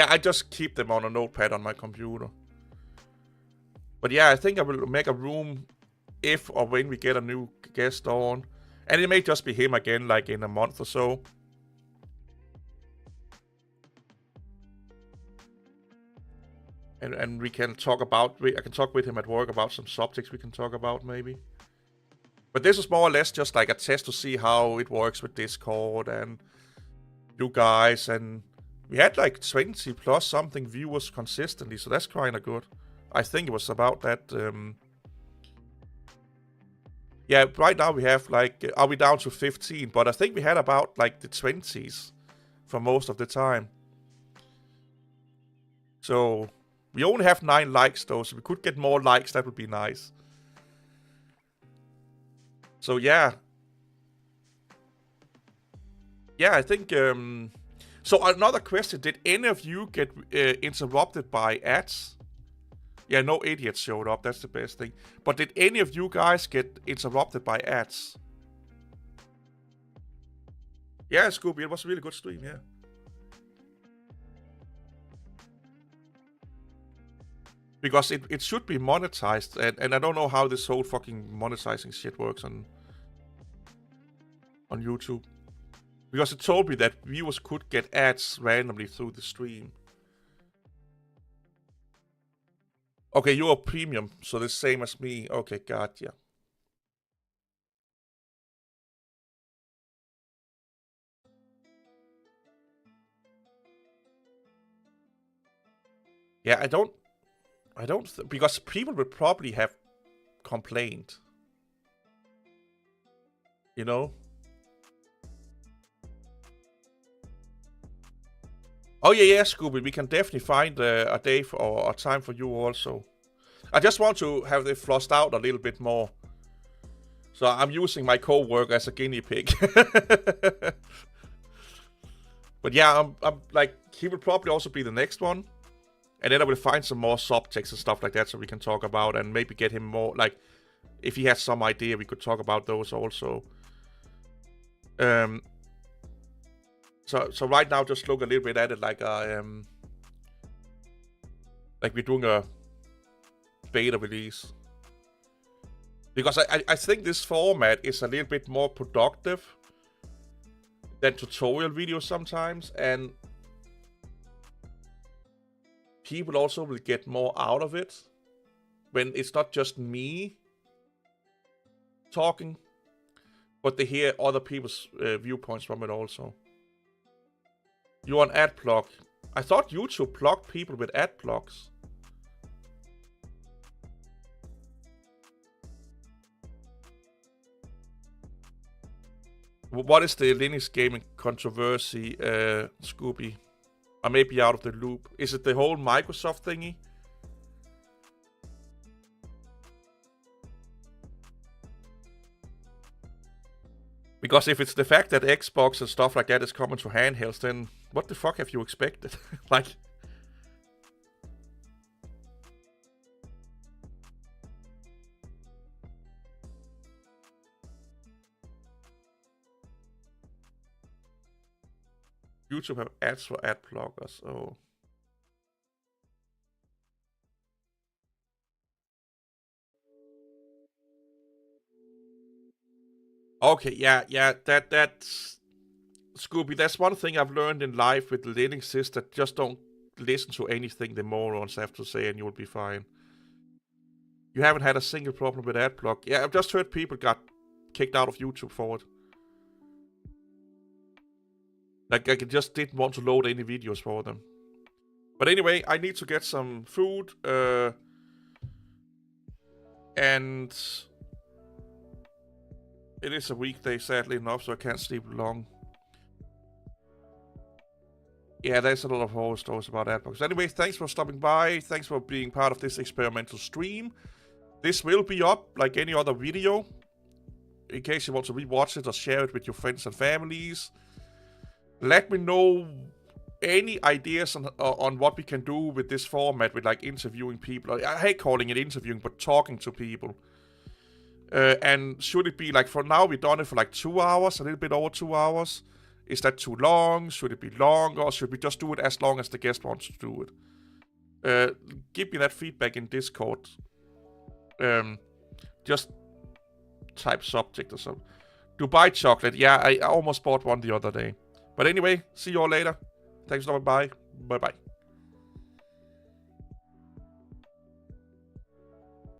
I just keep them on a notepad on my computer. But yeah, I think I will make a room if or when we get a new guest on. And it may just be him again, like in a month or so. And we can talk about, I can talk with him at work about some subjects we can talk about maybe. But this is more or less just like a test to see how it works with Discord and you guys. And we had like 20 plus something viewers consistently, so that's kind of good. I think it was about that. Yeah, right now we have like, are we down to 15? But I think we had about like the 20s for most of the time. So we only have 9 likes though, so we could get more likes, that would be nice. So yeah. Yeah, I think, so another question, did any of you get interrupted by ads? Yeah, no idiots showed up, that's the best thing. But did any of you guys get interrupted by ads? Yeah, Scooby, it was a really good stream, yeah. Because it should be monetized, and I don't know how this whole fucking monetizing shit works on YouTube. Because it told me that viewers could get ads randomly through the stream. Okay, you're premium, so the same as me. Okay, gotcha. Yeah, I don't because people would probably have complained. You know? Oh yeah, Scooby, we can definitely find a day or a time for you also. I just want to have it flushed out a little bit more. So I'm using my co-worker as a guinea pig. But yeah, I'm like, he will probably also be the next one. And then I will find some more subjects and stuff like that so we can talk about, and maybe get him more, like, if he has some idea, we could talk about those also. So right now, just look a little bit at it like like we're doing a beta release. Because I think this format is a little bit more productive than tutorial videos sometimes, and people also will get more out of it when it's not just me talking, but they hear other people's viewpoints from it also. You're on ad block. I thought YouTube blocked people with ad blocks. What is the Linux gaming controversy, Scooby? I may be out of the loop. Is it the whole Microsoft thingy? Because if it's the fact that Xbox and stuff like that is coming to handhelds, then what the fuck have you expected? Like, YouTube have ads for ad blockers. Oh. Okay, yeah, that's Scooby. That's one thing I've learned in life with Linux is that just don't listen to anything the morons have to say, and you'll be fine. You haven't had a single problem with ad block. Yeah, I've just heard people got kicked out of YouTube for it. Like, I just didn't want to load any videos for them. But anyway, I need to get some food. And it is a weekday, sadly enough, so I can't sleep long. Yeah, there's a lot of horror stories about adblocks. Anyway, thanks for stopping by. Thanks for being part of this experimental stream. This will be up like any other video, in case you want to rewatch it or share it with your friends and families. Let me know any ideas on what we can do with this format, with like interviewing people. I hate calling it interviewing, but talking to people. And should it be like, for now we've done it for like 2 hours, a little bit over 2 hours. Is that too long? Should it be longer? Or should we just do it as long as the guest wants to do it? Give me that feedback in Discord. Just type subject or something. Dubai chocolate. Yeah, I almost bought one the other day. But anyway, see you all later. Thanks for stopping by. Bye-bye.